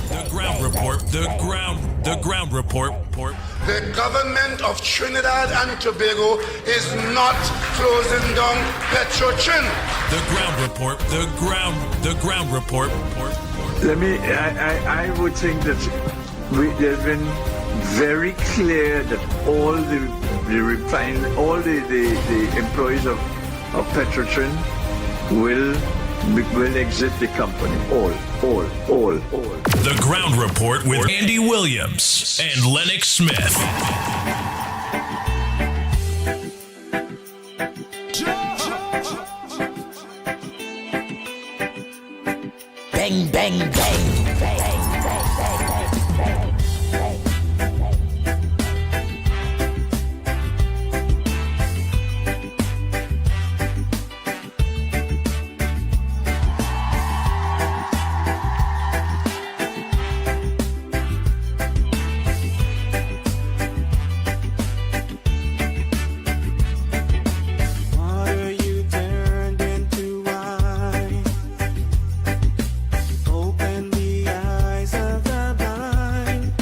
The ground report. The ground report. The government of Trinidad and Tobago is not closing down Petrotrin. The ground report. The ground report. I would think that there's been very clear that all the employees of Petrotrin will exit the company. All. The ground report with Andy Williams and Lennox Smith. Bang, bang, bang. Open the eyes of the blind.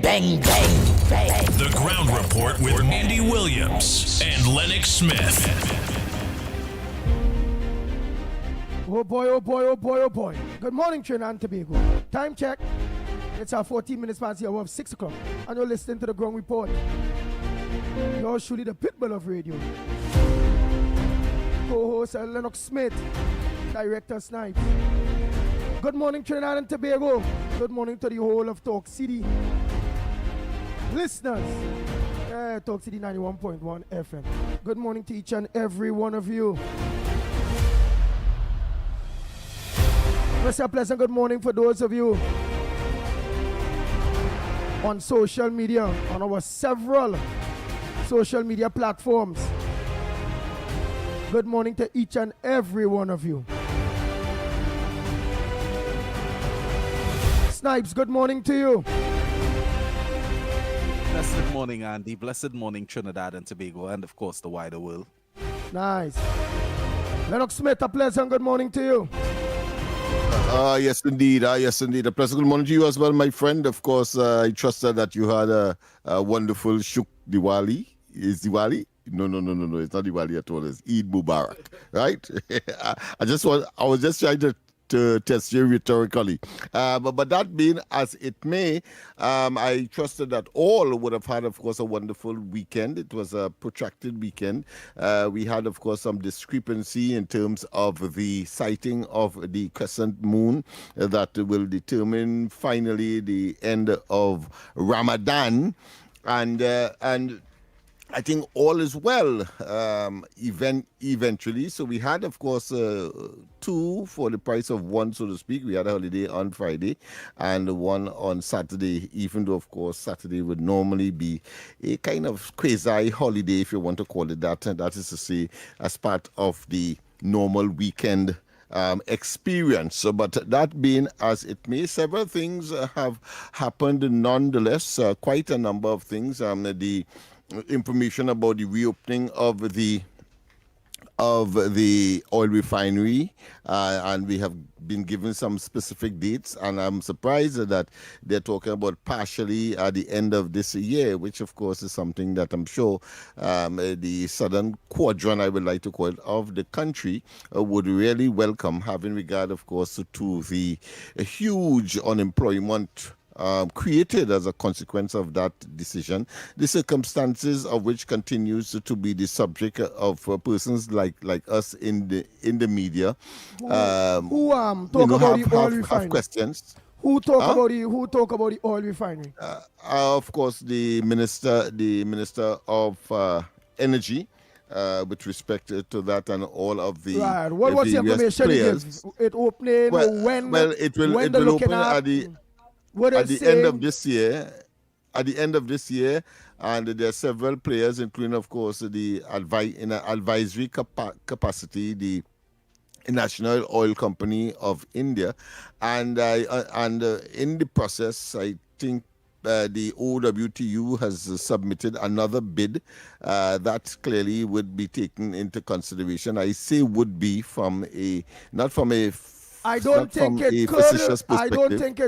bang, bang, bang. The Ground Report with Andy Williams and Lennox Smith. Oh boy, oh boy, oh boy, oh boy. Good morning, Trinidad and Tobago. Time check. It's our 14 minutes past the hour of 6 o'clock. And you're listening to the Ground Report. You're surely the pitbull of radio. Co-host Lennox Smith. Director Snipes. Good morning, Trinidad and Tobago. Good morning to the whole of Talk City. Listeners, Talk City 91.1 FM. Good morning to each and every one of you. Let's say a pleasant good morning for those of you on social media, on our several social media platforms. Good morning to each and every one of you. Snipes, good morning to you. Blessed morning, Andy. Blessed morning, Trinidad and Tobago, and of course, the wider world. Nice. Lennox Smith, a pleasant good morning to you. Yes, indeed. Yes, indeed. A pleasant good morning to you as well, my friend. Of course, I trust that you had a wonderful Shuk Diwali. Is Diwali? No. It's not Diwali at all. It's Eid Mubarak, right? I was just trying to test you rhetorically. But that being as it may, I trusted that all would have had, of course, a wonderful weekend. It was a protracted weekend. We had, of course, some discrepancy in terms of the sighting of the crescent moon that will determine finally the end of Ramadan. And I think all is well eventually. So we had, of course, two for the price of one, so to speak. We had a holiday on Friday and one on Saturday, even though, of course, Saturday would normally be a kind of quasi-holiday, if you want to call it that. And that is to say, as part of the normal weekend experience. So, but that being as it may, several things have happened nonetheless, quite a number of things. The information about the reopening of the oil refinery, and we have been given some specific dates, and I'm surprised that they're talking about partially at the end of this year, which of course is something that I'm sure the southern quadrant, I would like to call it, of the country would really welcome, having regard, of course, to the huge unemployment created as a consequence of that decision, the circumstances of which continues to be the subject of persons like us in the media Who talk about the oil refinery? Have questions. Who talk about the oil refinery? Of course, the minister of energy. With respect to that and all of the right. What was the information players. It opening? It will open at the end of this year. At the end of this year, and there are several players, including, of course, the in an advisory capacity, the National Oil Company of India, and in the process, I think the OWTU has submitted another bid that clearly would be taken into consideration. I say would be not from a I don't think it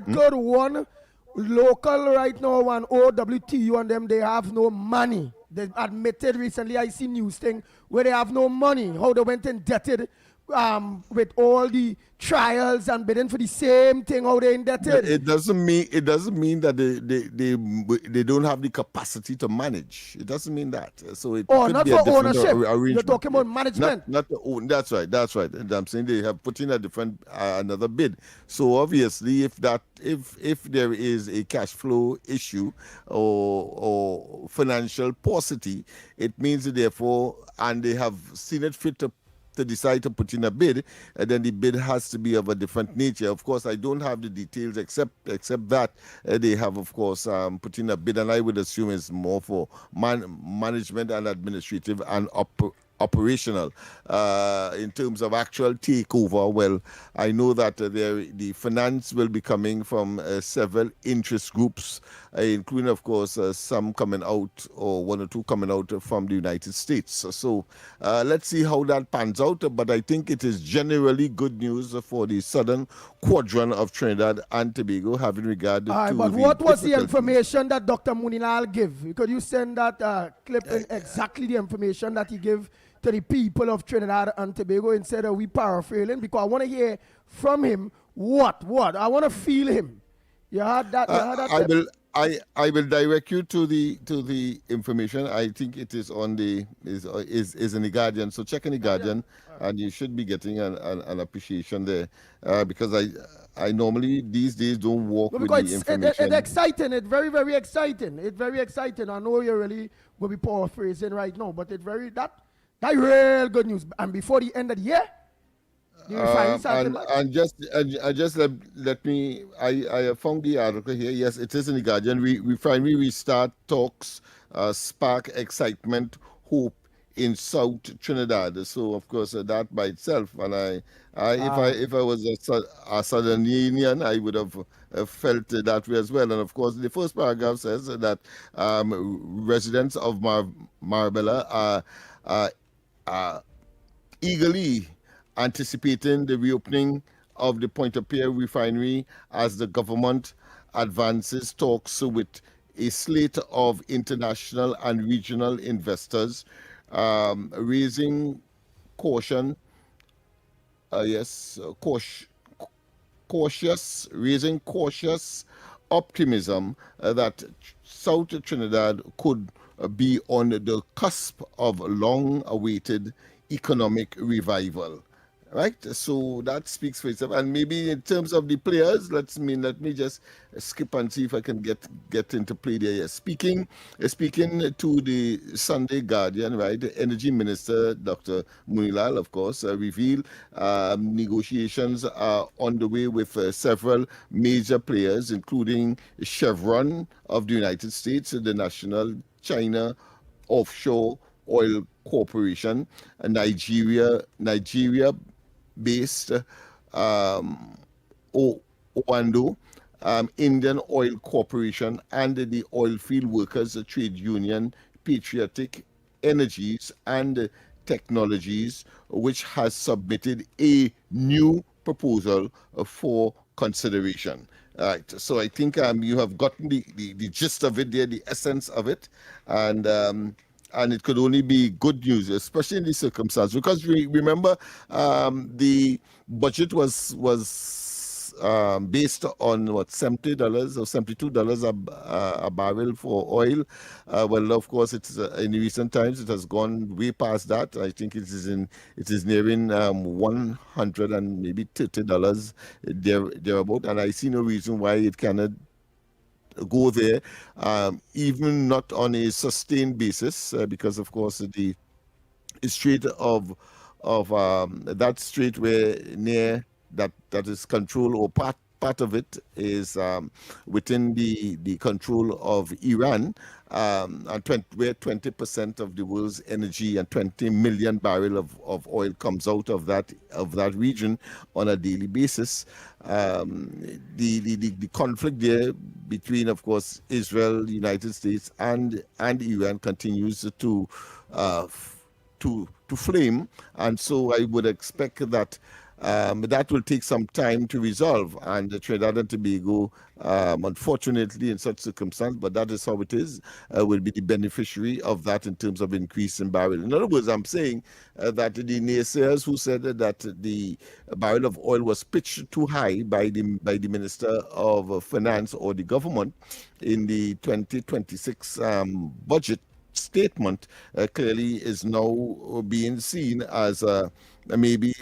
could. One local right now, one OWTU and them, they have no money. They admitted recently, I see news thing where they have no money. How they went indebted with all the trials and bidding for the same thing, how they indebted. It doesn't mean that they don't have the capacity to manage. It doesn't mean that. So it could not be for a different ownership. arrangement. You're talking about management. Not the own. That's right. And I'm saying they have put in a different another bid. So obviously, if there is a cash flow issue or financial paucity, it means that therefore, and they have seen it fit to decide to put in a bid, and then the bid has to be of a different nature. Of course, I don't have the details except that they have, of course, put in a bid, and I would assume it's more for management and administrative and operational. In terms of actual takeover, well, I know that the finance will be coming from several interest groups, including, of course, some coming out, or one or two coming out from the United States. So let's see how that pans out. But I think it is generally good news for the southern quadrant of Trinidad and Tobago, having regard to. But what was the information that Dr. Munilal gave? Could you send that clip in exactly the information that he gave to the people of Trinidad and Tobago instead of we paraphrasing? Because I want to hear from him what. I want to feel him. You heard that? I will direct you to the information. I think it is on the is in the Guardian. So check in the Guardian, and you should be getting an appreciation there. Because I normally these days don't walk with the information. It's exciting. It's very, very exciting. It's very exciting. I know you're really going to be paraphrasing right now, but it's very that real good news. And before the end of the year. And just let me. I have found the article here. Yes, it is in the Guardian. We finally restart talks, spark excitement, hope in South Trinidad. So of course that by itself, and if I was a Southern I would have felt that way as well. And of course, the first paragraph says that residents of Marbella are eagerly anticipating the reopening of the Point-of-Pear refinery as the government advances talks with a slate of international and regional investors, raising cautious optimism that South Trinidad could be on the cusp of long-awaited economic revival. Right, so that speaks for itself. And maybe in terms of the players, let me just skip and see if I can get into play there. Yes. Speaking to the Sunday Guardian, right, the Energy Minister Dr. Munilal, of course, revealed negotiations are on the way with several major players, including Chevron of the United States, the National China Offshore Oil Corporation, Nigeria-based Oando, Indian Oil Corporation, and the Oilfield Workers Trade Union, Patriotic Energies and Technologies, which has submitted a new proposal for consideration. Right. So I think you have gotten the gist of it there, the essence of it, and it could only be good news, especially in these circumstances, because we remember the budget was based on what, $70 or $72 a barrel for oil. Well, of course, it's in recent times it has gone way past that. I think it is nearing $100 and maybe $30 thereabout, and I see no reason why it cannot go there, even not on a sustained basis, because of course the strait of that strait where near that is control, or part of it is within the control of Iran, and where 20% of the world's energy and 20 million barrel of oil comes out of that region on a daily basis. The conflict there between, of course, Israel, the United States, and Iran continues to flame, and so I would expect that that will take some time to resolve, and Trinidad and Tobago, unfortunately in such circumstance, but that is how it is, will be the beneficiary of that in terms of increase in barrel. In other words, I'm saying that the naysayers who said that the barrel of oil was pitched too high by the Minister of Finance or the government in the 2026 budget statement, clearly is now being seen as maybe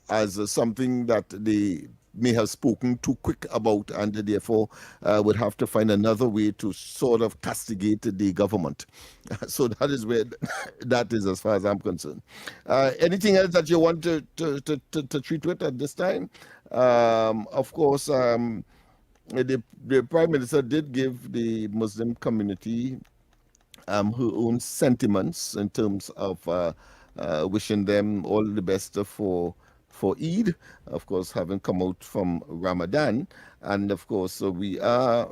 as something that they may have spoken too quick about, and therefore would have to find another way to sort of castigate the government. So that is where that is, as far as I'm concerned. Anything else that you want to treat with at this time? Of course, the Prime Minister did give the Muslim community her own sentiments in terms of wishing them all the best for Eid, of course, having come out from Ramadan, and of course we are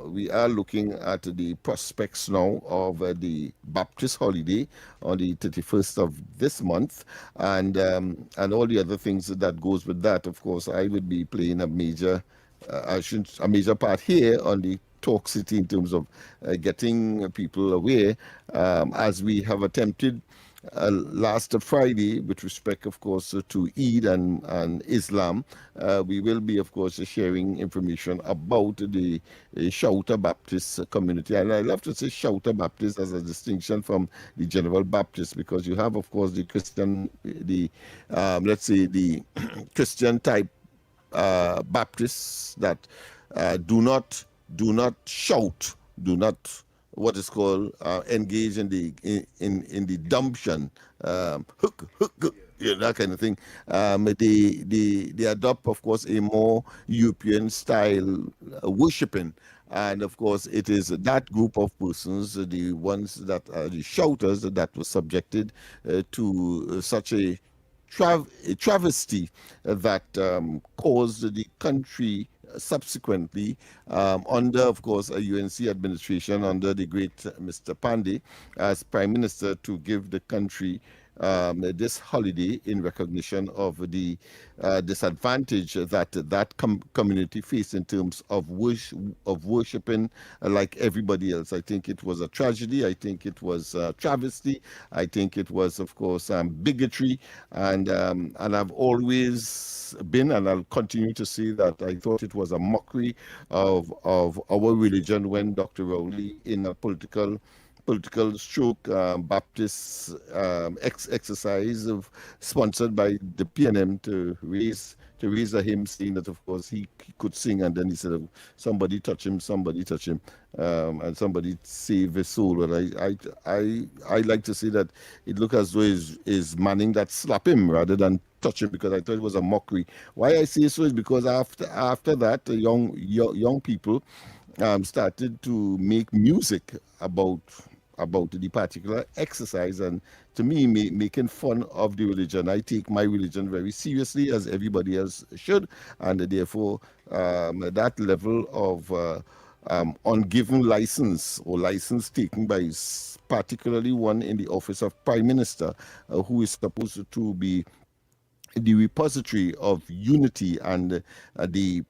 looking at the prospects now of the Baptist holiday on the 31st of this month, and all the other things that goes with that. Of course, I would be playing a major part here on the Talk City in terms of getting people aware, as we have attempted last Friday with respect, of course, to Eid and Islam. We will be, of course, sharing information about the Shouter Baptist community. And I love to say Shouter Baptist as a distinction from the General Baptist, because you have, of course, the Christian, let's say the Christian type Baptists that do not shout, do not what is called engage in the dumption, that kind of thing. They adopt, of course, a more European style worshiping. And of course, it is that group of persons, the ones that are the shouters, that were subjected to such a travesty that caused the country subsequently, under, of course, a UNC administration under the great Mr. Pandey as Prime Minister, to give the country this holiday in recognition of the disadvantage that community faced in terms of worshiping like everybody else. I think it was a tragedy. I think it was a travesty. I think it was, of course, bigotry. And I've always been, and I'll continue to say that I thought it was a mockery of our religion when Dr. Rowley, in a political stroke Baptist exercise sponsored by the PNM to raise a hymn, saying that, of course, he could sing, and then he said, somebody touch him, and somebody save his soul. And I like to say that it looked as though is Manning that slap him rather than touch him, because I thought it was a mockery. Why I say so is because after that, young people started to make music about the particular exercise, and to me, making fun of the religion. I take my religion very seriously, as everybody else should, and therefore that level of ungiven license, or license taken by particularly one in the office of Prime Minister, who is supposed to be the repository of unity and the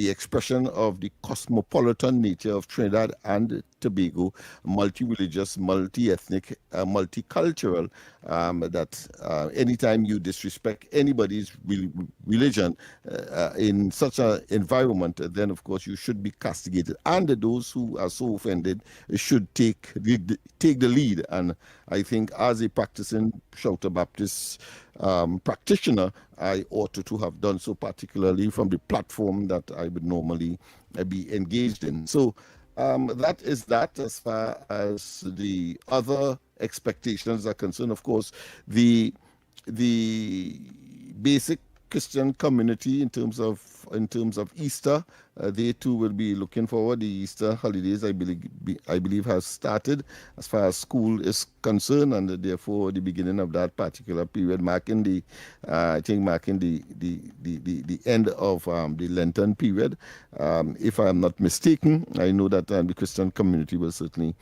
expression of the cosmopolitan nature of Trinidad and Tobago, multi-religious, multi-ethnic, multicultural, that anytime you disrespect anybody's religion in such an environment, then of course you should be castigated. And those who are so offended should take the lead. And I think as a practicing Shouter Baptist practitioner, I ought to have done so, particularly from the platform that I would normally be engaged in. So that is that. As far as the other expectations are concerned, of course, the basic Christian community in terms of Easter, they too will be looking forward. The Easter holidays, I believe, has started as far as school is concerned, and therefore the beginning of that particular period, marking the end of the Lenten period. If I am not mistaken, I know that the Christian community will certainly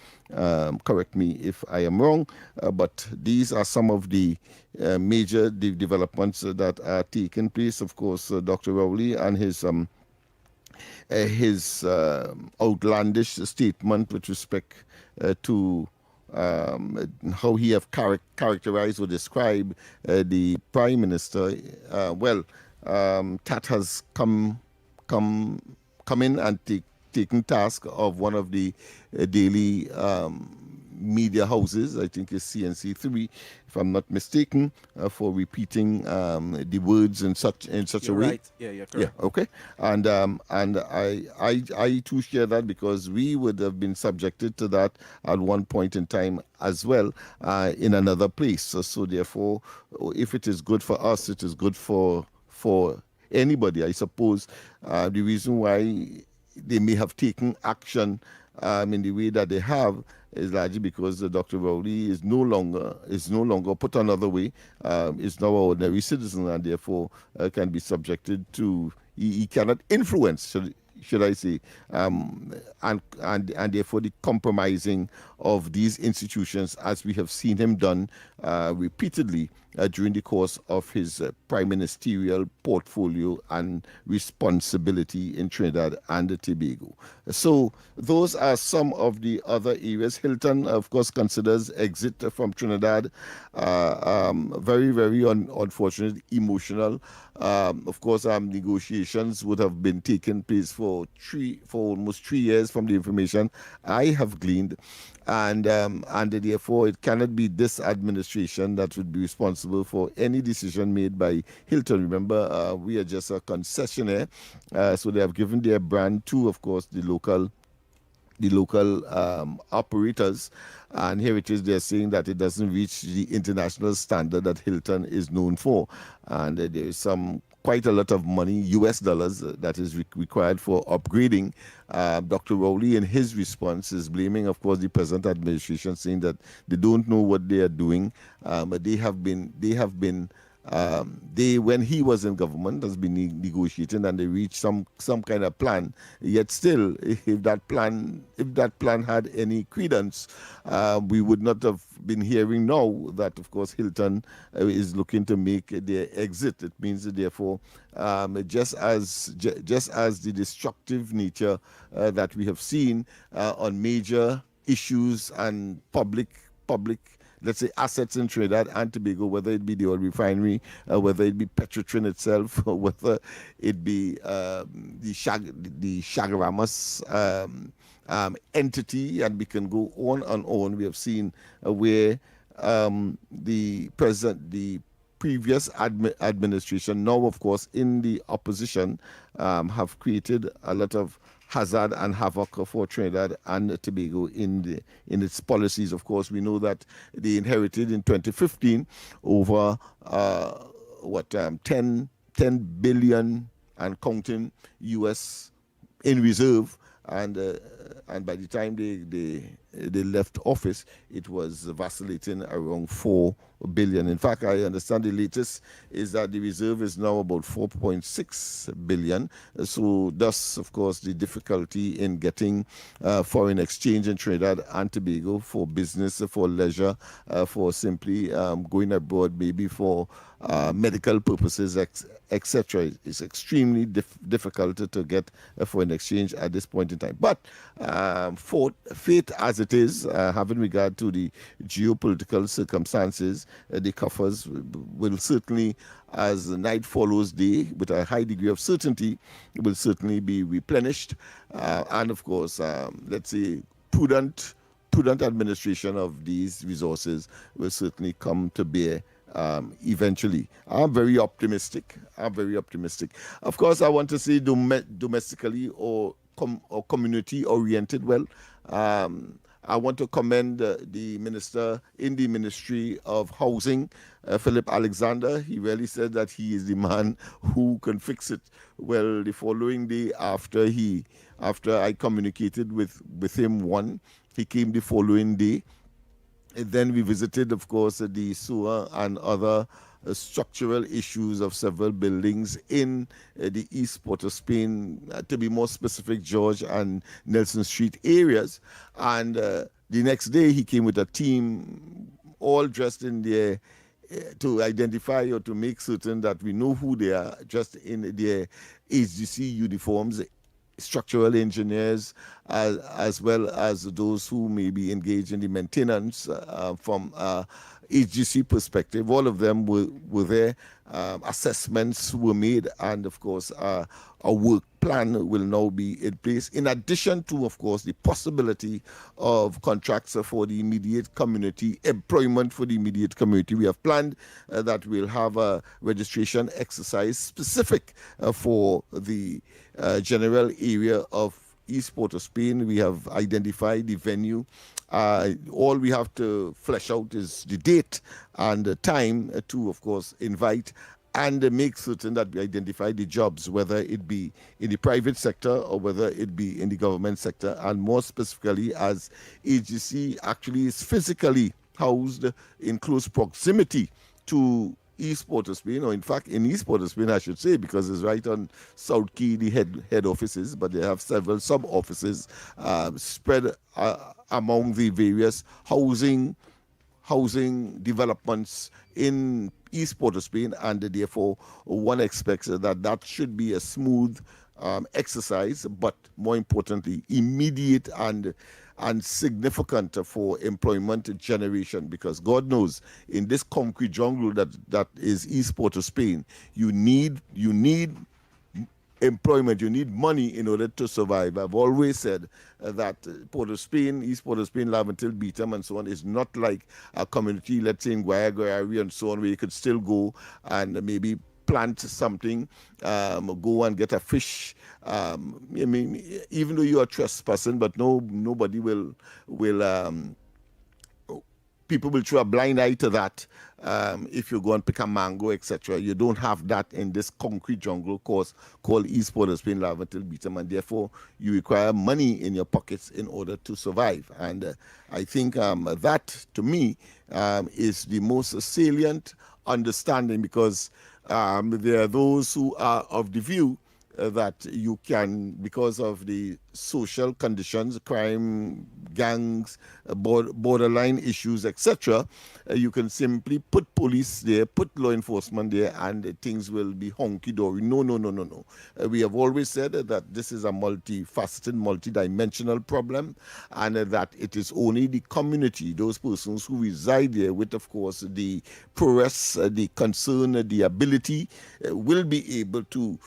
correct me if I am wrong, but these are some of the major developments that are taking place. Of course, Dr. Rowley and his outlandish statement with respect to how he have characterized or described the Prime Minister. Tat has come in and taken task of one of the daily media houses, I think it's CNC3, if I'm not mistaken, for repeating the words in such a way. Right. Yeah, you're correct. Yeah, okay. And I too share that, because we would have been subjected to that at one point in time as well, in another place. So therefore, if it is good for us, it is good for anybody. I suppose the reason why they may have taken action in the way that they have is largely because Dr. Rowley is no longer put another way, is now an ordinary citizen, and therefore can be subjected to, he cannot influence, should I say, and therefore the compromising of these institutions, as we have seen him done repeatedly during the course of his prime ministerial portfolio and responsibility in Trinidad and Tobago. So those are some of the other areas. Hilton, of course, considers exit from Trinidad very, very unfortunate, emotional. Of course, negotiations would have been taking place for almost 3 years from the information I have gleaned. And therefore, it cannot be this administration that would be responsible for any decision made by Hilton. Remember, we are just a concessionaire, so they have given their brand to, of course, the local operators, and here it is, they're saying that it doesn't reach the international standard that Hilton is known for, and there is quite a lot of money, US dollars, that is required for upgrading. Dr. Rowley, in his response, is blaming, of course, the present administration, saying that they don't know what they are doing. But when he was in government, has been negotiating, and they reached some kind of plan. Yet still, if that plan had any credence, we would not have been hearing now that, of course, Hilton is looking to make their exit. It means that, therefore, just as the destructive nature that we have seen on major issues and public, let's say, assets in Trinidad and Tobago, whether it be the oil refinery, whether it be Petrotrin itself, or whether it be the Chagaramas entity, and we can go on and on. We have seen where the previous administration, now of course in the opposition, have created a lot of hazard and havoc for Trinidad and Tobago in its policies. Of course, we know that they inherited in 2015 over 10 billion and counting US in reserve, and by the time they left office, it was vacillating around 4 billion. In fact, I understand the latest is that the reserve is now about 4.6 billion. So thus, of course, the difficulty in getting foreign exchange in Trinidad and Tobago for business, for leisure, for simply going abroad, maybe for medical purposes, etc. It's extremely difficult to get a foreign exchange at this point in time. But fate as it is, having regard to the geopolitical circumstances, the coffers will certainly, as the night follows day, with a high degree of certainty, will certainly be replenished. And of course, let's say, prudent administration of these resources will certainly come to bear eventually. I'm very optimistic. Of course, I want to say domestically or community oriented. Well, I want to commend the minister in the Ministry of Housing, Philip Alexander. He really said that he is the man who can fix it. Well, the following day after I communicated with him, he came the following day. And then we visited, of course, the sewer and other structural issues of several buildings in the East Port of Spain, to be more specific, George and Nelson Street areas. And the next day he came with a team all dressed in their, to identify or to make certain that we know who they are, just in their HGC uniforms, structural engineers, as well as those who may be engaged in the maintenance from HGC perspective. All of them were there. Assessments were made, and of course a work plan will now be in place, in addition to, of course, the possibility of contracts for the immediate community, employment for the immediate community. We have planned that we'll have a registration exercise specific for the general area of East Port of Spain. We have identified the venue. All we have to flesh out is the date and the time to, of course, invite and make certain that we identify the jobs, whether it be in the private sector or whether it be in the government sector, and more specifically as AGC actually is physically housed in close proximity to East Port of Spain, or in fact in East Port of Spain I should say, because it's right on South Key, the head offices, but they have several sub-offices spread among the various housing developments in East Port of Spain, and therefore one expects that should be a smooth exercise, but more importantly, immediate and significant for employment generation, because God knows in this concrete jungle that is East Port of Spain, you need employment, you need money in order to survive. I've always said that Port of Spain, East Port of Spain, Laventil, Beetham, and so on, is not like a community, let's say in Guayagua and so on, where you could still go and maybe plant something, go and get a fish. I mean, even though you are trespassing, but nobody will people will throw a blind eye to that. If you go and pick a mango, etc., you don't have that in this concrete jungle course called East Port of Spain, Laventil, Beetham, and therefore you require money in your pockets in order to survive. And I think that, to me, is the most salient understanding, because there are those who are of the view that you can, because of the social conditions, crime, gangs, borderline issues, etc., you can simply put police there, put law enforcement there, and things will be honky-dory. No. We have always said that this is a multifaceted, multidimensional problem, and that it is only the community, those persons who reside there with, of course, the prowess, the concern, the ability, will be able to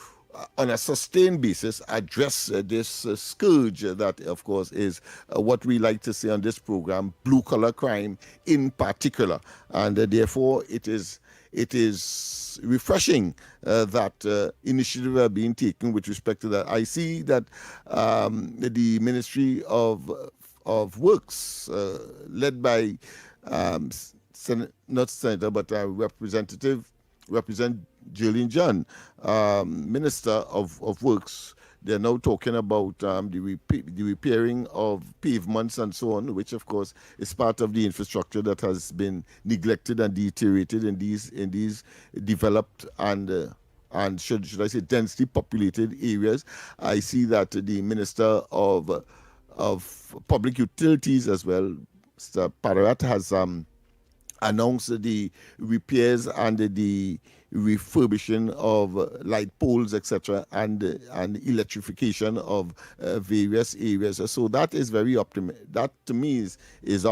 on a sustained basis address this scourge that, of course, is what we like to say on this program, blue-collar crime in particular. And therefore, it is refreshing that initiatives are being taken with respect to that. I see that the Ministry of Works, led by not senator, but Represent Jillian John, Minister of Works, they're now talking about the repairing of pavements and so on, which of course is part of the infrastructure that has been neglected and deteriorated in these developed and should I say densely populated areas. I see that the Minister of Public Utilities as well, Mr. Pararat, has announced the repairs and the refurbishing of light poles, etc., and electrification of various areas. So that is very optimistic. That to me is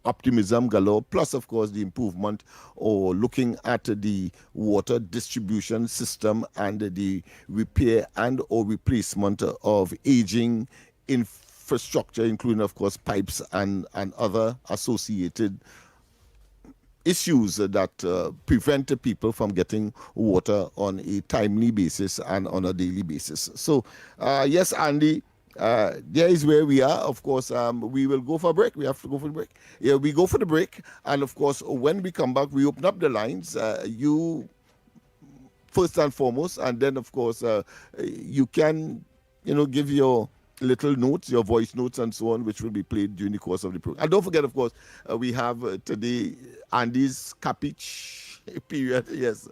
optimism galore. Plus, of course, the improvement or looking at the water distribution system and the repair and or replacement of aging infrastructure, including, of course, pipes and other associated issues that prevent people from getting water on a timely basis and on a daily basis. So, yes, Andy, there is where we are. Of course, we will go for a break. We have to go for the break. Yeah, we go for the break. And, of course, when we come back, we open up the lines. You first and foremost, and then, of course, you can, give your little notes, your voice notes and so on, which will be played during the course of the program. And don't forget, of course, we have today Andy's Capich period. Yes,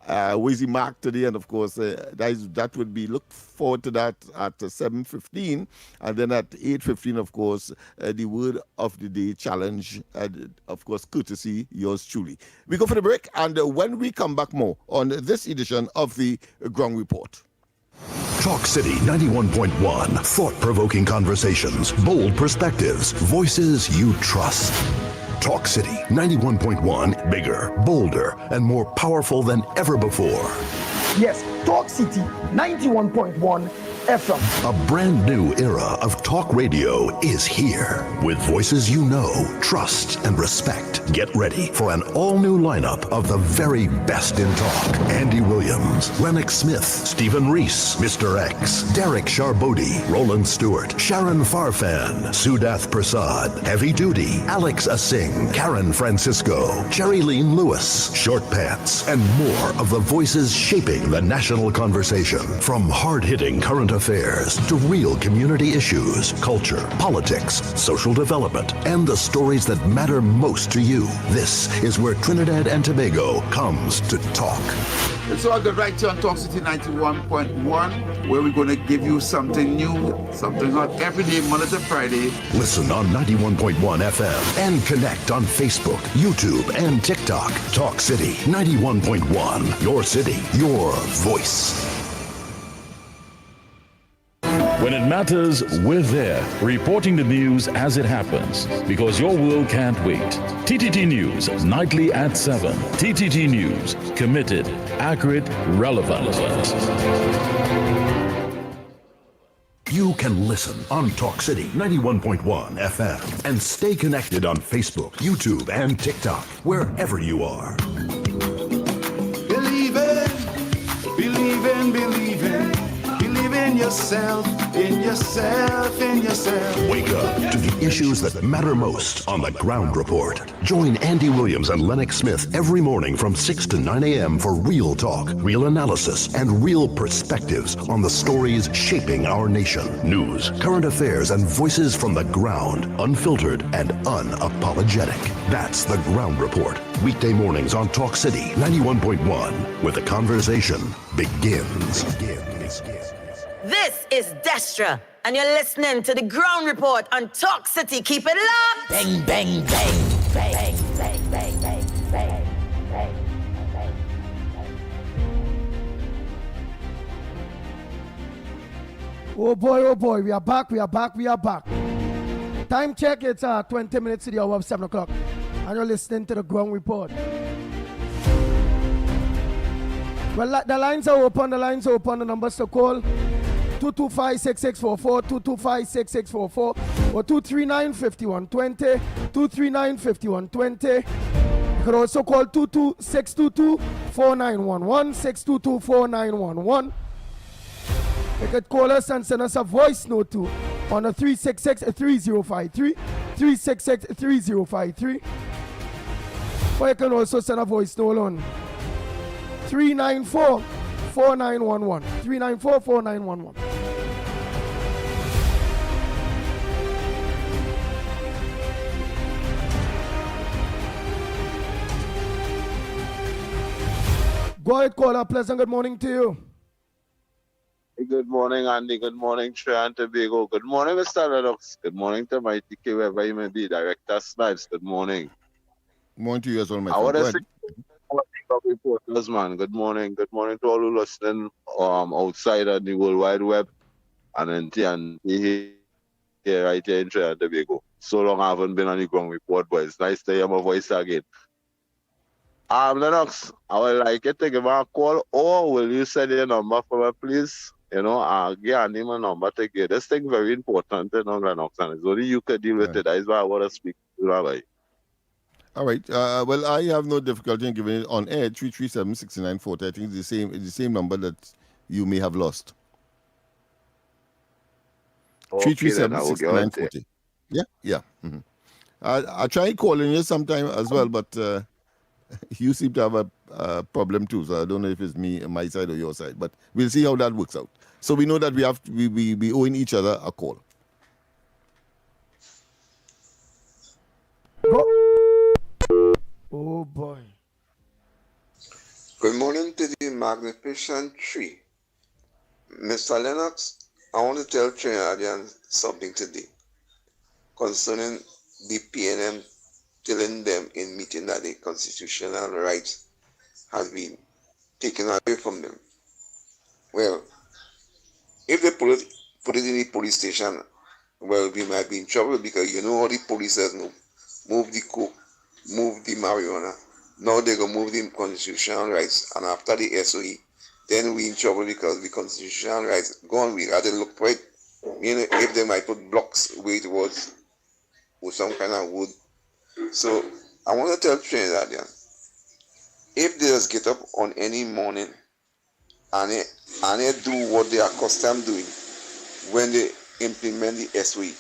Wizzy Mark today, and of course that would be, look forward to that at 7:15, and then at 8:15, of course, the word of the day challenge, of course, courtesy yours truly. We go for the break, and when we come back, more on this edition of the Ground Report. Talk City 91.1. Thought-provoking conversations, bold perspectives, voices you trust. Talk City 91.1. Bigger, bolder, and more powerful than ever before. Yes, Talk City 91.1 FM. A brand new era of talk radio is here. With voices you know, trust, and respect. Get ready for an all-new lineup of the very best in talk. Andy Williams, Lennox Smith, Stephen Reese, Mr. X, Derek Charbodi, Roland Stewart, Sharon Farfan, Sudath Prasad, Heavy Duty, Alex Asing, Karen Francisco, Cherry Lean Lewis, Short Pants, and more of the voices shaping the national conversation. From hard-hitting current affairs to real community issues, culture, politics, social development, and the stories that matter most to you. This is where Trinidad and Tobago comes to talk. It's all good right here on Talk City 91.1, where we're going to give you something new, something hot every day, Monday to Friday. Listen on 91.1 FM and connect on Facebook, YouTube, and TikTok. Talk City 91.1. Your city, your voice. When it matters, we're there, reporting the news as it happens, because your world can't wait. TTT News, nightly at 7. TTT News, committed, accurate, relevant. You can listen on Talk City 91.1 FM and stay connected on Facebook, YouTube, and TikTok, wherever you are. Believe in, believe in, believe in. Believe in yourself, in yourself, in yourself. Wake up to the issues that matter most on the Ground Report. Join Andy Williams and Lennox Smith every morning from 6 to 9 a.m. for real talk, real analysis, and real perspectives on the stories shaping our nation. News, current affairs, and voices from the ground, unfiltered and unapologetic. That's the Ground Report. Weekday mornings on Talk City 91.1, where the conversation begins. This is Destra, and you're listening to the Ground Report on Talk City. Keep it locked. Bang, bang, bang, bang, bang, bang, bang, bang, bang. Oh boy, we are back. Time check, it's 20 minutes to the hour of 7 o'clock. And you're listening to the Ground Report. Well, the lines are open, the numbers to call. 225-6644, 225-6644, or 239-5120, 239-5120. You could also call 622-4911, 622-4911. You could call us and send us a voice note too on a 366-3053, 366-3053. Or you can also send a voice note on 394-4911, 394-4911. Go ahead, caller. Pleasant good morning to you. Good morning, Andy. Good morning, Trinidad and Tobago. Good morning, Mr. Lennox. Good morning to my TK, wherever you may be. Director Snipes, good morning. Good morning to you as well, my I friend. want to say reporters, man. Good morning. Good morning to all who listening outside on the World Wide Web and in TNT here, right here in Trinidad and Tobago. So long I haven't been on the Ground Report, but it's nice to hear my voice again. Lennox, I would like you to give me a call, or will you send your number for me, please? You know, I'll give Andy my number to get this thing very important, you know, Lennox, and it's only you can deal with it. That's why I want to speak to you, Rabbi. All right. Well, I have no difficulty in giving it on air. 337-6940. I think it's the same number that you may have lost. 337-6940. Yeah. Mm-hmm. I try calling you sometime as well, but you seem to have a problem too. So I don't know if it's my side or your side, but we'll see how that works out. So we know that we owing each other a call. Oh boy. Good morning to the magnificent tree. Mr. Lennox, I want to tell Trinidadians something today concerning the PNM telling them in meeting that the constitutional rights has been taken away from them. Well, if they put it in the police station, well, we might be in trouble because you know how the police move the coke, move the marijuana. Now they're going to move the constitutional rights, and after the SOE, then we in trouble because the constitutional rights gone. We got to look for it. You know, if they might put blocks where it was with some kind of wood. So I want to tell Trinidadian, if they just get up on any morning and they do what they are accustomed doing when they implement the SOE,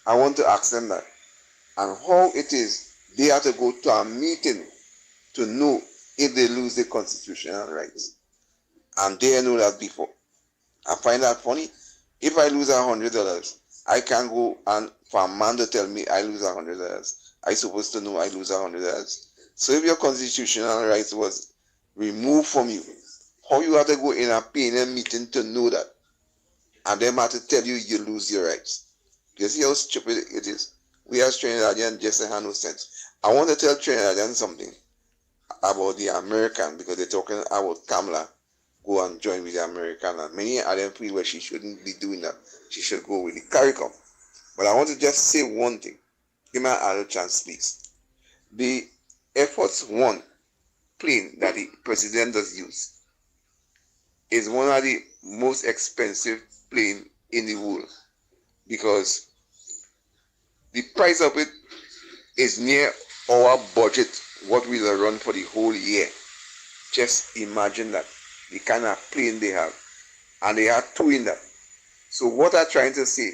I want to ask them that. And how it is they have to go to a meeting to know if they lose their constitutional rights. And they know that before. I find that funny. If I lose $100, I can't go and for a man to tell me I lose $100. I supposed to know I lose $100. So if your constitutional rights was removed from you, how you have to go in a PNM meeting to know that? And them have to tell you you lose your rights. You see how stupid it is? We as Trinidadians just have no sense. I want to tell Trinidadians something about the American, because they're talking about Kamala go and join with the American, and many of them feel where she shouldn't be doing that. She should go with the CARICOM. But I want to just say one thing. Give me another chance, please. The Air Force One plane that the president does use is one of the most expensive plane in the world, because the price of it is near our budget, what we will run for the whole year. Just imagine that, the kind of plane they have. And they have two in that. So what I'm trying to say,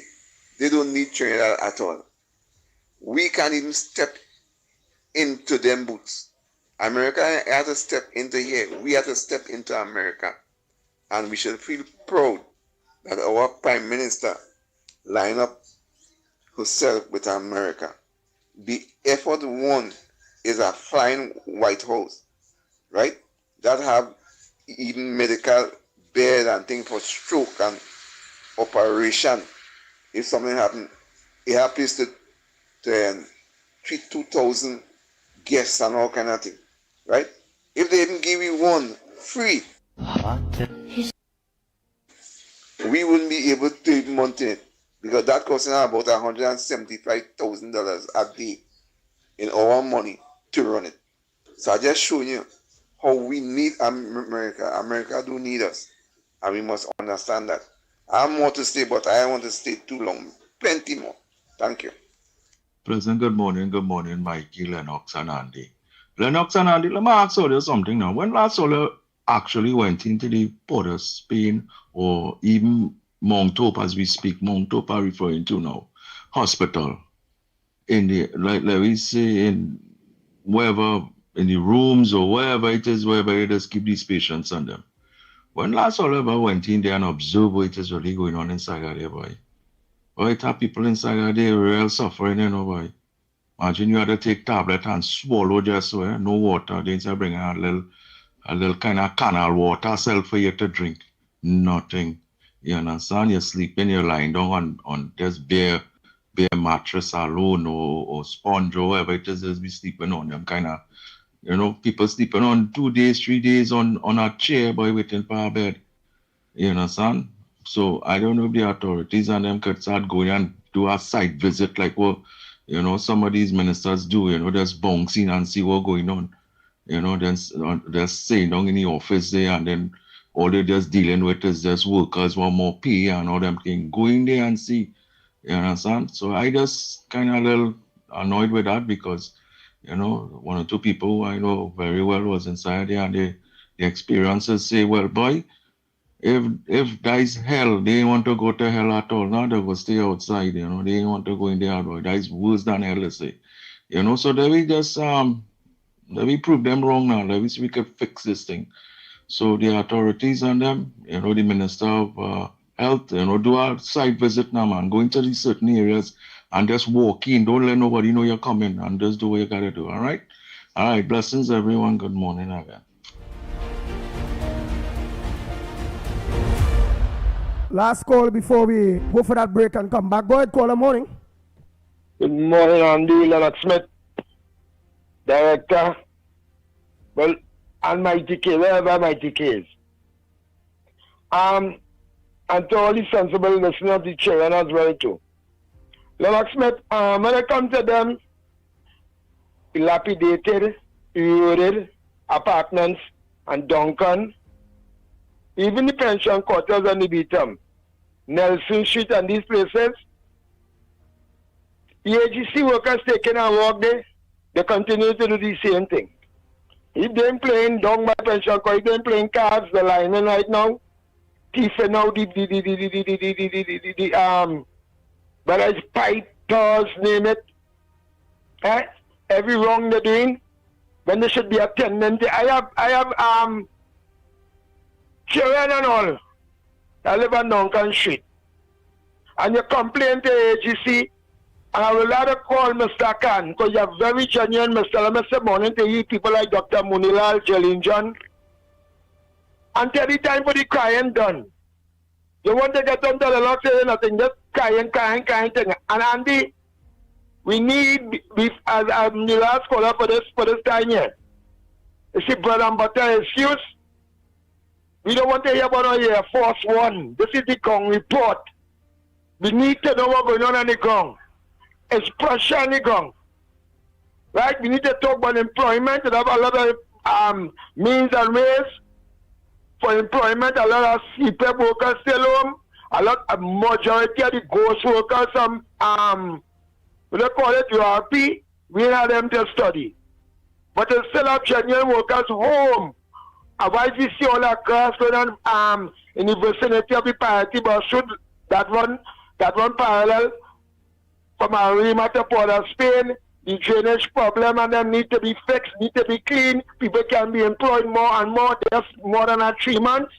they don't need Trinidad at all. We can't even step into them boots. America has to step into here. We have to step into America. And we should feel proud that our Prime Minister line up herself with America. The effort one is a flying White House, right? That have even medical bed and thing for stroke and operation. If something happen, it happens to treat 2,000 guests and all kind of thing, right? If they even give you one free, we wouldn't be able to even maintain it, because that costing about $175,000 a day in our money to run it. So I just showing you how we need America. America do need us, and we must understand that. I have more to say, but I don't want to stay too long. Plenty more. Thank you. President, good morning, Mikey, Lennox, and Andy. Lennox and Andy, let me ask you something now. When last you actually went into the Port of Spain, or even Mount Hope as we speak, Mount Hope are referring to now, hospital, in the, like we say, in wherever, in the rooms or wherever it is, wherever it is, keep these patients on them. When last all ever went in there and observed what is really going on inside of there, boy. Or it have people inside of there real suffering, you know, boy. Imagine you had to take tablet and swallow just so, no water. They inside bring a little kind of canal water self for you to drink. Nothing. You understand? You're sleeping, you're lying down on just bare mattress alone or sponge or whatever it is, just be sleeping on them kind of, you know, people sleeping on 2 days, 3 days on a chair, boy, waiting for a bed. You understand? So I don't know if the authorities and them could start going and do a site visit like what, you know, some of these ministers do, you know, just bounce in and see what's going on. You know, then they're staying down in the office there, and then all they're just dealing with is just workers want more pay and all them things. Go in there and see. You understand? So I just kind of a little annoyed with that, because, you know, one or two people who I know very well was inside there, and the experiences say, well, boy, if that's hell, they ain't want to go to hell at all. Now they will stay outside, you know, they ain't want to go in there, boy. That's worse than hell, they say. You know, so they will just let me prove them wrong now. Let me see if we can fix this thing. So the authorities and them, you know, the Minister of Health, you know, do a site visit now, man. Go into these certain areas and just walk in. Don't let nobody know you're coming, and just do what you gotta do. All right? All right. Blessings, everyone. Good morning again. Last call before we go for that break and come back. Go ahead, call the morning. Good morning, Andy, Lennox Smith, Director. Well, and Mighty K, wherever Mighty K is. And to all the sensible listeners of the children as well too. Lennox Smith, when I come to them, dilapidated, eroded apartments and Duncan, even the pension quarters and the Beatum, Nelson Street and these places, the AGC workers taking a walk there, they continue to do the same thing. If they're playing down my pension court, if they're playing cards, the lining right now, thiefing now whether it's pipe, doors, name it, every wrong they're doing, when they should be attending. I have children and all. I live on Duncan Street. And you complain to AGC, and I will rather call Mr. Khan, because you're very genuine, Mr. Let me say morning to you, people like Dr. Munilal, Jolene John. Until the time for the crying done. You want to get on to the Lord saying nothing, just crying thing. And Andy, we need, as the last caller for this time here, you see bread and butter excuse. We don't want to hear about Air Force One. This is the Gong report. We need to know what's going on the Gong. It's pressure on the Gong. Right? We need to talk about employment and have a lot of means and ways for employment. A lot of CPEP workers still home. A majority of the ghost workers, what they call it, URP, we had them to study. But they still have genuine workers home. Otherwise, we see all that cars going on in the vicinity of the party bus route that run parallel from Arima to Port of Spain. The drainage problem and them need to be fixed, need to be clean. People can be employed more and more. There's more than 3 months.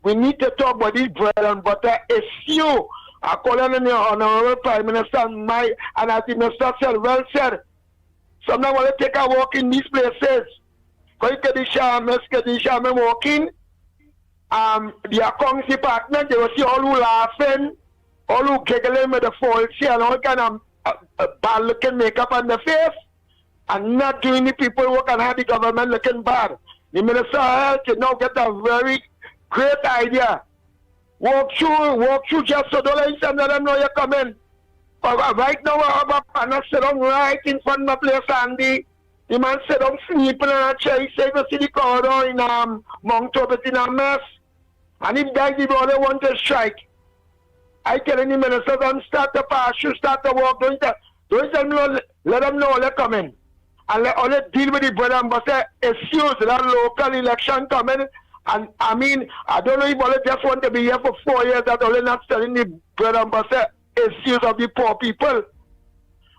We need to talk about this bread and butter issue. I call on the Honorable Prime Minister and as the Minister said, well said. Sometimes when they take a walk in these places, because the shaman walking, the accounts department, they will see all who laughing, all who giggling with the falsy and all kind of bad looking makeup on the face, and not doing the people work and have the government looking bad. The Minister of Health, you now get a very great idea. Walk through just so don't let them know you're coming. Right now, I have a partner sit down right in front of the place, Andy. The man sit down sleeping on a chair. He said, you see the corridor in Mount Tobit in a mess. And if that's the brother want to strike, I tell the minister, don't start the parachute, start the walk. Don't tell them, let them know they're coming. And let all deal with the bread and butter issues, that local election coming. And I mean, I don't know if all just want to be here for 4 years, that all not selling the bread and butter issues of the poor people.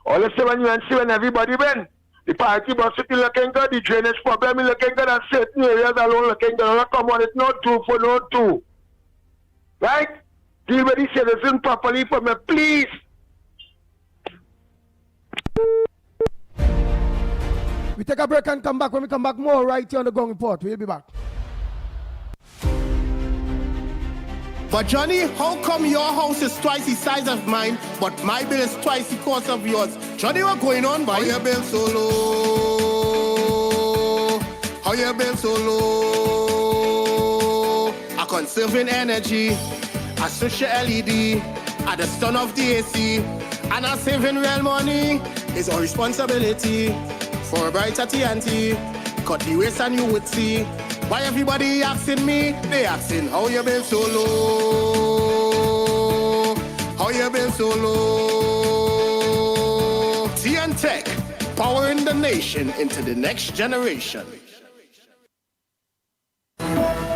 All they say when everybody win. The party bus is looking good, the drainage problem is looking good, and certain areas alone looking good. Come on, it's not true for no two. Right? Deal with the citizen properly for me, please. We take a break and come back. When we come back, more right here on the Gong Report. We'll be back. But Johnny, how come your house is twice the size of mine, but my bill is twice the cost of yours? Johnny, what's going on, boy? How your bill so low? How your bill so low? I'm conserving energy. I switch the LED at the stun of the AC, and I'm saving real money. It's our responsibility for a brighter TNT. Cut the waste and you would see. Why everybody asking me? They asking how you been so low? How you been so low? TN Tech, powering the nation into the next generation.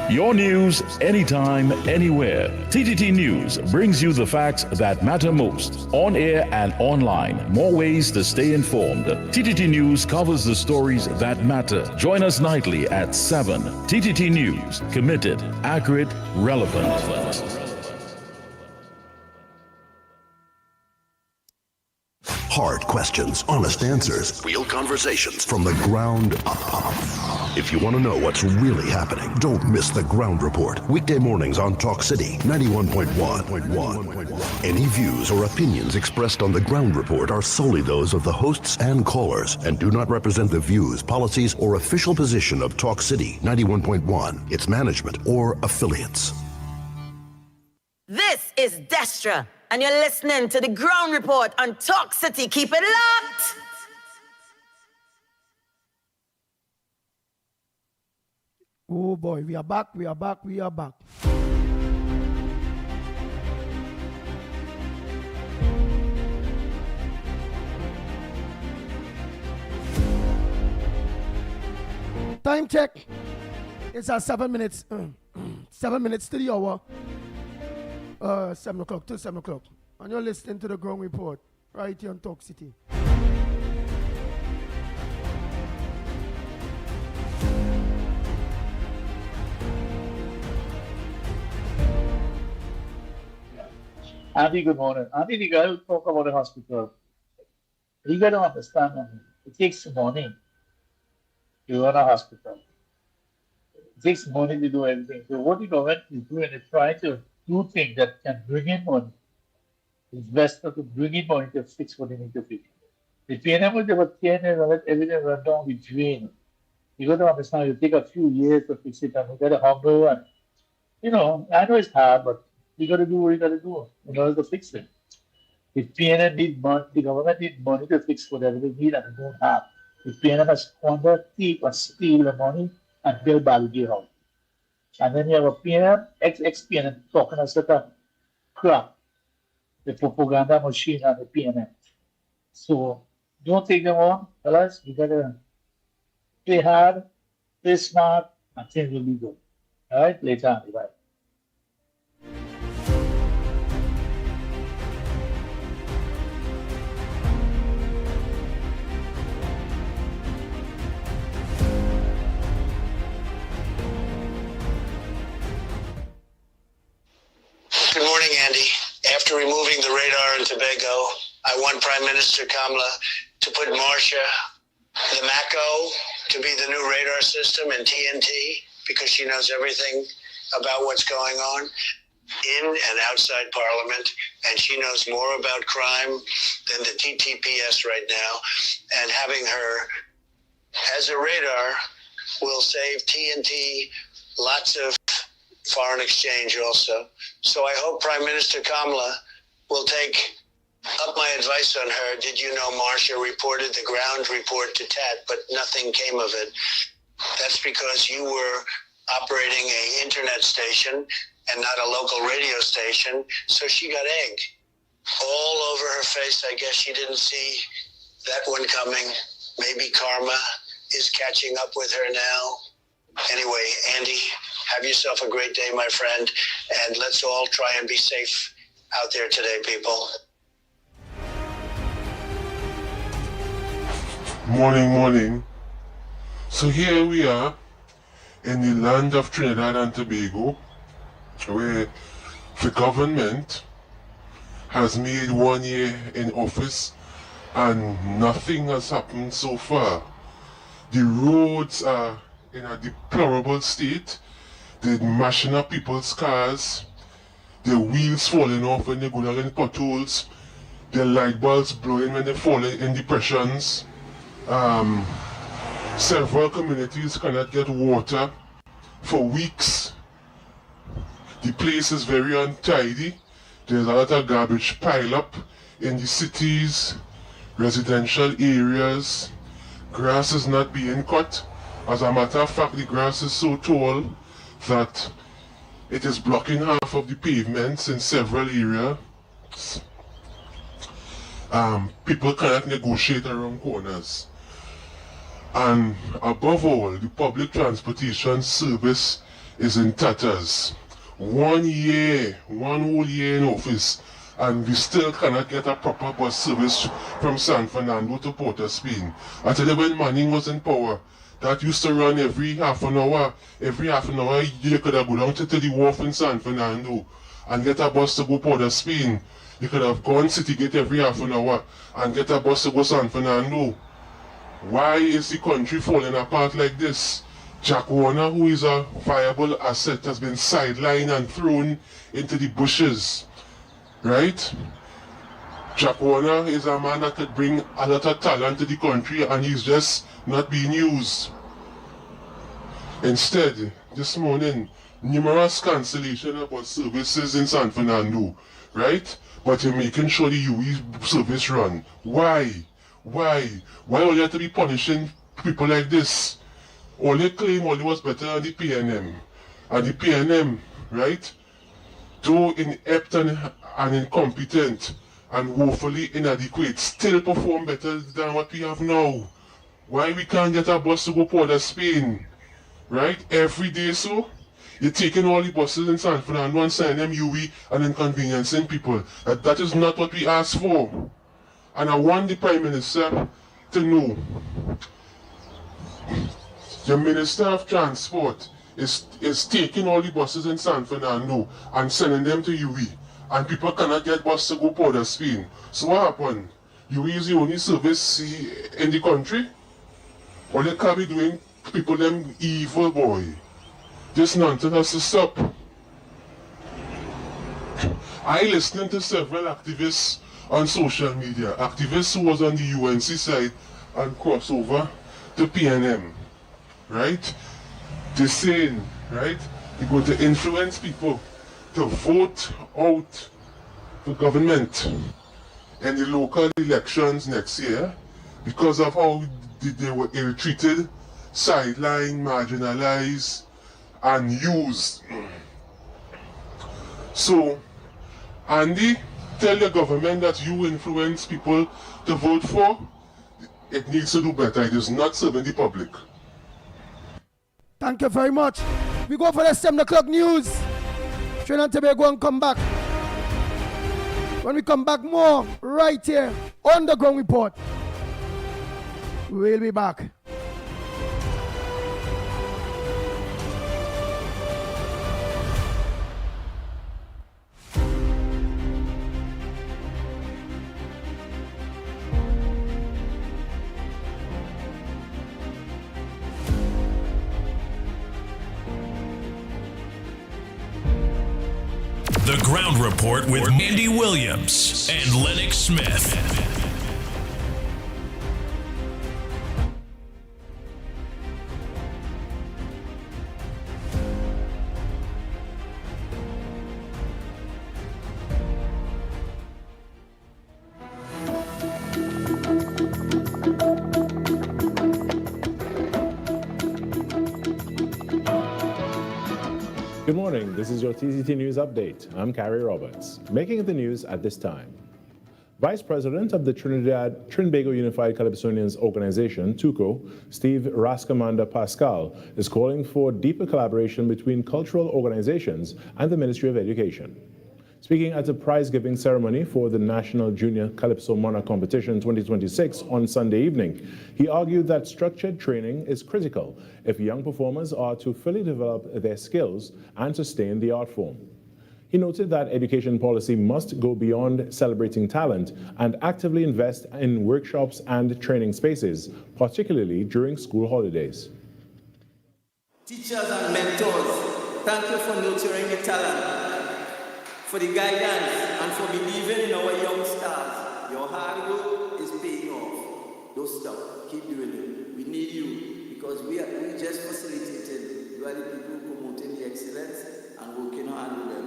Your news, anytime, anywhere. TTT News brings you the facts that matter most, on air and online. More ways to stay informed. TTT News covers the stories that matter. Join us nightly at 7. TTT News, committed, accurate, relevant. Hard questions, honest answers, real conversations from the ground up. If you want to know what's really happening, don't miss the Ground Report. Weekday mornings on Talk City 91.1. Any views or opinions expressed on the Ground Report are solely those of the hosts and callers and do not represent the views, policies, or official position of Talk City 91.1, its management, or affiliates. This is Destra, and you're listening to the Ground Report on Talk City. Keep it locked! Oh boy, we are back. Time check. It's at 7 minutes. 7 minutes to the hour. 7 o'clock to 7 o'clock. And you're listening to the Ground Report right here on Talk City. Andy, good morning. Andy, the guy who talk about the hospital, you got to understand, it takes money to run a hospital. It takes money to do everything. So what the government is doing is trying to do things that can bring in money. It's best not to bring in money to fix what they need to fix. The PNM will never turn and let everything run down the drain. You got to understand, it take a few years to fix it, and you got to humble and, I know it's hard, but you got to do what you got to do in order to fix it. If PNM need money, the government need money to fix whatever they need and they don't have. If PNM has squandered, thief, or steal the money and build Ballygate House. And then you have a PNM, ex-PNM talking a sort of crap, the propaganda machine and the PNM. So don't take them on, fellas. You got to play hard, play smart, and things will be good. All right, later on, bye. Good morning, Andy. After removing the radar in Tobago, I want Prime Minister Kamala to put Marcia, the Mako, to be the new radar system in TNT because she knows everything about what's going on in and outside Parliament, and she knows more about crime than the TTPS right now. And having her as a radar will save TNT lots of foreign exchange also. So I hope Prime Minister Kamala will take up my advice on her. Did you know Marcia reported the ground report to TAT, but nothing came of it? That's because you were operating an internet station and not a local radio station, so she got egged. All over her face. I guess she didn't see that one coming. Maybe karma is catching up with her now. Anyway, Andy, have yourself a great day, my friend, and let's all try and be safe out there today, people. Morning. So here we are in the land of Trinidad and Tobago, where the government has made 1 year in office and nothing has happened so far. The roads are in a deplorable state. They're mashing up people's cars, their wheels falling off when they go down in potholes, their light bulbs blowing when they fall in depressions. Several communities cannot get water for weeks. The place is very untidy. There's a lot of garbage pile up in the cities, residential areas. Grass is not being cut. As a matter of fact, the grass is so tall that it is blocking half of the pavements in several areas. People cannot negotiate around corners. And above all, the public transportation service is in tatters. 1 year, 1 whole year in office, and we still cannot get a proper bus service from San Fernando to Port of Spain. I tell you, when Manning was in power, that used to run every half an hour. Every half an hour, you could have go down to the wharf in San Fernando and get a bus to go Port of Spain. You could have gone Citygate every half an hour and get a bus to go San Fernando. Why is the country falling apart like this? Jack Warner, who is a viable asset, has been sidelined and thrown into the bushes. Right? Jack Warner is a man that could bring a lot of talent to the country, and he's just not being used. Instead, this morning, numerous cancellation about services in San Fernando, right? But you're making sure the UE service run. Why? Why? Why will you have to be punishing people like this? All they claim all was better than the PNM. And the PNM, right, though inept and incompetent and woefully inadequate, still perform better than what we have now. Why we can't get a bus to go Port of Spain, right, every day so? You're taking all the buses in San Fernando and sending them UV and inconveniencing people. That is not what we asked for. And I want the Prime Minister to know, the Minister of Transport is taking all the buses in San Fernando and sending them to UV. And people cannot get bus to go Port of Spain. So what happened? UV is the only service in the country? All they can be doing, people them evil boy. This nonsense has to stop. I listened to several activists on social media, activists who was on the UNC side and cross over to PNM, right? They're saying, right, they're going to influence people to vote out for government in the local elections next year because of how they were ill-treated, sidelined, marginalized, and used. So, Andy, tell the government that you influence people to vote for. It needs to do better. It is not serving the public. Thank you very much. We go for the 7 o'clock news. Trinidad and Tobago and come back. When we come back, more right here on the Ground Report. We'll be back. The Ground Report with Andy Williams and Lennox Smith. Good morning, this is your TTT News Update. I'm Carrie Roberts. Making the news at this time. Vice President of the Trinbago Unified Calypsonians Organization, TUCO, Steve Rascomanda Pascal, is calling for deeper collaboration between cultural organizations and the Ministry of Education. Speaking at a prize-giving ceremony for the National Junior Calypso Monarch Competition 2026 on Sunday evening, he argued that structured training is critical if young performers are to fully develop their skills and sustain the art form. He noted that education policy must go beyond celebrating talent and actively invest in workshops and training spaces, particularly during school holidays. Teachers and mentors, thank you for nurturing the talent, for the guidance, and for believing in our young stars. Your hard work is paying off. Don't stop. Keep doing it. We need you because we just facilitated. You are the people promoting the excellence and working hard with them.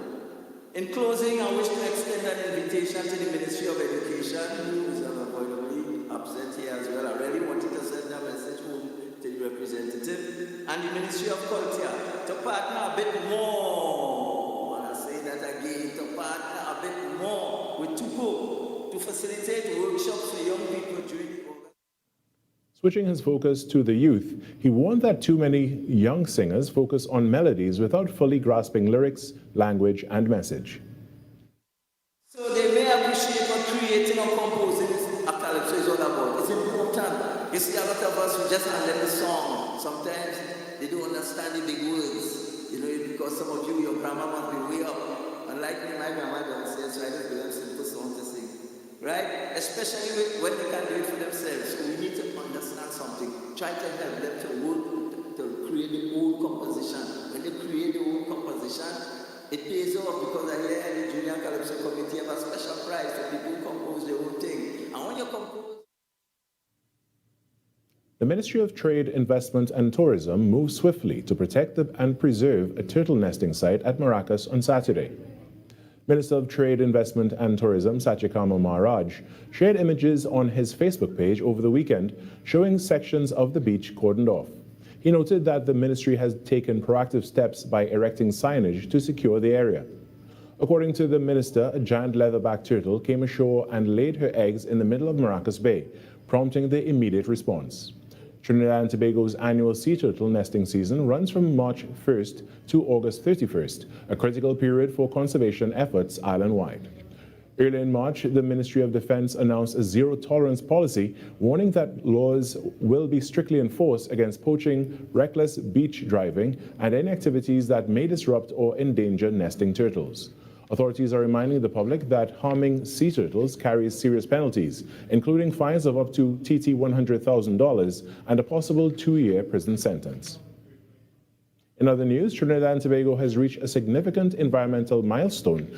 In closing, I wish to extend an invitation to the Ministry of Education, who is unavoidably absent here as well. I really wanted to send a message home to the representative and the Ministry of Culture to partner a bit more. And I say that again, to partner a bit more with TUCO to facilitate workshops for young people during the Switching his focus to the youth, he warned that too many young singers focus on melodies without fully grasping lyrics, language, and message. So they may appreciate what creating or composing a calypso is all about. It's important. You see, a lot of us, we just hand them the song. Sometimes they don't understand the big words. You know, because some of you, your grammar must be way up. Unlike me, my grandma don't say, so I just give them simple songs to sing. Right? Especially when they can do it for themselves. So we need to understand something. Try to help them to create their own composition. When they create their own composition, it pays off because I hear the Junior Calypso Committee have a special prize for people who compose their own thing. And when you compose... The Ministry of Trade, Investment and Tourism moved swiftly to protect and preserve a turtle nesting site at Maracas on Saturday. Minister of Trade, Investment and Tourism, Satyakama Maharaj, shared images on his Facebook page over the weekend showing sections of the beach cordoned off. He noted that the ministry has taken proactive steps by erecting signage to secure the area. According to the minister, a giant leatherback turtle came ashore and laid her eggs in the middle of Maracas Bay, prompting the immediate response. Trinidad and Tobago's annual sea turtle nesting season runs from March 1st to August 31st, a critical period for conservation efforts island-wide. Early in March, the Ministry of Defense announced a zero-tolerance policy, warning that laws will be strictly enforced against poaching, reckless beach driving, and any activities that may disrupt or endanger nesting turtles. Authorities are reminding the public that harming sea turtles carries serious penalties, including fines of up to $100,000 and a possible 2-year prison sentence. In other news, Trinidad and Tobago has reached a significant environmental milestone,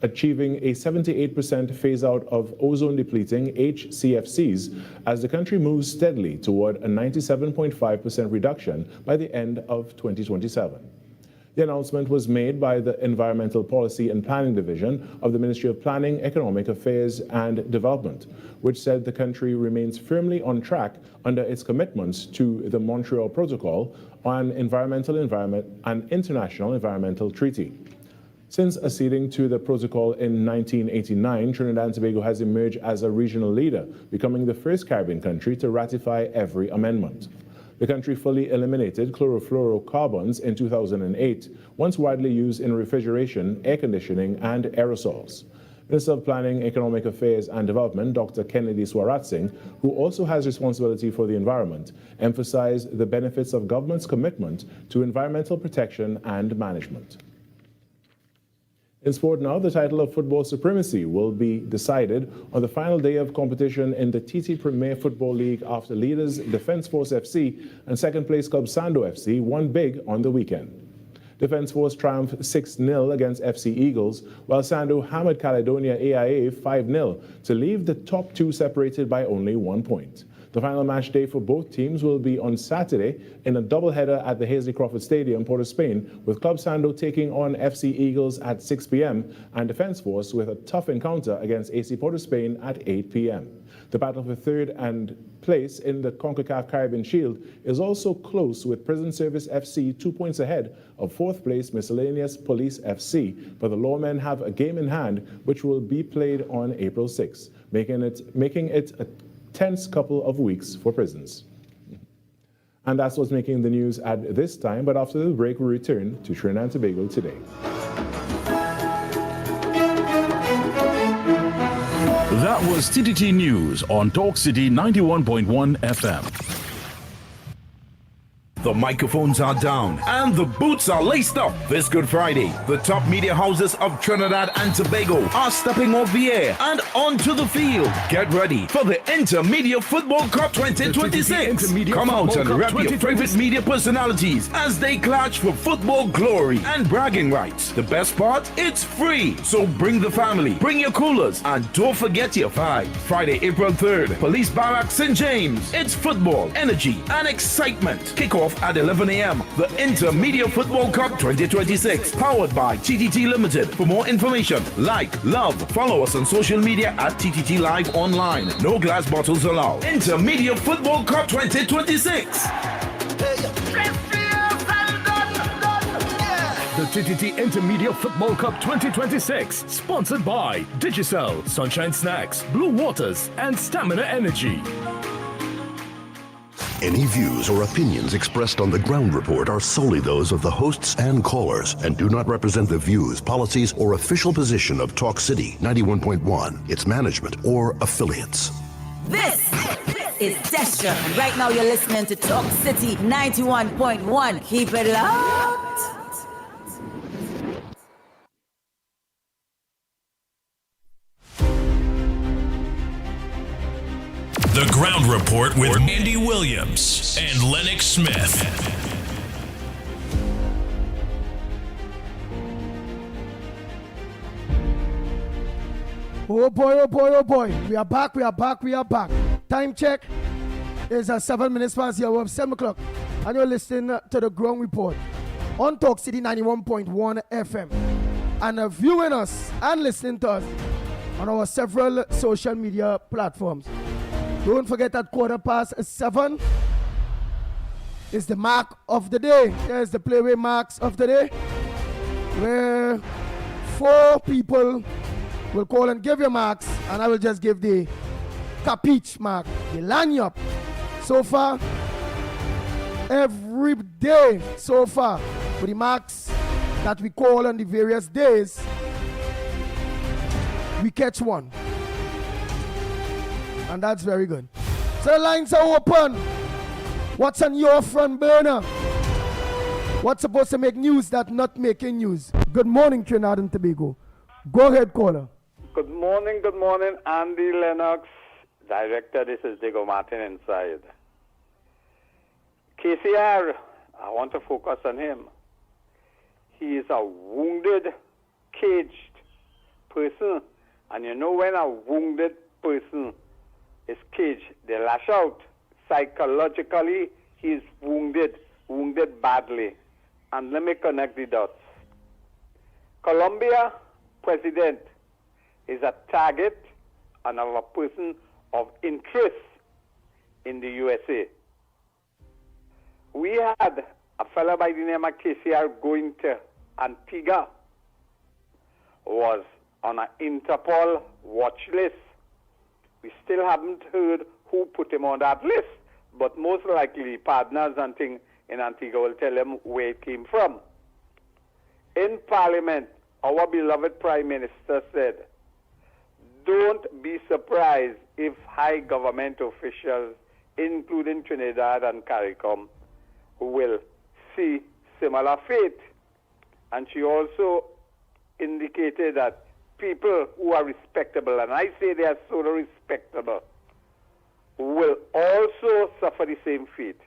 achieving a 78% phase-out of ozone-depleting HCFCs as the country moves steadily toward a 97.5% reduction by the end of 2027. The announcement was made by the Environmental Policy and Planning Division of the Ministry of Planning, Economic Affairs and Development, which said the country remains firmly on track under its commitments to the Montreal Protocol on Environmental and International Environmental Treaty. Since acceding to the protocol in 1989, Trinidad and Tobago has emerged as a regional leader, becoming the first Caribbean country to ratify every amendment. The country fully eliminated chlorofluorocarbons in 2008, once widely used in refrigeration, air conditioning, and aerosols. Minister of Planning, Economic Affairs and Development, Dr. Kennedy Swarat-Singh, who also has responsibility for the environment, emphasized the benefits of government's commitment to environmental protection and management. In sport now, the title of football supremacy will be decided on the final day of competition in the TT Premier Football League after leaders Defence Force FC and second-place club Sando FC won big on the weekend. Defence Force triumphed 6-0 against FC Eagles, while Sando hammered Caledonia AIA 5-0 to leave the top two separated by only 1 point. The final match day for both teams will be on Saturday in a doubleheader at the Hazley Crawford Stadium, Port of Spain, with Club Sando taking on FC Eagles at 6 p.m. and Defence Force with a tough encounter against AC Port of Spain at 8 p.m. The battle for third and place in the CONCACAF Caribbean Shield is also close, with Prison Service FC 2 points ahead of fourth place Miscellaneous Police FC, but the Lawmen have a game in hand which will be played on April 6, making it a tense couple of weeks for Prisons. And that's what's making the news at this time, but after the break we return to Trinidad and Tobago today. That was TTT News on Talk City 91.1 FM. The microphones are down and the boots are laced up. This Good Friday, the top media houses of Trinidad and Tobago are stepping off the air and onto the field. Get ready for the Intermedia Football Cup 2026. Come out and rep your favorite media personalities as they clash for football glory and bragging rights. The best part? It's free. So bring the family, bring your coolers, and don't forget your vibe. Friday, April 3rd, Police Barracks, St. James. It's football, energy, and excitement. Kickoff at 11 a.m. The Intermedia Football Cup 2026, powered by TTT Limited. For more information, love, follow us on social media at TTT Live Online. No glass bottles allowed. Intermedia Football Cup 2026. The TTT Intermedia Football Cup 2026, sponsored by Digicel, Sunshine Snacks, Blue Waters, and Stamina Energy. Any views or opinions expressed on the Ground Report are solely those of the hosts and callers and do not represent the views, policies, or official position of Talk City 91.1, its management, or affiliates. This is Destra, and right now you're listening to Talk City 91.1. Keep it locked. The Ground Report with Andy Williams and Lennox Smith. Oh boy, oh boy, oh boy. We are back. Time check is 7 minutes past the hour of 7 o'clock. And you're listening to the Ground Report on Talk City 91.1 FM. And viewing us and listening to us on our several social media platforms. Don't forget at 7:15, is the mark of the day. Here's the playway marks of the day, where 4 people will call and give your marks, and I will just give the capiche mark, the lanyard. So far, every day so far, with the marks that we call on the various days, we catch one. And that's very good. So the lines are open. What's on your front burner? What's supposed to make news that not making news? Good morning, Trinidad and Tobago. Go ahead, caller. Good morning, Andy Lennox. Director, this is Diego Martin inside. KCR, I want to focus on him. He is a wounded, caged person. And you know when a wounded person is caged, they lash out. Psychologically, he is wounded badly. And let me connect the dots. Colombia president is a target and a person of interest in the USA. We had a fellow by the name of KCR going to Antigua, was on an Interpol watch list. We still haven't heard who put him on that list, but most likely partners and things in Antigua will tell him where it came from. In Parliament, our beloved Prime Minister said, don't be surprised if high government officials, including Trinidad and CARICOM, will see similar fate. And she also indicated that people who are respectable, and I say they are so respectable, will also suffer the same fate.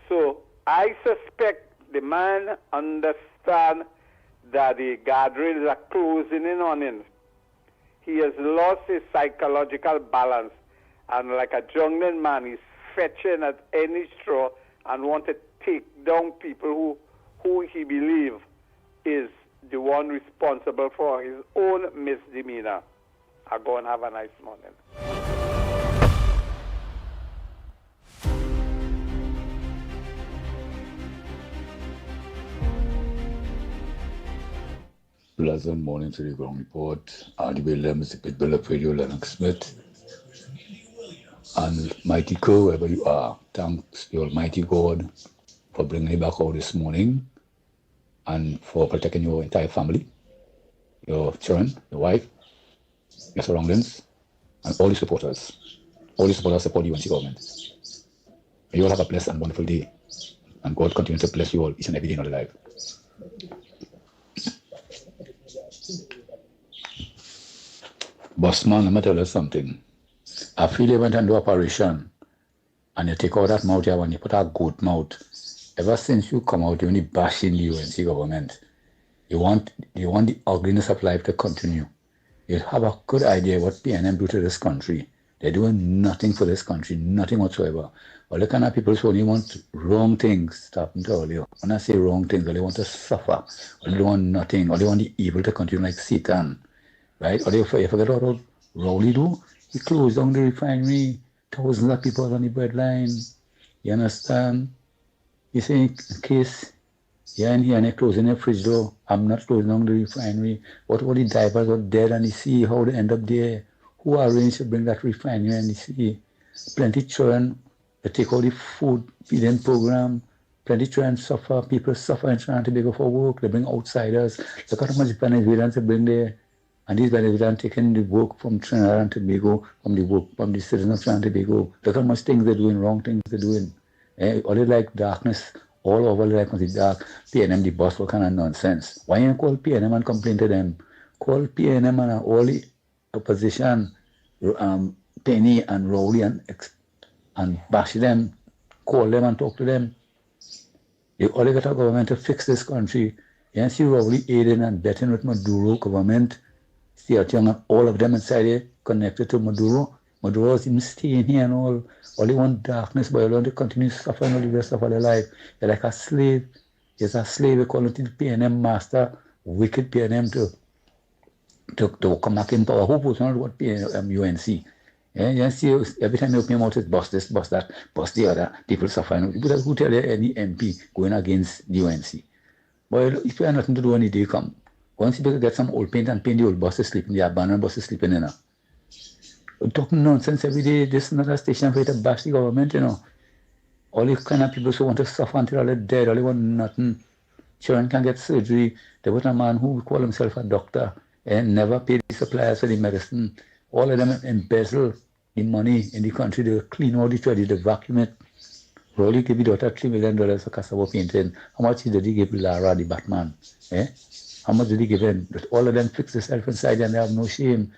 So I suspect the man understands that the guardrails are closing in on him. He has lost his psychological balance, and like a drunken man, he's fetching at any straw and want to take down people who he believes is the one responsible for his own misdemeanor. I'll go and have a nice morning. Pleasant morning to the ground report. Andy Williams, the Pitbull of Radio, Lennox Smith. And mighty crew, wherever you are, thanks the Almighty God for bringing you back out this morning and for protecting your entire family, your children, your wife, your surroundings, and all the supporters. All the supporters support you and the government. May you all have a blessed and wonderful day. And God continue to bless you all each and every day in your life. Boss man, let me tell you something. I feel you went and do operation and you take out that mouth here when you put a good mouth. Ever since you come out, you're only bashing the UNC government. You want the ugliness of life to continue. You have a good idea what PNM do to this country. They're doing nothing for this country, nothing whatsoever. All the kind of people who only want wrong things, stop and tell you. When I say wrong things, they want to suffer. Or they want nothing. Or they want the evil to continue like Satan. Right? Or you forget what Rowley do? He closed down the refinery. Thousands of people on the breadline. You understand? You say, in case you're in here and they're closing the fridge door, I'm not closing down the refinery. What were the divers were dead and the sea? How they end up there? Who arranged to bring that refinery and the sea? Plenty children, they take all the food feeding program. Plenty children suffer. People suffer in Trinidad and Tobago for work. They bring outsiders. Look at how much Venezuelans they bring there. And these Venezuelans taking the work from Trinidad and Tobago, from the citizens of Trinidad and Tobago. Look how much things they're doing, wrong things they're doing. All they like darkness, all over they like the dark. PNM, the boss, what kind of nonsense. Why you call PNM and complain to them? Call PNM and all the opposition, Penny and Rowley and bash them, call them and talk to them. You all got a government to fix this country. You see Rowley aiding and betting with Maduro government. See all of them inside here connected to Maduro. Maduro is even staying here and all they want darkness, but they want to continue suffering all the rest of their life. They're like a slave. It's a slave, they call it the PNM master, wicked PNM to come back in power. Who puts on what PNM UNC? Yeah, you see, every time you open your mouth, it's bust this, bust that, bust the other. People suffering. But who tell you any MP going against the UNC? Well, if you have nothing to do when the day come, once you get some old paint and paint the old buses sleeping, the abandoned buses sleeping in. We're talking nonsense every day. This is not a station for you to bash the government, All these kind of people who want to suffer until they're dead, all they want nothing. Children can get surgery. There was a man who called himself a doctor and never paid the suppliers for the medicine. All of them embezzle the money in the country. They clean all the trees, they vacuum it. Rolly gave the daughter $3 million for cassava painting. How much did he give Lara, the Batman? How much did he give him? All of them fix themselves inside and they have no shame.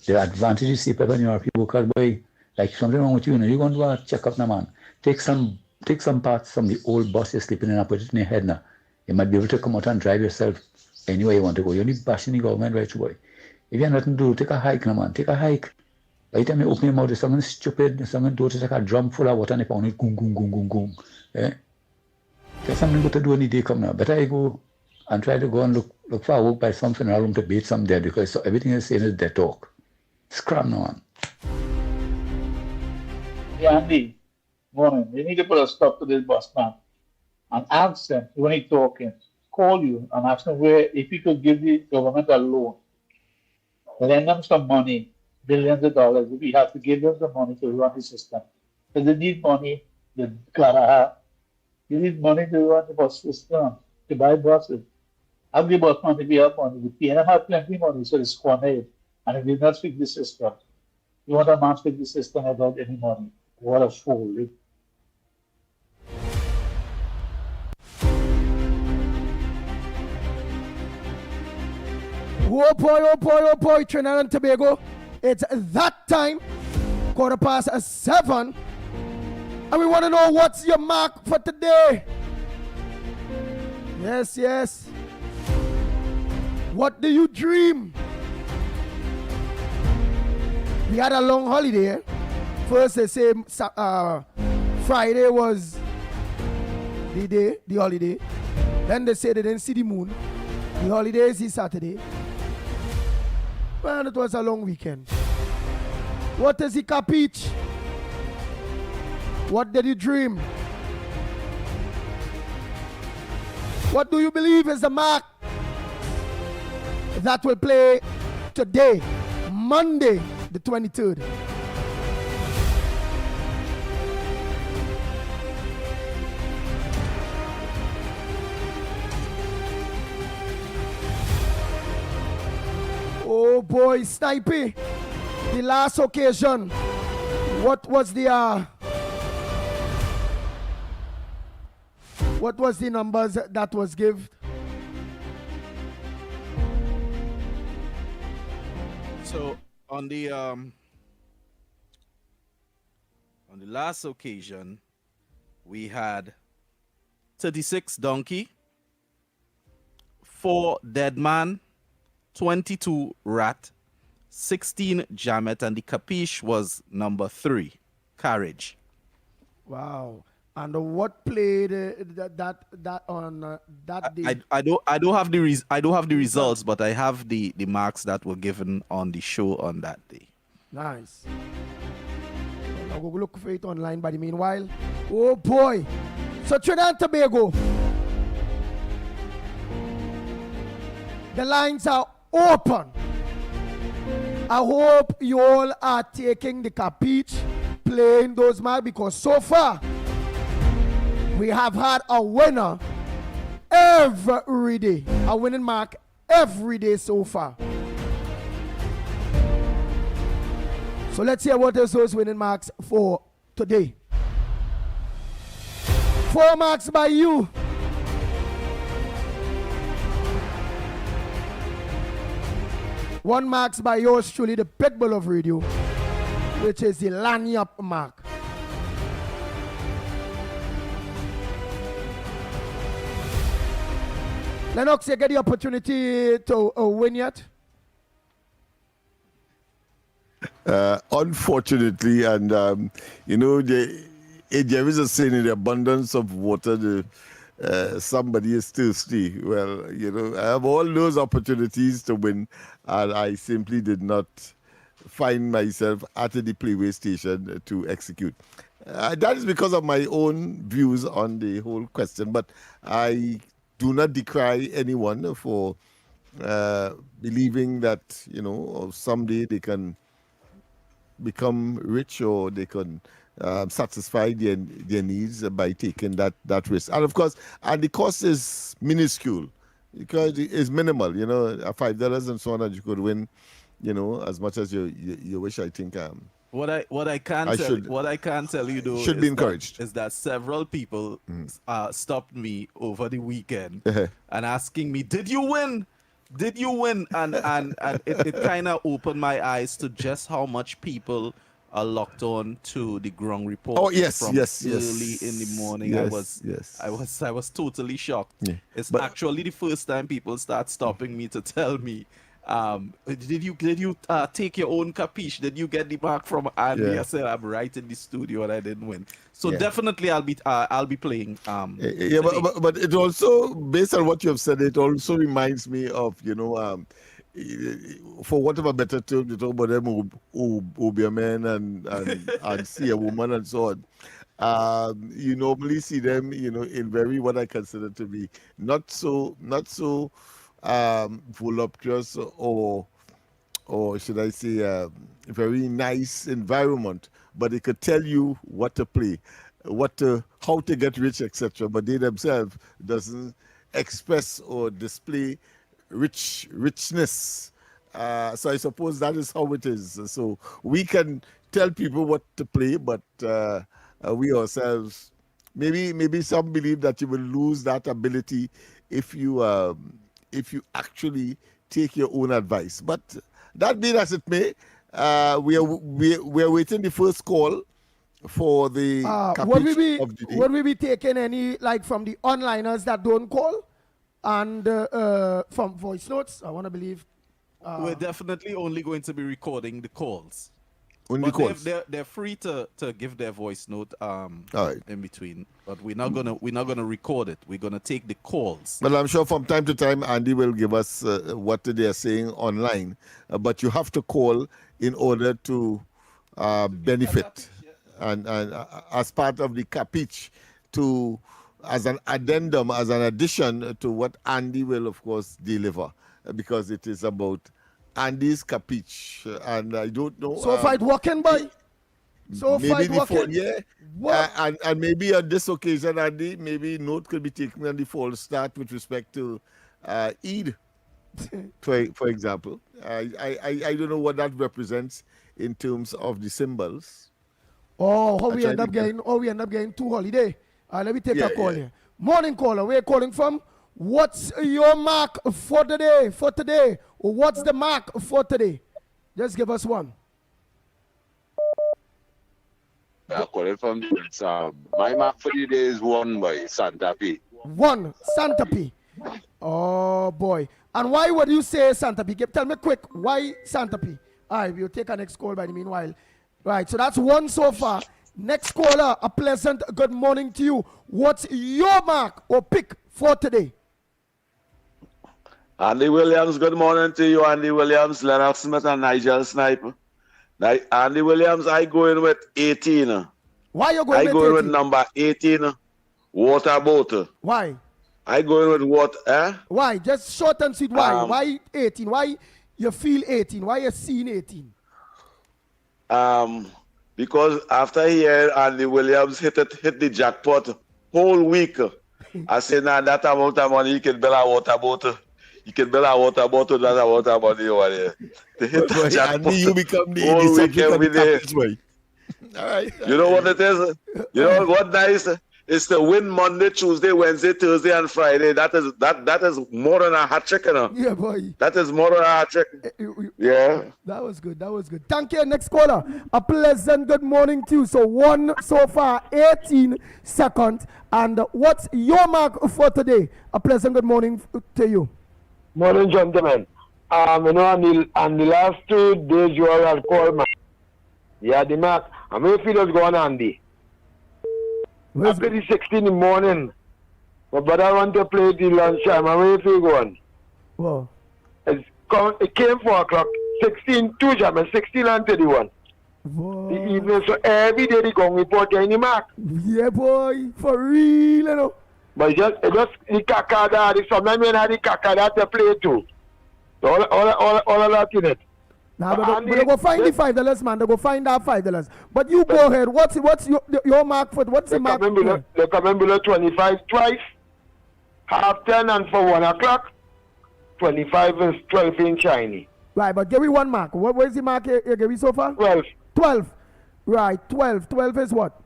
The advantage you see when you are people called boy, like something wrong with you, you're going to do a check-up now, man. Take some parts from the old bus you're sleeping in and put it in your head now. You might be able to come out and drive yourself anywhere you want to go. You're only bashing the government right boy. If you have nothing to do, take a hike now, man. Take a hike. By the time you open your mouth, there's something stupid, there's something to take a drum full of water and you pound it, goong, goong, goong, goong, goong. There's something good to do when the day come now. Better you go and try to go and look for a work by some funeral home to bait some dead because everything you're saying is dead talk. Scram now, man. Yeah, Andy, morning. You need to put a stop to this bus man and ask them when he's talking, call you and ask them if he could give the government a loan, lend them some money, billions of dollars, if we have to give them the money to run the system. Because they need money, they gotta have. You need money to run the bus system, to buy buses. I'll give us money if we have money. The PNM have plenty of money, so it's squander it. And if we not fix the system, you want a man fix the system without any money. What a fool. Oh boy, Trinidad and Tobago. It's that time, 7:15. And we want to know what's your mark for today. Yes. What do you dream? We had a long holiday. First they say Friday was the holiday. Then they say they didn't see the moon. The holiday is the Saturday. Well, it was a long weekend. What is the capiche? What did you dream? What do you believe is the mark that will play today, Monday, the 23rd? Oh boy, Snipey, the last occasion, what was the numbers that was given? So on the last occasion, we had 36 donkey, 4 dead man, 22 rat, 16 jammet, and the capiche was number 3, carriage. Wow. And what played that on that day? I don't have the results, but I have the marks that were given on the show on that day. Nice. I'll go look for it online by the meanwhile. Oh boy. So Trinidad and Tobago. The lines are open. I hope you all are taking the capiche, playing those marks, because so far we have had a winner every day. A winning mark every day so far. So let's hear what is those winning marks for today. 4 marks by you. 1 marks by yours truly, the pitbull of radio, which is the lanyard mark. Lennox, you get the opportunity to win yet? Unfortunately, and there is a saying, in the abundance of water, somebody is thirsty. Well, I have all those opportunities to win, and I simply did not find myself at the Playway station to execute. That is because of my own views on the whole question, but I do not decry anyone for believing that, someday they can become rich or they can satisfy their needs by taking that risk. And of course, the cost is minuscule because it's minimal, $5 and so on, and you could win, as much as you wish. I think what I can tell you though should be encouraged is that several people stopped me over the weekend and asking me, did you win? And it kind of opened my eyes to just how much people are locked on to the ground report. Oh yes, from early in the morning. Yes, I was totally shocked. Yeah. It's actually the first time people start stopping me to tell me, did you take your own capiche? Did you get the mark from Andy? Yeah. I said I'm right in the studio and I didn't win. So definitely I'll be playing. But it also, based on what you have said, it also reminds me of for whatever better term, you talk about them who be a man and see a woman and so on. You normally see them, in very what I consider to be not so voluptuous or should I say very nice environment, but they could tell you what to play, how to get rich, etc. But they themselves doesn't express or display richness. So I suppose that is how it is. So we can tell people what to play, but we ourselves, maybe some believe that you will lose that ability if you actually take your own advice. But that being as it may, we are waiting the first call for the capiche of the day. Would we be taking any from the onliners that don't call and from voice notes? I want to believe we're definitely only going to be recording the calls. Only calls. They're free to give their voice note right. in between, but we're not gonna record it. We're gonna take the calls. Well, I'm sure from time to time Andy will give us what they are saying online, but you have to call in order to benefit and as part of the capiche, as an addendum, as an addition to what Andy will of course deliver, because it is about Andy's capiche, and I don't know. So fight walking by. So maybe fight the walking. And maybe on this occasion, Andy, maybe note could be taken on the false start with respect to Eid, for example. I don't know what that represents in terms of the symbols. Oh, how we end up getting 2 holiday. Let me take a call here. Morning caller, where are you calling from? What's your mark for today? Or what's the mark for today? Just give us one. I'm calling from my mark for the day is 1 by Santa Fe. 1 Santa Fe. Oh boy. And why would you say Santa Fe? Tell me quick, why Santa Fe? All right, we'll take our next call by the meanwhile. Right, so that's 1 so far. Next caller, a pleasant good morning to you. What's your mark or pick for today? Andy Williams, good morning to you. Andy Williams, Lennox Smith, and Nigel Sniper. Andy Williams, I go in with 18. Why you going with 18? I go in with number 18, water bottle. Why? I go in with what? Why? Just short and sweet. Why? Why 18? Why you feel 18? Why you seeing 18? Because after here, Andy Williams hit the jackpot whole week. I said, now that amount of money, you can build a water bottle. You can build a water bottle, that's a water money over there. To hit the jackpot Andy, you become the whole week, every day. All right. You know what it is? You know what nice? It's to win Monday, Tuesday, Wednesday, Thursday, and Friday. That is more than a hat trick, you know? Yeah, boy. That is more than a hat trick. Yeah. That was good. Thank you. Next caller. A pleasant good morning to you. So 1 so far, 18 seconds. And what's your mark for today? A pleasant good morning to you. Morning, gentlemen. On the last 2 days you all had called, man. Yeah, the mark. I'm going to feel what's going on, Andy. I play the 16 in the morning. But I want to play the lunchtime. I'm going to feel going. Wow. It came 4 o'clock. 16-2 jam and 16-31. The evening, so every day they go report any mark. Yeah, boy, for real, you know. But just the kakada, the sometimes when I the kakada to play too. So all of that in it. Now, but they go find the $5, man. They go find that $5. But you go ahead. What's your mark for? What's the mark? They come in below 25 twice, 10:30, and for 1 o'clock. 25 is 12 in Chinese. Right, but give me one mark. What is the mark you give me so far? 12. 12. Right, 12. 12 is what?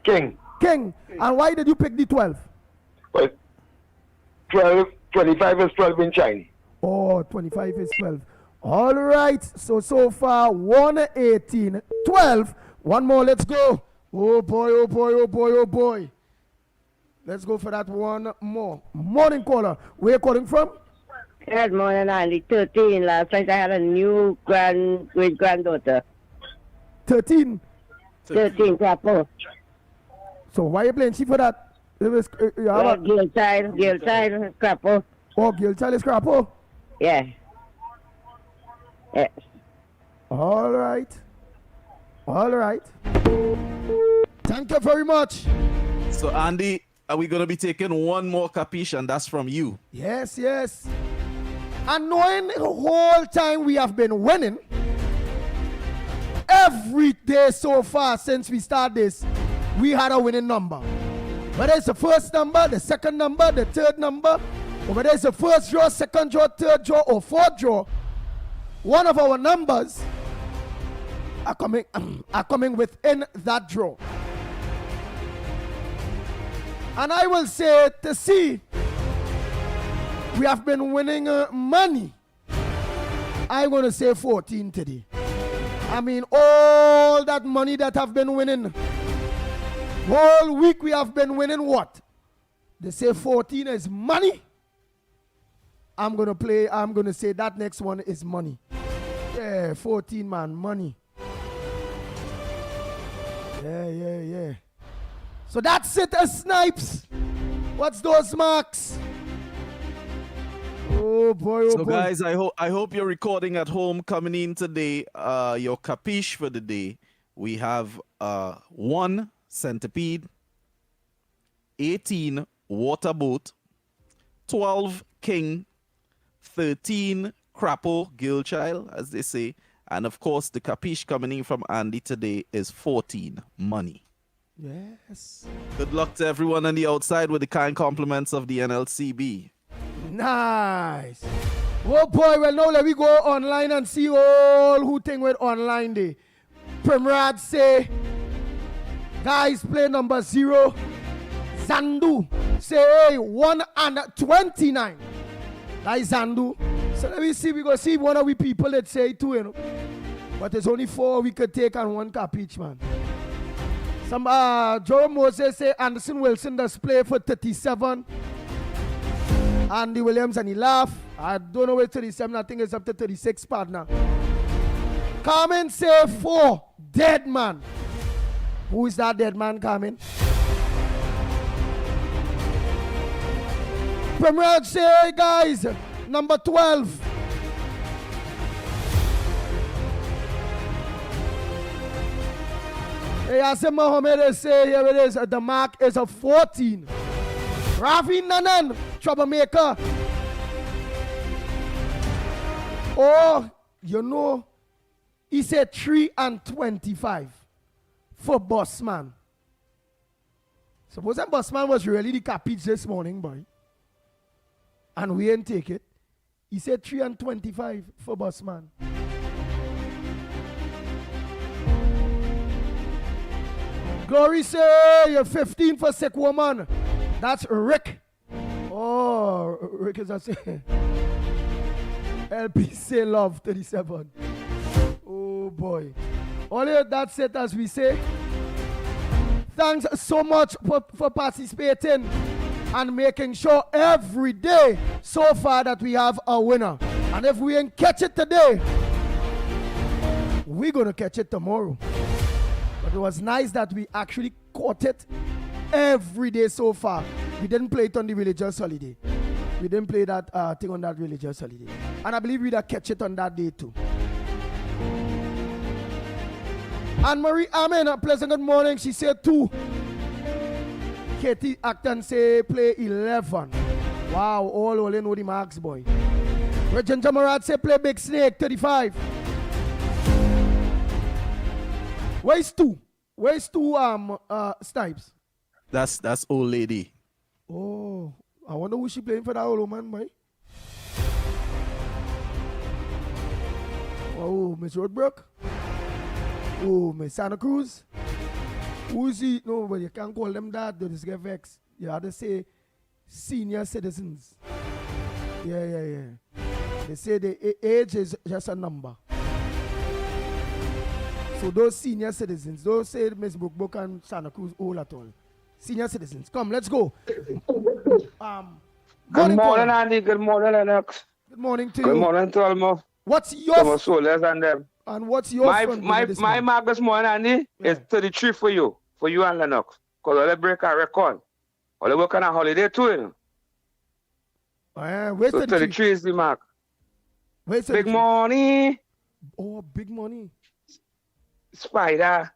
King. And why did you pick the 12? Well, 25 is 12 in Chinese. Oh, 25 is 12. All right. So far, 118. 12. One more. Let's go. Oh, boy. Let's go for that one more. Morning caller. Where you calling from? Good morning, Andy. 13. Last night I had a new great-granddaughter. 13? 13, Crapo. So why you playing she for that? Girl child, Crapo. Oh, girl child is Crapo? Yeah. All right. Thank you very much. So, Andy, are we going to be taking one more capiche, and that's from you? Yes. And knowing the whole time we have been winning, every day so far since we started this, we had a winning number. Whether it's the first number, the second number, the third number, or whether it's the first draw, second draw, third draw, or fourth draw, one of our numbers are coming within that draw. And I will say to see, we have been winning money. I'm going to say 14 today. I mean, all that money that have been winning, whole week we have been winning what? They say 14 is money. I'm going to say that next one is money. Yeah, 14, man, money. Yeah. So that's it, Snipes. What's those marks? Oh boy. So guys, I hope you're recording at home. Coming in today, your capiche for the day. We have 1 centipede, 18 water boat, 12 king, 13 crapo, girl child, as they say, and of course the capiche coming in from Andy today is 14 money. Yes. Good luck to everyone on the outside with the kind compliments of the NLCB. Nice. Oh boy, well now let me go online and see all who think with online day. Primrad say, guys, play number 0. Zandu say 1 and 29. That is Zandu. So let me see, we go see one of we people that say 2, you know. But there's only 4 we could take and 1 cap each, man. Some Joe Moses say Anderson Wilson does play for 37. Andy Williams, and he laugh. I don't know where 37, I think it's up to 36 partner. Carmen say 4. Dead man. Who is that dead man, Carmen? Premier say, guys, number 12. Hey, Asim Mohammed say, here it is. The mark is a 14. Rafi Nanan, troublemaker. Oh, you know, he said 3 and 25 for Bossman. Suppose that Bossman was really the capiche this morning, boy. And we ain't take it. He said 3 and 25 for Bossman. Glory say you're 15 for sick woman. That's Rick. Oh, Rick is a say. LP say love 37. Oh boy. Only that's it, as we say. Thanks so much for participating and making sure every day so far that we have a winner. And if we ain't catch it today, we're going to catch it tomorrow. But it was nice that we actually caught it every day so far. We didn't play it on the religious holiday. We didn't play that thing on that religious holiday. And I believe we'd catch it on that day too. Anne-Marie Amen, a pleasant good morning. She said 2. Katie Acton say play 11. Wow, all only know the marks, boy. Regent Jamarad say play Big Snake 35. Where's 2? Where's 2 Snipes? That's old lady. Oh, I wonder who she playing for that old man, boy. Oh, Miss Roadbrook. Oh, Miss Santa Cruz. Who's he? No, but you can't call them that. They just get vexed. You have to say senior citizens. Yeah. They say the age is just a number. So those senior citizens, don't say Miss Brookbook and Santa Cruz old at all. Senior citizens, come, let's go. Good morning, Andy. Good morning, Lennox. Good morning to you. Good morning to Almo. What's your soldiers and them? And what's your my mark this morning, Andy, is 33 for you and Lennox. Because all break a record. All they work on a holiday too, you know. Where's so 33 is the mark. Where's big money. Oh, big money. Spider.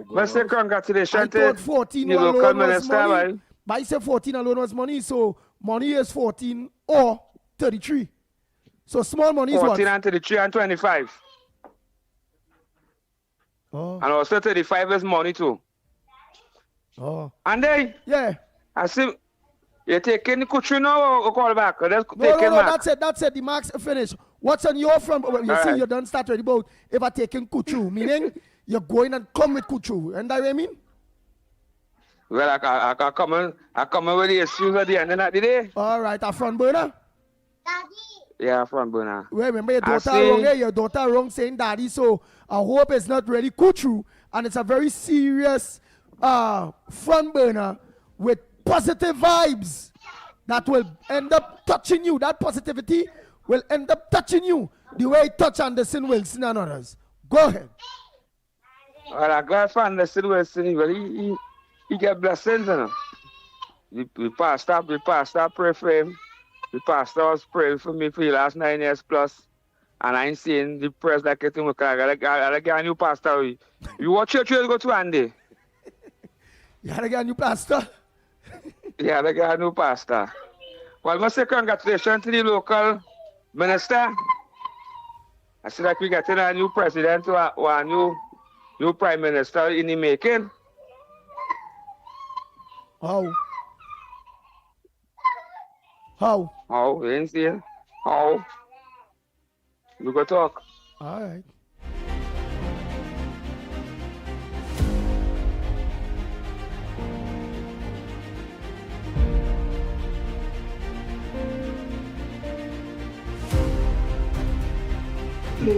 Let's say congratulations. I thought 14 the local alone was minister, money. right? But I said 14 alone was money, so money is 14 or 33. So small money is 14 what? and 33 and 25. Oh. And also 35 is money too. Oh. And then, yeah. I see you're taking the country now or call back? Or No, that's it. The marks are finished. What's on your front? You see, right. you done start already about if I taking Kuchu, meaning you're going and come with Kuchu. And that what I mean? Well, I come in with the issues at the end of the day. All right, a front burner? Yeah, front burner. Well, remember your daughter wrong here, your daughter wrong saying daddy, so I hope it's not really Kuchu, and it's a very serious front burner with positive vibes that will end up touching you. That positivity will end up touching you the way it touched Anderson Wilson and others. Go ahead. Well, I'm glad for Anderson Wilson, but he get blessings, you know. The pastor pray for him. The pastor was praying for me for the last 9 years plus. And I ain't seeing the press like it. I gotta get a new pastor. You watch church you go to Andy? You gotta get a new pastor? Yeah, I got a new pastor. Well, I must say congratulations to the local minister. I see that we got a new president or a new prime minister in the making. How? How? You ain't see it? How? We go talk. All right.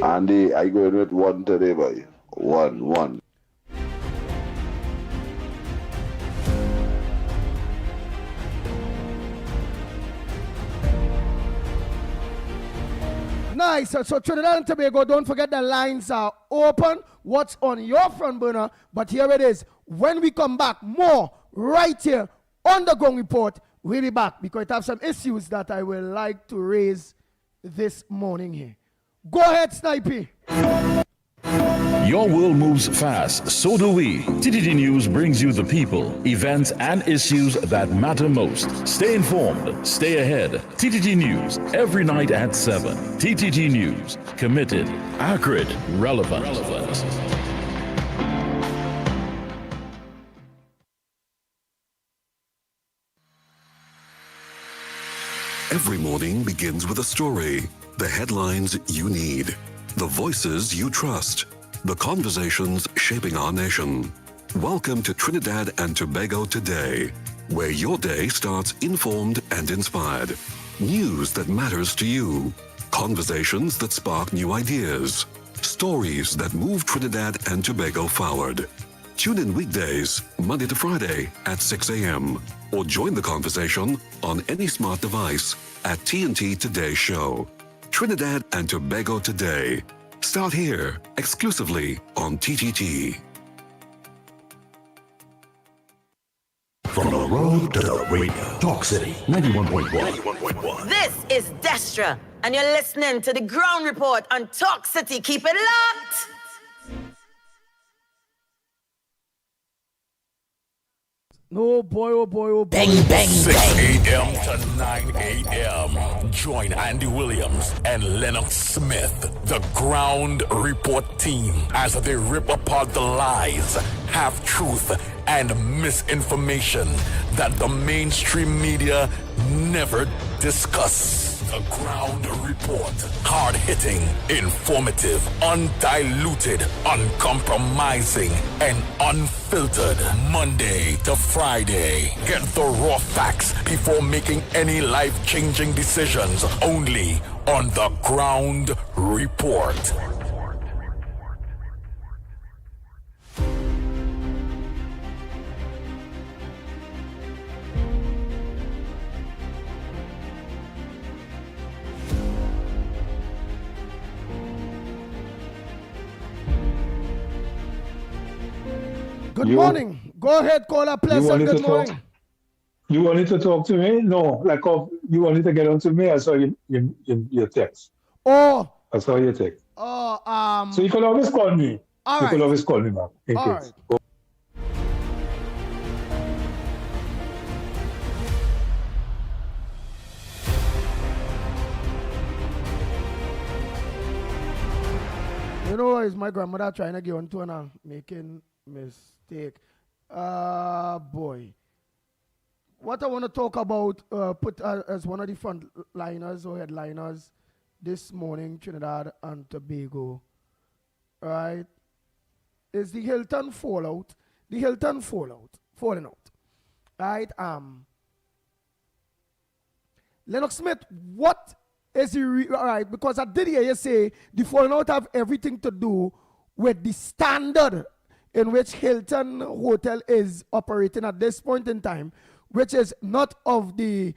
Andy, I going with 1 today, boy. 1. Nice. So Trinidad and Tobago, don't forget the lines are open. What's on your front burner? But here it is. When we come back, more right here on the Ground Report. We'll be back because I have some issues that I would like to raise this morning here. Go ahead, Snipey. Your world moves fast, so do we. TTT News brings you the people, events, and issues that matter most. Stay informed, stay ahead. TTT News, every night at 7. TTT News, committed, accurate, relevant. Every morning begins with a story, the headlines you need, the voices you trust, the conversations shaping our nation. Welcome to Trinidad and Tobago Today, where your day starts informed and inspired. News that matters to you, conversations that spark new ideas, stories that move Trinidad and Tobago forward. Tune in weekdays, Monday to Friday at 6 a.m. or join the conversation on any smart device at TNT Today Show. Trinidad and Tobago Today. Start here, exclusively on TTT. From road to the radio. Talk City 91.1. This is Destra, and you're listening to the Ground Report on Talk City. Keep it locked. No boy, oh boy, oh boy. Bang, bang, 6 a.m. to 9 a.m. Join Andy Williams and Lennox Smith, the Ground Report team, as they rip apart the lies, half-truth, and misinformation that the mainstream media never discuss. The Ground Report. Hard-hitting, informative, undiluted, uncompromising, and unfiltered. Monday to Friday. Get the raw facts before making any life-changing decisions. Only on The Ground Report. Good morning. Go ahead, caller Pleasant. Good morning. You wanted to talk to me? No, you wanted to get on to me. I saw your text. Oh. I saw your text. Oh, So you could always call me. All you right. could always call me back. In All case. right. You know, is my grandmother trying to get on to and making mistake. Boy. What I want to talk about, put as one of the frontliners or headliners this morning, Trinidad and Tobago, right, is the Hilton fallout. The Hilton falling out, right? Lennox Smith, what is the all right? Because I did hear you say the falling out have everything to do with the standard in which Hilton Hotel is operating at this point in time, which is not of the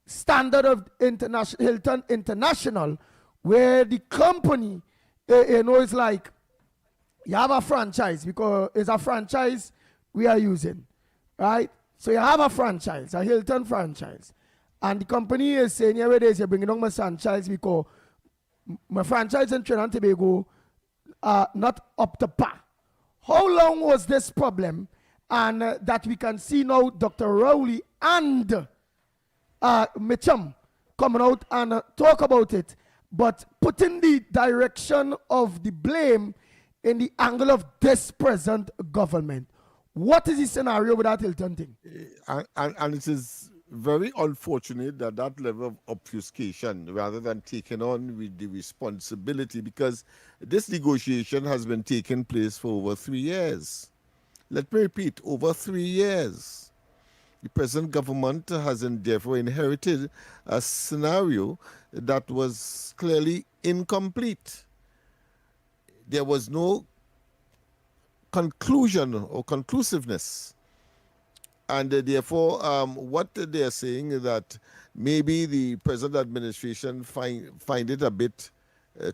standard of Hilton International, where the company, is like, you have a franchise, because it's a franchise we are using, right? So you have a franchise, a Hilton franchise, and the company is saying, yeah, it is, you're bringing on my franchise because my franchise in Trinidad and Tobago are not up to par. How long was this problem? And that we can see now Dr. Rowley and Mitchum coming out and talk about it, but putting the direction of the blame in the angle of this present government. What is the scenario with that Hilton thing? And it is very unfortunate that that level of obfuscation, rather than taking on with the responsibility, because this negotiation has been taking place for over 3 years. Let me repeat, over 3 years. The present government has inherited a scenario that was clearly incomplete. There was no conclusion or conclusiveness. And therefore, what they're saying is that maybe the present administration find it a bit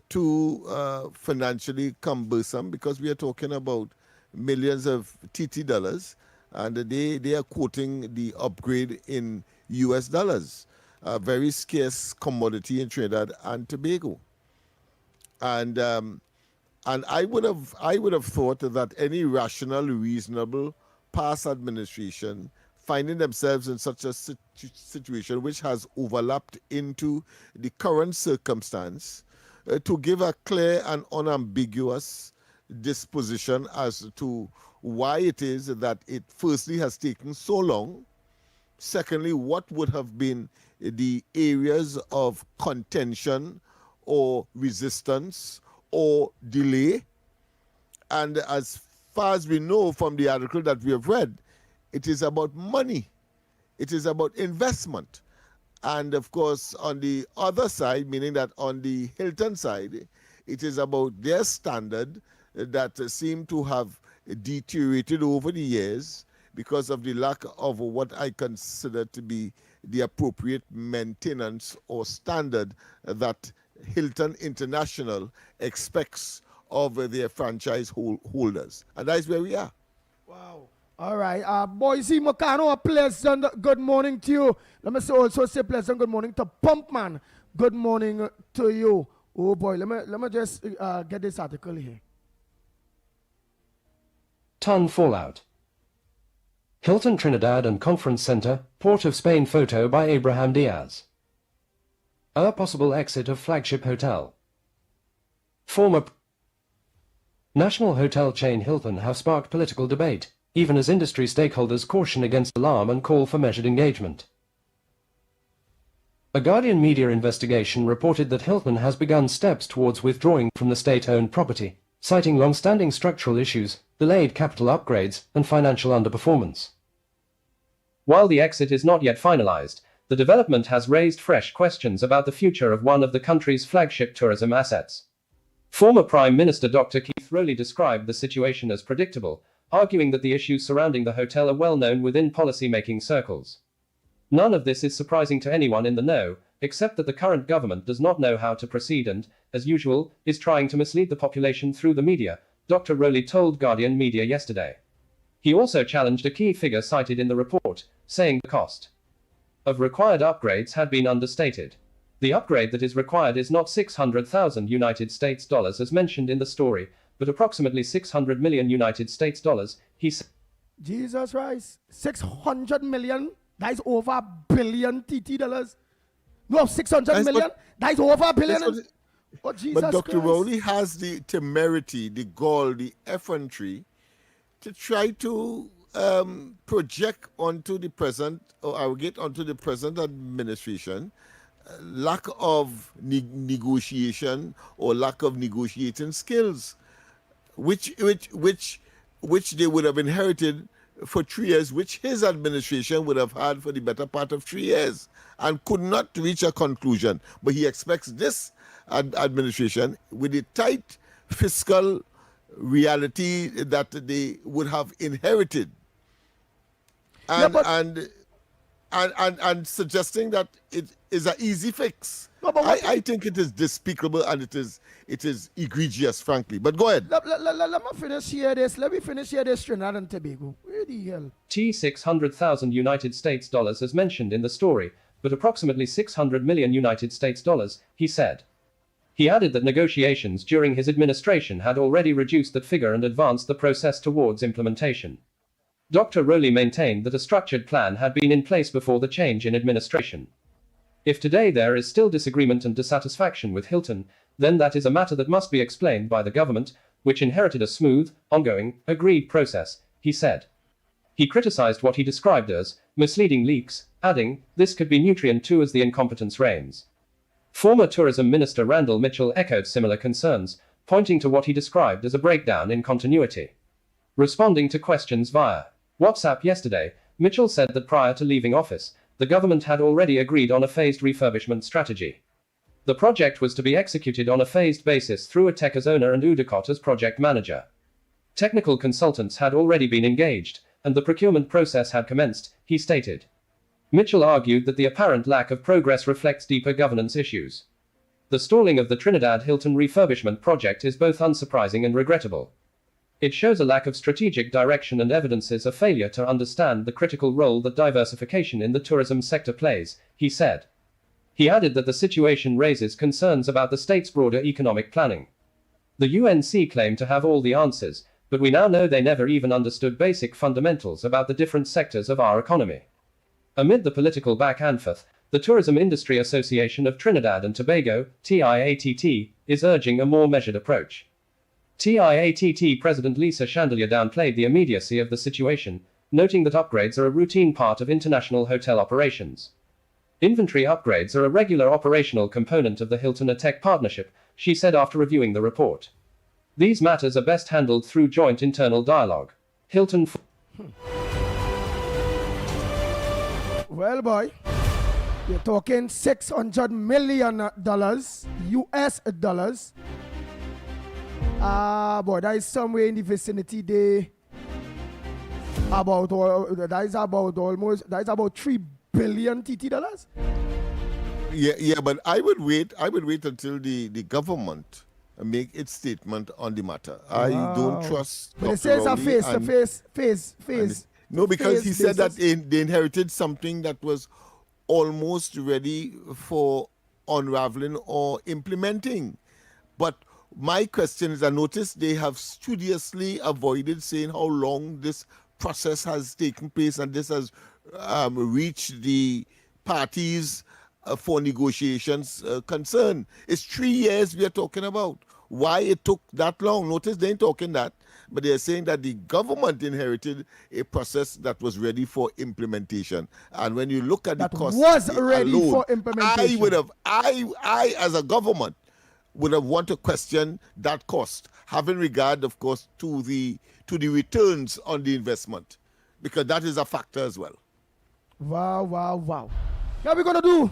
too financially cumbersome, because we are talking about millions of TT dollars, and they are quoting the upgrade in US dollars, a very scarce commodity in Trinidad and Tobago. And I would have thought that any rational, reasonable past administration finding themselves in such a situation which has overlapped into the current circumstance, to give a clear and unambiguous disposition as to why it is that it firstly has taken so long, secondly, what would have been the areas of contention or resistance or delay. And as far as we know from the article that we have read, it is about money. It is about investment. And of course, on the other side, meaning that on the Hilton side, it is about their standard that seem to have deteriorated over the years because of the lack of what I consider to be the appropriate maintenance or standard that Hilton International expects of their franchise holders. And that is where we are. Wow. All right. Boise Mocano, a pleasant good morning to you. Let me also say pleasant good morning to Pumpman. Good morning to you. Oh boy, let me just get this article here. Ton fallout. Hilton Trinidad and Conference Center, Port of Spain photo by Abraham Diaz. A possible exit of flagship hotel. Former national hotel chain Hilton have sparked political debate, even as industry stakeholders caution against alarm and call for measured engagement. A Guardian media investigation reported that Hilton has begun steps towards withdrawing from the state-owned property, citing long-standing structural issues, delayed capital upgrades, and financial underperformance. While the exit is not yet finalized, the development has raised fresh questions about the future of one of the country's flagship tourism assets. Former Prime Minister Dr. Keith Rowley described the situation as predictable, arguing that the issues surrounding the hotel are well known within policy-making circles. None of this is surprising to anyone in the know, except that the current government does not know how to proceed and, as usual, is trying to mislead the population through the media, Dr. Rowley told Guardian Media yesterday. He also challenged a key figure cited in the report, saying the cost of required upgrades had been understated. The upgrade that is required is not $600,000 United States dollars as mentioned in the story, but approximately $600 million United States dollars, he said. Jesus Christ, 600 million? That is over $1 billion TT dollars. No, 600 million? That is over $1 billion. Oh, Jesus but Dr. Christ. Rowley has the temerity, the gall, the effrontery to try to project onto the present or arrogate onto the present administration lack of negotiation or lack of negotiating skills, which they would have inherited for 3 years, which his administration would have had for the better part of 3 years, and could not reach a conclusion. But he expects this administration, with the tight fiscal reality that they would have inherited, and suggesting that it is an easy fix. No, I think it is despicable and it is egregious, frankly. But go ahead. Let me finish here this. Let me finish here this Trinidad and Tobago. Where the hell? $600,000 United States dollars as mentioned in the story, but approximately $600 million United States dollars, he said. He added that negotiations during his administration had already reduced that figure and advanced the process towards implementation. Dr. Rowley maintained that a structured plan had been in place before the change in administration. If today there is still disagreement and dissatisfaction with Hilton, then that is a matter that must be explained by the government, which inherited a smooth, ongoing, agreed process, he said. He criticized what he described as misleading leaks, adding, this could be nutrient too as the incompetence reigns. Former Tourism Minister Randall Mitchell echoed similar concerns, pointing to what he described as a breakdown in continuity. Responding to questions via WhatsApp yesterday, Mitchell said that prior to leaving office, the government had already agreed on a phased refurbishment strategy. The project was to be executed on a phased basis through Atek as owner and Udicott as project manager. Technical consultants had already been engaged, and the procurement process had commenced, he stated. Mitchell argued that the apparent lack of progress reflects deeper governance issues. The stalling of the Trinidad Hilton refurbishment project is both unsurprising and regrettable. It shows a lack of strategic direction and evidences a failure to understand the critical role that diversification in the tourism sector plays, he said. He added that the situation raises concerns about the state's broader economic planning. The UNC claimed to have all the answers, but we now know they never even understood basic fundamentals about the different sectors of our economy. Amid the political back and forth, the Tourism Industry Association of Trinidad and Tobago, TIATT, is urging a more measured approach. TIATT President Lisa Chandelier downplayed the immediacy of the situation, noting that upgrades are a routine part of international hotel operations. Inventory upgrades are a regular operational component of the Hilton-Atek partnership, she said after reviewing the report. These matters are best handled through joint internal dialogue. Hilton. Well, boy, you're talking $600 million US dollars. Boy, that is somewhere in the vicinity there. That is about 3 billion TT dollars. Yeah, but I would wait until the government make its statement on the matter. I don't trust. But it says a face. No, because he said that they inherited something that was almost ready for unraveling or implementing. But my question is, I noticed they have studiously avoided saying how long this process has taken place, and this has reached the parties for negotiations concern. It's 3 years we are talking about. Why it took that long? Notice they ain't talking that, but they're saying that the government inherited a process that was ready for implementation. And when you look at the cost, was ready for implementation. I as a government would have wanted to question that cost, having regard, of course, to the returns on the investment, because that is a factor as well. Wow. How we gonna do?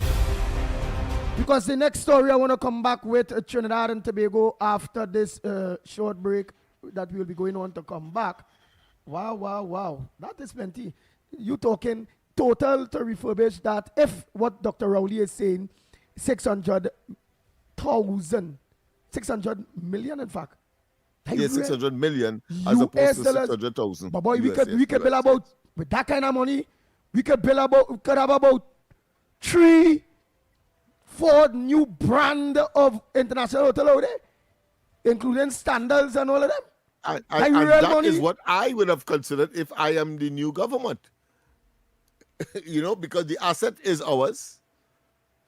Because the next story I want to come back with Trinidad and Tobago after this short break that we'll be going on to come back. Wow. That is plenty. You talking total to refurbish that, if what Dr. Rowley is saying, 600 million in fact. Yeah, 600 million as opposed to 600,000. But boy, we could bill about, with that kind of money, we could have about 3-4 new brand of international hotel out there, including standards and all of them. And that is what I would have considered if I am the new government. Because the asset is ours.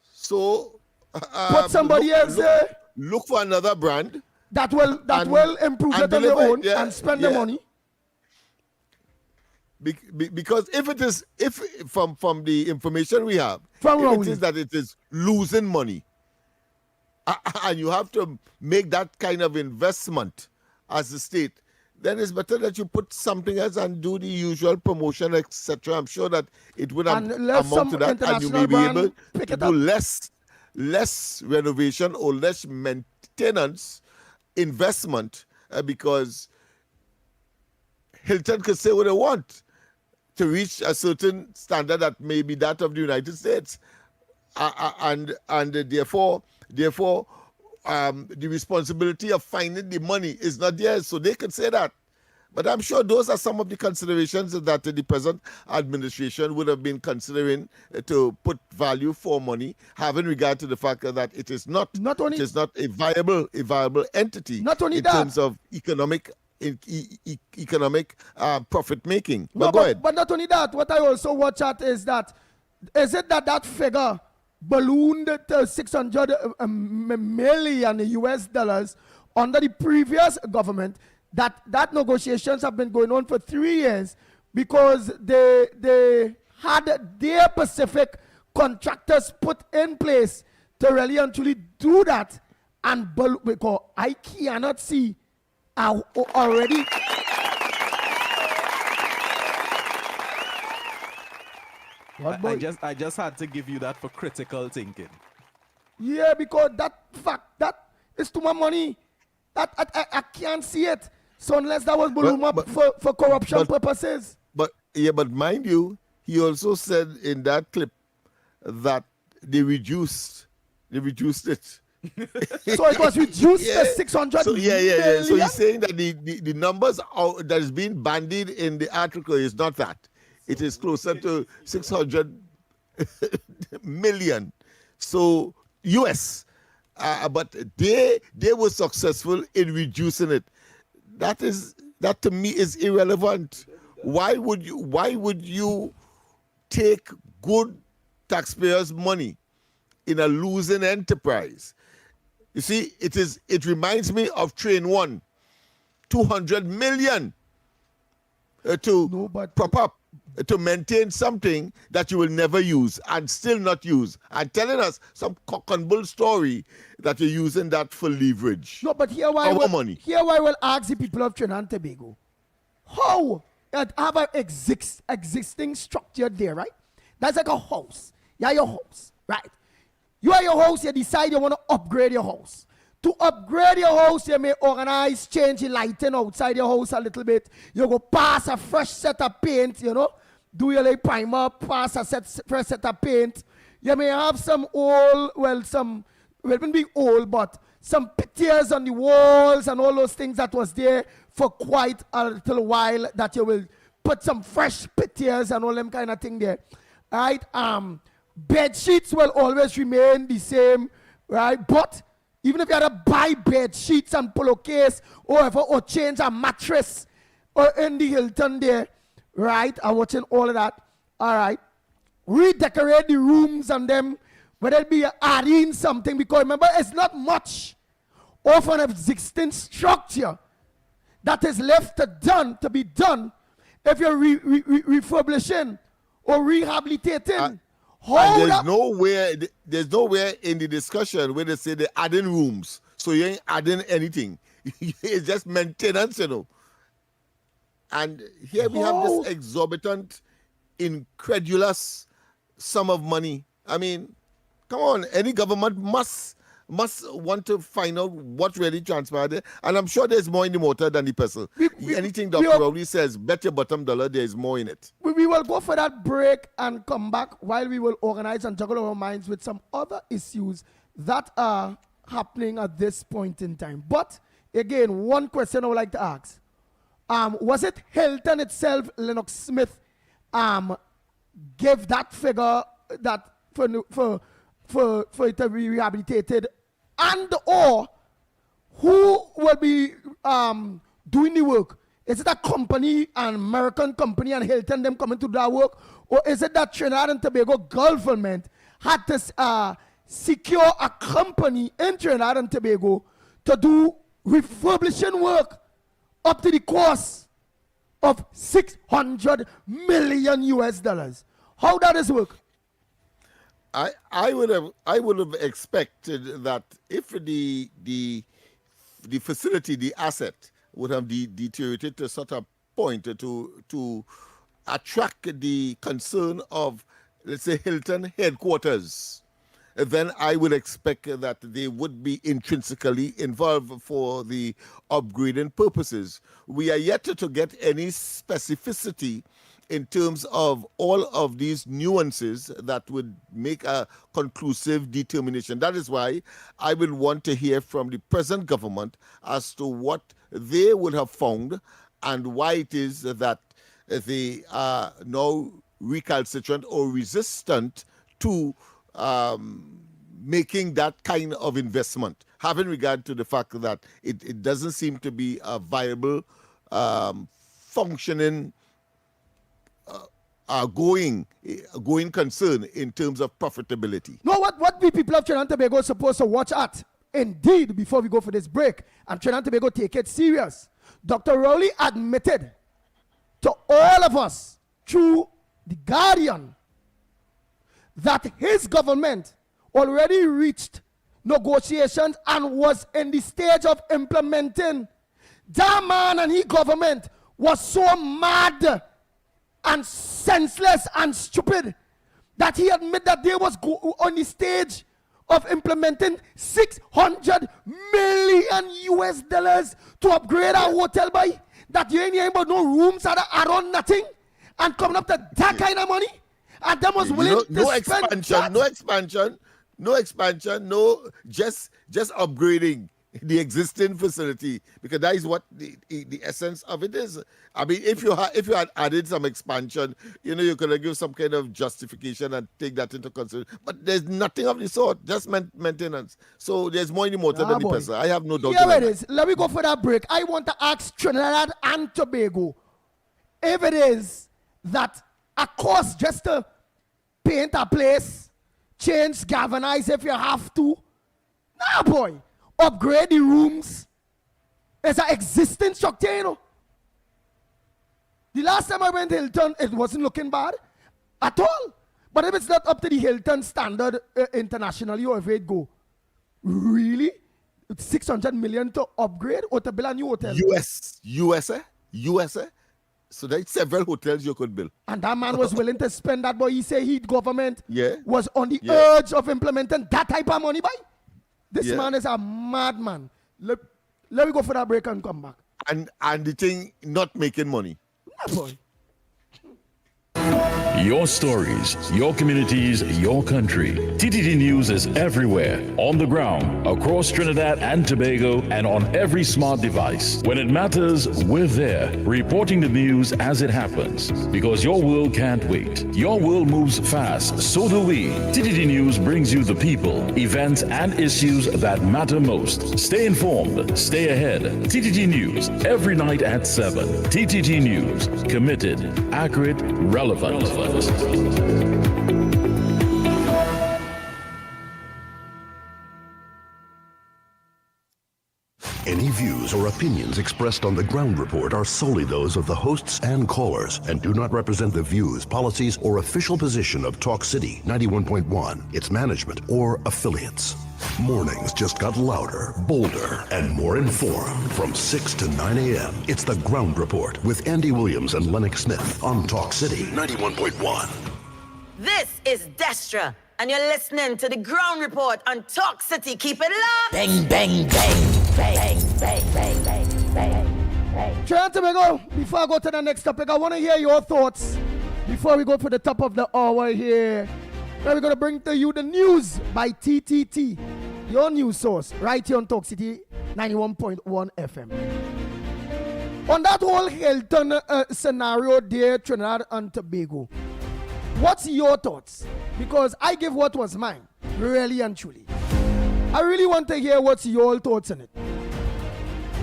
So put somebody else there. Look for another brand that will improve it on their own and spend the money. Because if from the information we have, it is that it is losing money, and you have to make that kind of investment as a state, then it's better that you put something else and do the usual promotion, etc. I'm sure that it would amount to that, and you may be able to do less renovation or less maintenance investment, because Hilton could say what they want to reach a certain standard that may be that of the United States, and therefore the responsibility of finding the money is not theirs, so they could say that. But I'm sure those are some of the considerations that the present administration would have been considering to put value for money, having regard to the fact that it is not a viable entity in terms of economic profit making. But go ahead. But not only that, what I also watch at is that figure ballooned to 600 million US dollars under the previous government, that negotiations have been going on for 3 years, because they had their Pacific contractors put in place to really and truly do that, and because I cannot see already. I just had to give you that for critical thinking. Yeah, because that is too much money. That I can't see it. So unless that was balloon up for corruption purposes. But mind you, he also said in that clip that they reduced it. So it was reduced to 600 million? So he's saying that the numbers that is being bandied in the article is not that. It is closer to 600 million. So US. But they were successful in reducing it. That to me is irrelevant. Why would you take good taxpayers' money in a losing enterprise? You see, it reminds me of Train 1, 200 million to prop up, to maintain something that you will never use and still not use, and telling us some cock and bull story that you're using that for leverage. No, but here why I will ask the people of Trinidad and Tobago, how have an existing structure there, right? That's like a house. Yeah, your house, right? You are your house, you decide you want to upgrade your house. To upgrade your house, you may organize, change the lighting outside your house a little bit. You go pass a fresh set of paint, do your primer, pass a fresh set of paint. You may have some old, well, wouldn't be old, but some pictures on the walls and all those things that was there for quite a little while, that you will put some fresh pictures and all them kind of thing there, right? Bed sheets will always remain the same, right? But even if you had to buy bed sheets and pillowcase or change a mattress or in the Hilton there, right? I'm watching all of that. All right. Redecorate the rooms and them, whether it be adding something, because remember, it's not much of an existing structure that is left to be done if you're refurbishing or rehabilitating. There's nowhere in the discussion where they say they're adding rooms, so you ain't adding anything. It's just maintenance, you know. And here we have this exorbitant, incredulous sum of money. I mean, come on, any government must want to find out what really transpired there. And I'm sure there's more in the motor than the pestle. Anything Dr. Rowley says, bet your bottom dollar there is more in it. We will go for that break and come back while we will organize and juggle our minds with some other issues that are happening at this point in time. But again, one question I would like to ask. Was it Hilton itself, Lennox Smith, gave that figure that for it to be rehabilitated, and or who will be doing the work? Is it a company, an American company, and Hilton them coming to do that work, or is it that Trinidad and Tobago government had to secure a company in Trinidad and Tobago to do refurbishing work up to the cost of $600 million US? How does work? I would have expected that if the facility, the asset, would have deteriorated to such a point to attract the concern of, let's say, Hilton headquarters, then I would expect that they would be intrinsically involved for the upgrading purposes. We are yet to get any specificity in terms of all of these nuances that would make a conclusive determination. That is why I will want to hear from the present government as to what they would have found and why it is that they are now recalcitrant or resistant to making that kind of investment, having regard to the fact that it doesn't seem to be a viable, functioning, going concern in terms of profitability. No, what we people of Trinidad and Tobago are supposed to watch at, indeed, before we go for this break, and Trinidad and Tobago take it serious. Dr. Rowley admitted to all of us through The Guardian that his government already reached negotiations and was in the stage of implementing. That man and his government was so mad and senseless and stupid that he admitted that they was on the stage of implementing $600 million US to upgrade our hotel by that you ain't hearing about no rooms at around nothing and coming up to that kind of money, and them was willing to spend no expansion, just upgrading the existing facility, because that is what the essence of it is. I mean, if you had added some expansion, you could give some kind of justification and take that into consideration. But there's nothing of the sort, just maintenance. So there's more in the motor than the person. I have no doubt. Here it is. Let me go for that break. I want to ask Trinidad and Tobago if it is that a cost just to paint a place, change, galvanize if you have to. Nah, boy. Upgrade the rooms. It's an existing structure, The last time I went to Hilton, it wasn't looking bad at all. But if it's not up to the Hilton standard internationally, or if it go, really? It's $600 million to upgrade or to build a new hotel? USA. So there's several hotels you could build. And that man was willing to spend that, but he said his government was on the urge of implementing that type of money, boy. This man is a madman. Let me go for that break and come back. And the thing not making money. Nah, boy. Your stories, your communities, your country. TTT News is everywhere, on the ground, across Trinidad and Tobago, and on every smart device. When it matters, we're there, reporting the news as it happens. Because your world can't wait. Your world moves fast, so do we. TTT News brings you the people, events, and issues that matter most. Stay informed, stay ahead. TTT News, every night at 7. TTT News, committed, accurate, relevant. Any views or opinions expressed on the Ground Report are solely those of the hosts and callers and do not represent the views, policies, or official position of Talk City 91.1, its management, or affiliates. Mornings just got louder, bolder, and more informed from 6 to 9 a.m. It's the Ground Report with Andy Williams and Lennox Smith on Talk City 91.1. This is Destra, and you're listening to the Ground Report on Talk City. Keep it locked. Bang, bang, bang. Bang, bang, bang, bang, bang, bang. Trying to go, before I go to the next topic, I want to hear your thoughts before we go for the top of the hour here. Now we're going to bring to you the news by TTT, your news source, right here on Talk City 91.1 FM. On that whole Hilton scenario there, Trinidad and Tobago, what's your thoughts? Because I give what was mine, really and truly. I really want to hear what's your thoughts on it.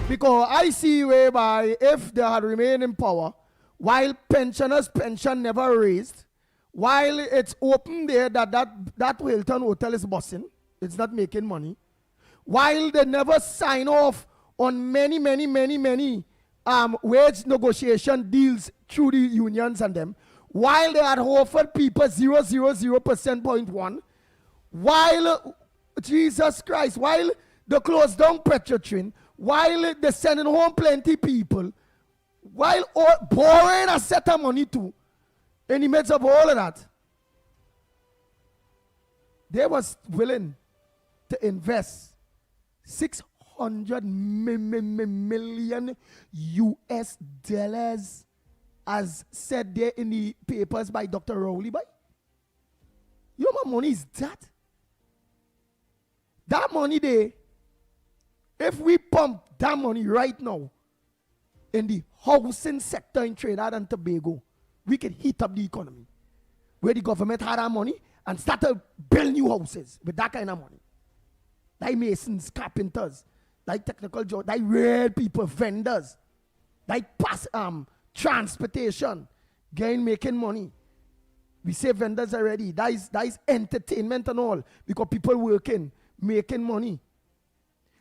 Because I see whereby if they had remained in power, while pensioners' pension never raised, while it's open there that Hilton hotel is busting, it's not making money, while they never sign off on many wage negotiation deals through the unions and them, while they had offered people 0.1, while Jesus Christ, while they closed down Petrotrin, while they're sending home plenty people, while borrowing a set of money too, in the midst of all of that, they was willing to invest $600 million US dollars, as said there in the papers by Dr. Rowley. You know what money is that? That money there, if we pump that money right now in the housing sector in Trinidad and Tobago, we can heat up the economy. Where the government had our money and start to build new houses with that kind of money. Like masons, carpenters, like technical jobs, like real people, vendors, like transportation, making money. We say vendors already. That is entertainment and all, because people working, making money.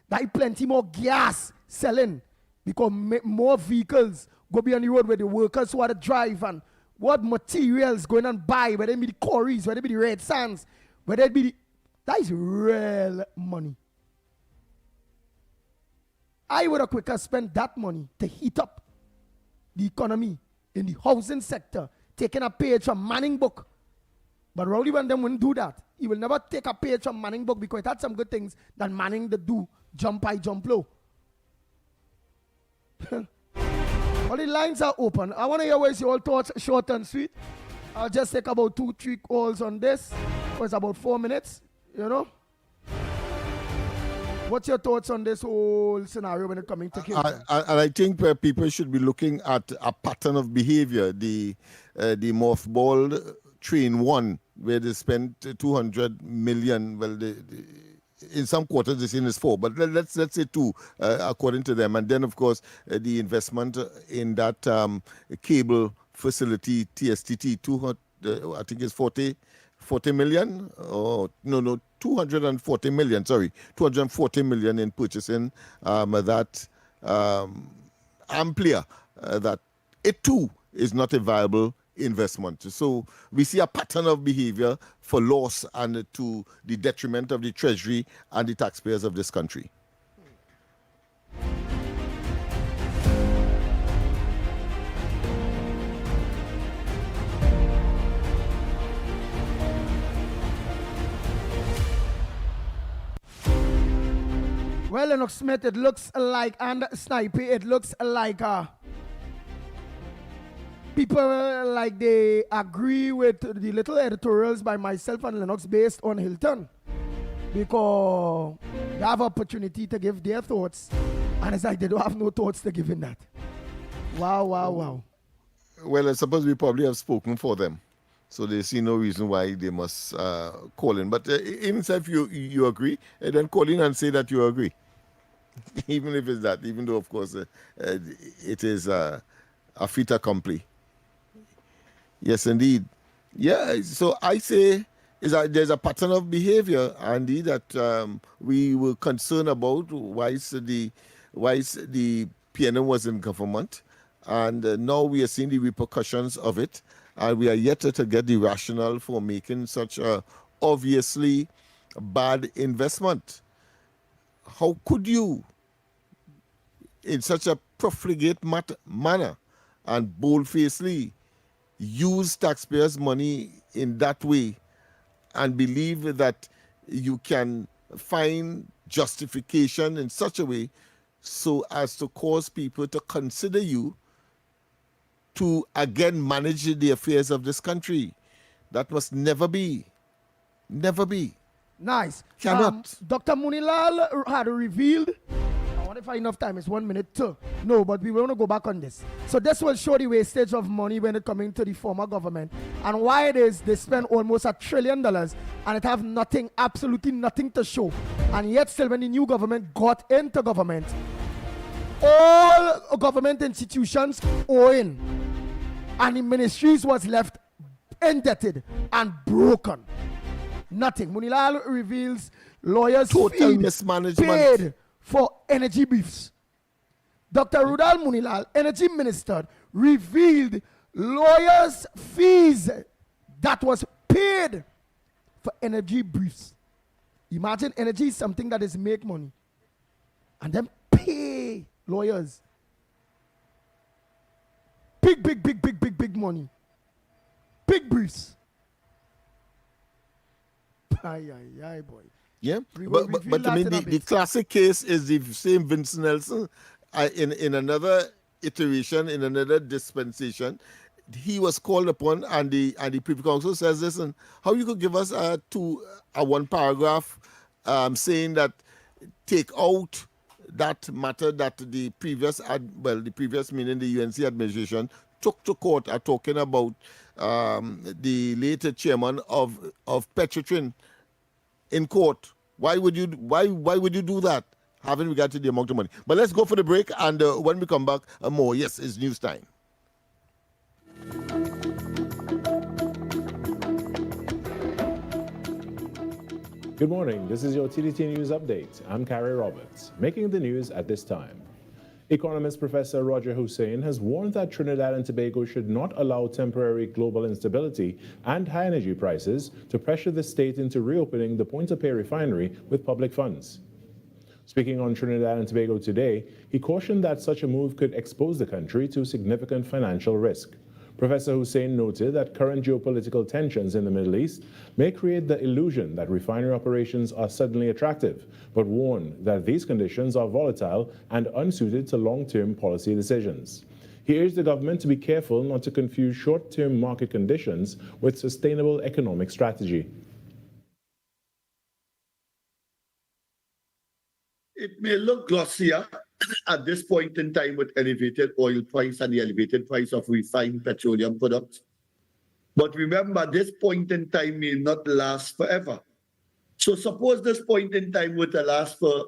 That is plenty more gas selling, because more vehicles go be on the road where the workers who are to drive and what materials going and buy, whether it be the quarries, whether it be the red sands, whether it be the... That is real money. I would have quicker spent that money to heat up the economy in the housing sector, taking a page from Manning book. But Rowley Van Dam wouldn't do that. He will never take a page from Manning book because it had some good things that Manning did do. Jump high, jump low. All the lines are open. I want to hear what's your thoughts, short and sweet. I'll just take about 2-3 calls on this. It's about 4 minutes, you know. What's your thoughts on this whole scenario when it coming to Hilton? And I think people should be looking at a pattern of behavior. The mothballed Train 1, where they spent 200 million. Well, in some quarters they say it's 4, but let's say 2, according to them. And then, of course, the investment in that cable facility, TSTT, I think it's 40 million. Oh, no, 240 million, sorry. 240 million in purchasing that Amplia, that it too is not a viable investment. So we see a pattern of behavior for loss and to the detriment of the treasury and the taxpayers of this country. Well, Lennox Smith, it looks like, and Sniper, it looks like people like they agree with the little editorials by myself and Lennox based on Hilton, because they have opportunity to give their thoughts, and it's like they don't have no thoughts to give in that. Wow. Well, I suppose we probably have spoken for them, so they see no reason why they must call in. But even if you agree, then call in and say that you agree. Even if it's that, even though, of course, it is a fait accompli. Yes, indeed. Yeah, so I say is that there's a pattern of behavior, Andy, that we were concerned about whilst the PNM was in government, and now we are seeing the repercussions of it, and we are yet to get the rationale for making such a obviously bad investment. How could you, in such a profligate manner and bold-facedly, use taxpayers' money in that way and believe that you can find justification in such a way so as to cause people to consider you to again manage the affairs of this country? That must never be. Never be. Nice. Cannot. Dr. Munilal had revealed, I wonder if I have enough time, it's 1 minute too. No, but we want to go back on this. So this will show the wastage of money when it coming to the former government, and why it is they spend almost $1 trillion and it have nothing, absolutely nothing to show. And yet still when the new government got into government, all government institutions owing, and the ministries was left indebted and broken. Nothing. Munilal reveals lawyers' total fees mismanagement paid for energy briefs. Dr. Rudal Munilal, energy minister, revealed lawyers' fees that was paid for energy briefs. Imagine energy is something that is make money, and then pay lawyers big money, big briefs. Aye, boy. Yeah, but I mean, the classic case is the same Vincent Nelson in another iteration, in another dispensation. He was called upon, and the Privy Council says, listen, how you could give us a one paragraph saying that take out that matter that the previous meaning the UNC administration took to court are talking about the later chairman of Petrotrin in court. Why would you do that? Having regard to the amount of money. But let's go for the break, and when we come back, more. Yes, it's news time. Good morning. This is your TTT News Update. I'm Carrie Roberts. Making the news at this time. Economist Professor Roger Hussein has warned that Trinidad and Tobago should not allow temporary global instability and high energy prices to pressure the state into reopening the Point of Pay refinery with public funds. Speaking on Trinidad and Tobago today, he cautioned that such a move could expose the country to significant financial risk. Professor Hussein noted that current geopolitical tensions in the Middle East may create the illusion that refinery operations are suddenly attractive, but warned that these conditions are volatile and unsuited to long-term policy decisions. He urged the government to be careful not to confuse short-term market conditions with sustainable economic strategy. It may look glossier at this point in time with elevated oil price and the elevated price of refined petroleum products. But remember, this point in time may not last forever. So suppose this point in time were to last for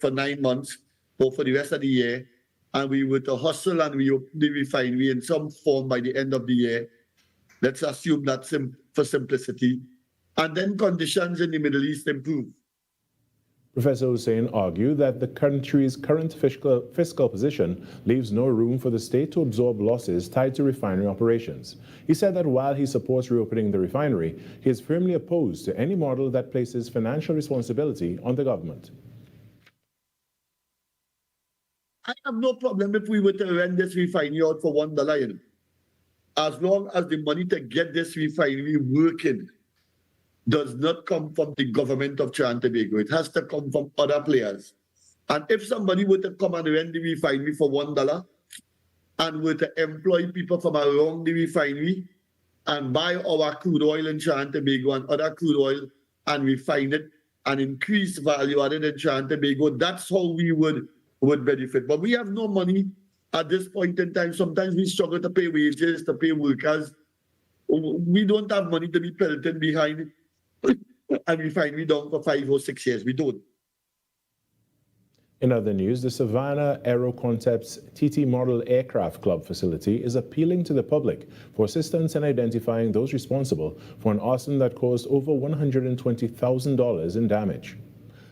9 months or for the rest of the year, and we were to hustle and reopen the refinery in some form by the end of the year. Let's assume that for simplicity. And then conditions in the Middle East improve. Professor Hussein argued that the country's current fiscal position leaves no room for the state to absorb losses tied to refinery operations. He said that while he supports reopening the refinery, he is firmly opposed to any model that places financial responsibility on the government. I have no problem if we were to rent this refinery out for $1, you know, as long as the money to get this refinery working does not come from the government of Trinidad and Tobago. It has to come from other players. And if somebody were to come and rent the refinery for $1, and were to employ people from around the refinery and buy our crude oil in Trinidad and Tobago and other crude oil and refine it and increase value added in Trinidad and Tobago, that's how we would benefit. But we have no money at this point in time. Sometimes we struggle to pay wages, to pay workers. We don't have money to be pelted behind and refinery down for 5 or 6 years. We don't. In other news, the Savannah Aero Concepts TT Model Aircraft Club facility is appealing to the public for assistance in identifying those responsible for an arson that caused over $120,000 in damage.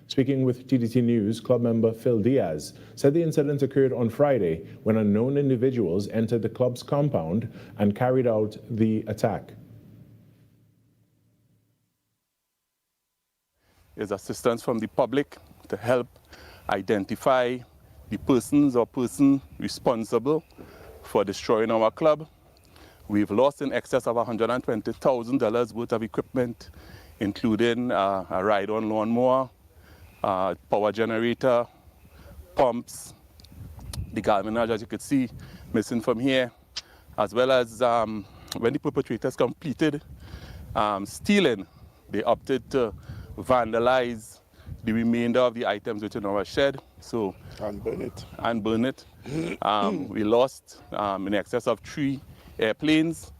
Speaking with TTT News, club member Phil Diaz said the incident occurred on Friday when unknown individuals entered the club's compound and carried out the attack. Is assistance from the public to help identify the persons or person responsible for destroying our club. We've lost in excess of $120,000 worth of equipment, including a ride-on lawnmower, power generator, pumps, the galvanized, as you could see, missing from here, as well as when the perpetrators completed stealing, they opted to vandalize the remainder of the items within our shed, and burn it. We lost in excess of 3 airplanes,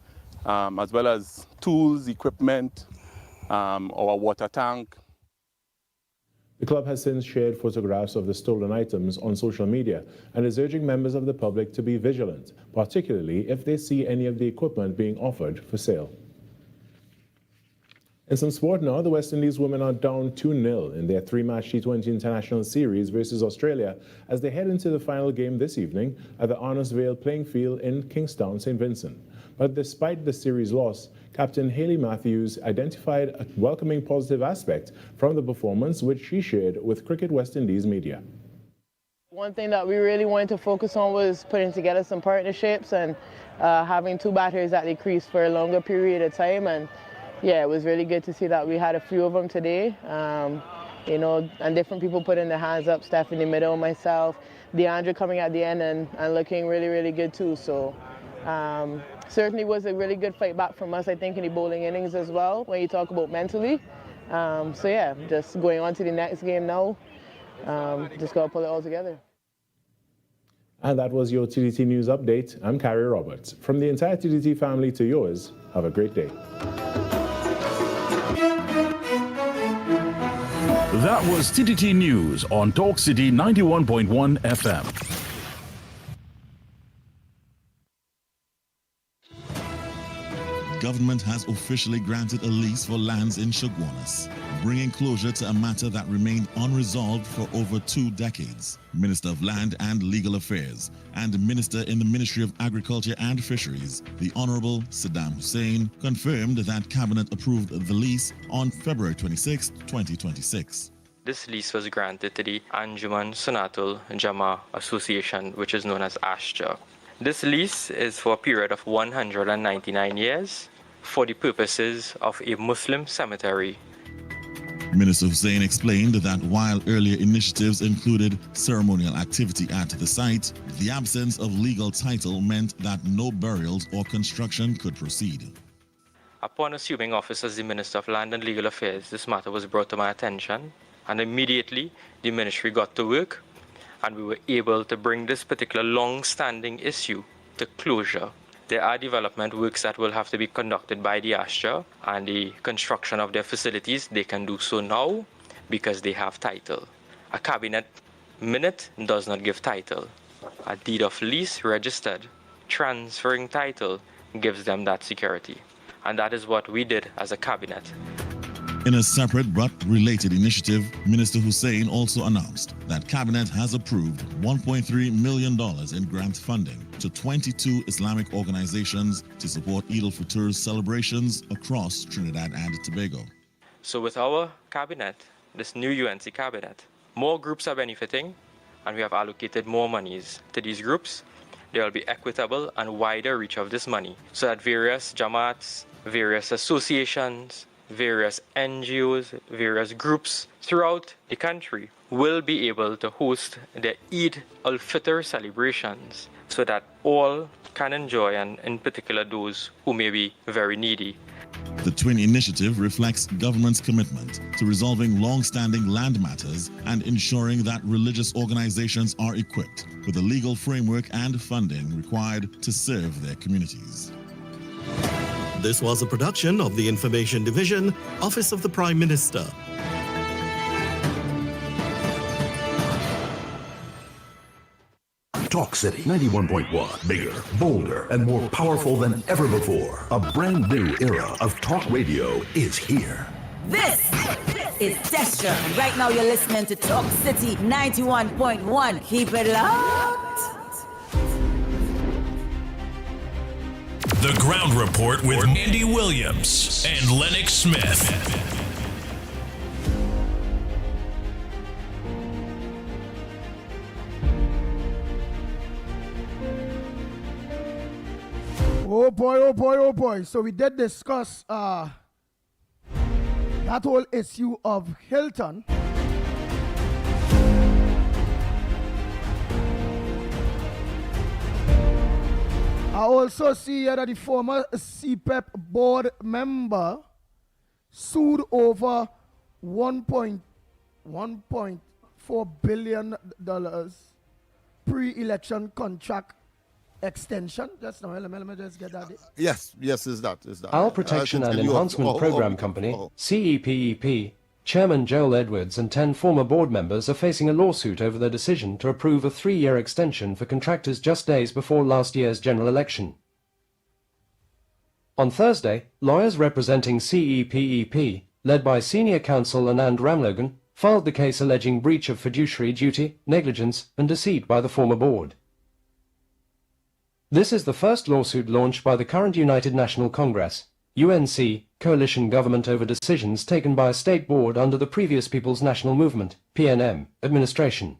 as well as tools, equipment, our water tank. The club has since shared photographs of the stolen items on social media and is urging members of the public to be vigilant, particularly if they see any of the equipment being offered for sale. In some sport now, the West Indies women are down 2-0 in their 3-match T20 International Series versus Australia as they head into the final game this evening at the Arnos Vale playing field in Kingstown, St. Vincent. But despite the series loss, Captain Hayley Matthews identified a welcoming positive aspect from the performance, which she shared with Cricket West Indies media. One thing that we really wanted to focus on was putting together some partnerships and having 2 batters at the crease for a longer period of time. And yeah, it was really good to see that we had a few of them today, you know, and different people putting their hands up, Steph in the middle, myself, DeAndre coming at the end and looking really, really good too. So certainly was a really good fight back from us, I think, in the bowling innings as well, when you talk about mentally. So yeah, just going on to the next game now, just got to pull it all together. And that was your TTT News Update. I'm Carrie Roberts. From the entire TTT family to yours, have a great day. That was TTT News on Talk City 91.1 FM. Government has officially granted a lease for lands in Chaguanas, bringing closure to a matter that remained unresolved for over 2 decades. Minister of Land and Legal Affairs and Minister in the Ministry of Agriculture and Fisheries, the Honorable Saddam Hussein, confirmed that Cabinet approved the lease on February 26, 2026. This lease was granted to the Anjuman Sunatul Jama Association, which is known as ASJA. This lease is for a period of 199 years for the purposes of a Muslim cemetery. Minister Hussein explained that while earlier initiatives included ceremonial activity at the site, the absence of legal title meant that no burials or construction could proceed. Upon assuming office as the Minister of Land and Legal Affairs, this matter was brought to my attention, and immediately the ministry got to work, and we were able to bring this particular long-standing issue to closure. There are development works that will have to be conducted by the ASJA, and the construction of their facilities, they can do so now because they have title. A cabinet minute does not give title. A deed of lease registered, transferring title, gives them that security. And that is what we did as a cabinet. In a separate but related initiative, Minister Hussein also announced that Cabinet has approved $1.3 million in grant funding to 22 Islamic organizations to support Eid al-Fitr's celebrations across Trinidad and Tobago. So with our cabinet, this new UNC cabinet, more groups are benefiting, and we have allocated more monies to these groups. There will be equitable and wider reach of this money so that various jamaats, various associations, various NGOs, various groups throughout the country will be able to host their Eid al-Fitr celebrations so that all can enjoy, and in particular those who may be very needy. The Twin Initiative reflects government's commitment to resolving long-standing land matters and ensuring that religious organizations are equipped with the legal framework and funding required to serve their communities. This was a production of the Information Division, Office of the Prime Minister. Talk City 91.1. Bigger, bolder, and more powerful than ever before. A brand new era of talk radio is here. This is Destra, and right now you're listening to Talk City 91.1. Keep it locked. The Ground Report with Andy Williams and Lennox Smith. Oh boy, oh boy, oh boy. So we did discuss that whole issue of Hilton. I also see here that the former CPEP board member sued over $1.4 billion pre-election contract extension. Just now, let me just get that. Yes, is that. Our Protection and Enhancement Program Company, CEPEP, Chairman Joel Edwards and 10 former board members are facing a lawsuit over their decision to approve a 3-year extension for contractors just days before last year's general election. On Thursday, lawyers representing CEPEP, led by senior counsel Anand Ramlogan, filed the case alleging breach of fiduciary duty, negligence, and deceit by the former board. This is the first lawsuit launched by the current United National Congress, UNC, coalition government over decisions taken by a state board under the previous People's National Movement, PNM, administration.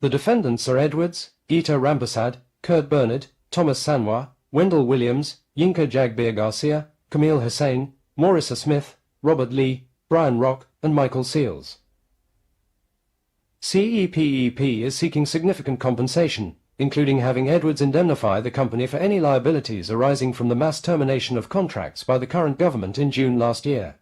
The defendants are Edwards, Geeta Rampersad, Kurt Bernard, Thomas Sanwa, Wendell Williams, Yinka Jagbir Garcia, Camille Hussain, Maurissa Smith, Robert Lee, Brian Rock, and Michael Seals. CEPEP is seeking significant compensation, including having Edwards indemnify the company for any liabilities arising from the mass termination of contracts by the current government in June last year.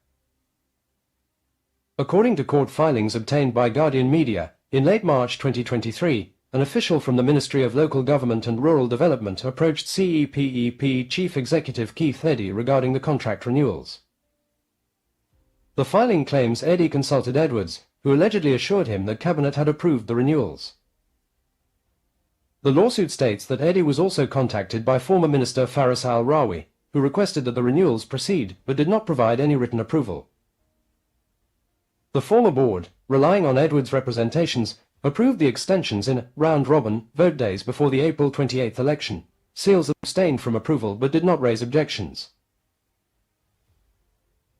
According to court filings obtained by Guardian Media, in late March 2023, an official from the Ministry of Local Government and Rural Development approached CEPEP Chief Executive Keith Eddy regarding the contract renewals. The filing claims Eddy consulted Edwards, who allegedly assured him that Cabinet had approved the renewals. The lawsuit states that Eddy was also contacted by former Minister Faris Al-Rawi, who requested that the renewals proceed but did not provide any written approval. The former board, relying on Edwards' representations, approved the extensions in round-robin vote days before the April 28th election. Seals abstained from approval but did not raise objections.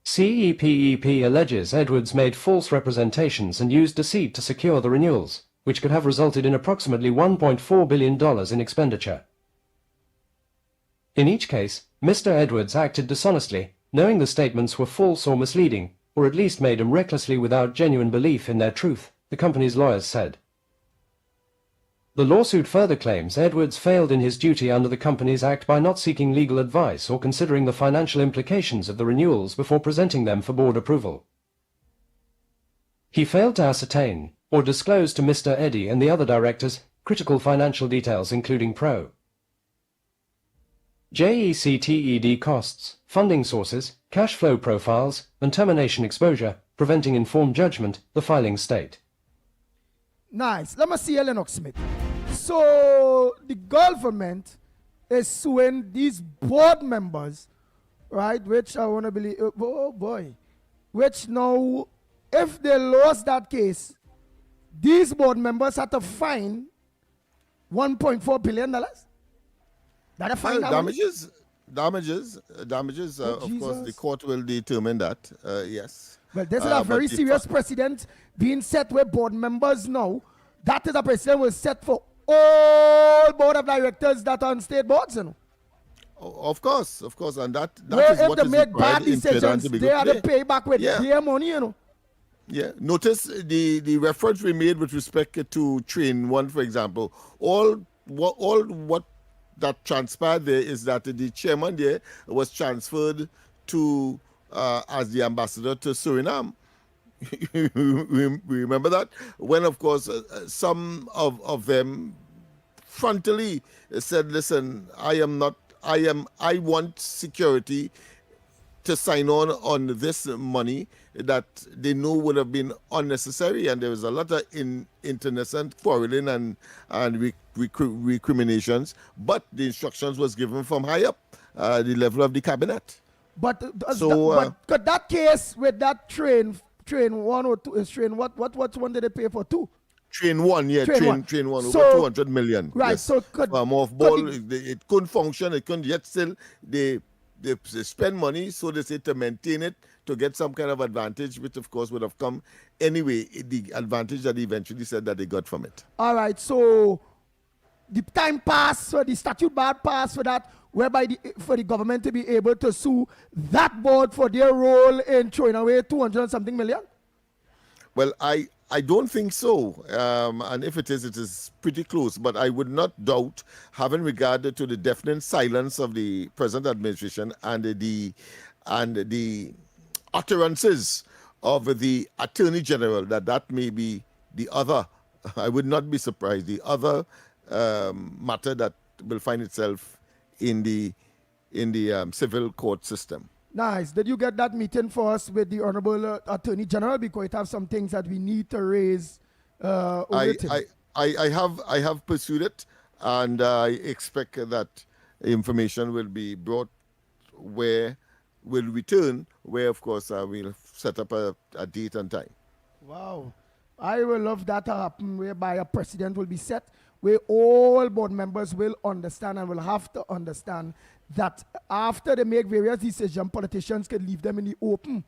CEPEP alleges Edwards made false representations and used deceit to secure the renewals, which could have resulted in approximately $1.4 billion in expenditure. In each case, Mr. Edwards acted dishonestly, knowing the statements were false or misleading, or at least made them recklessly without genuine belief in their truth, the company's lawyers said. The lawsuit further claims Edwards failed in his duty under the Companies Act by not seeking legal advice or considering the financial implications of the renewals before presenting them for board approval. He failed to ascertain or disclose to Mr. Eddy and the other directors critical financial details including JECTED costs, funding sources, cash flow profiles, and termination exposure, preventing informed judgment, the filings state. Nice. Let me see Lennox Smith. So the government is suing these board members, right, which I want to believe, oh boy, which now, if they lost that case, these board members had to fine $1.4 billion. That a fine damages. Of course, the court will determine that. Yes. Well, this is a very serious precedent being set with board members now. That is a precedent was set for all board of directors that are on state boards. You know? Of course, and that where is if what they is make required bad decisions, they have to pay back with their money. You know. Yeah. Notice the reference we made with respect to Train 1, for example. All what that transpired there is that the chairman there was transferred to as the ambassador to Suriname. Remember that? When, of course, some of them frontally said, listen, I want security to sign on this money that they know would have been unnecessary, and there was a lot of internecine quarreling and recriminations, but the instructions was given from high up, the level of the cabinet. But but that case with that train 1 or 2 is train what one did they pay for? 2? Train 1, yeah, train 1, so, over 200 million. Right, yes. so it couldn't function, it couldn't, yet still they spend money, so they say, to maintain it, to get some kind of advantage, which of course would have come anyway, the advantage that they eventually said that they got from it. All right, so the time passed, so the statute bar passed for that, whereby for the government to be able to sue that board for their role in throwing away 200 and something million? Well, I don't think so, and if it is pretty close, but I would not doubt, having regard to the deafening silence of the present administration and the utterances of the Attorney General, that may be the other, I would not be surprised, the other matter that will find itself in the civil court system. Nice. Did you get that meeting for us with the Honorable Attorney General? Because it has some things that we need to raise. I have pursued it, and I expect that information will be brought will return, where of course we'll set up a date and time. Wow. I will love that to happen, whereby a precedent will be set, where all board members will understand and will have to understand that after they make various decisions, politicians can leave them in the open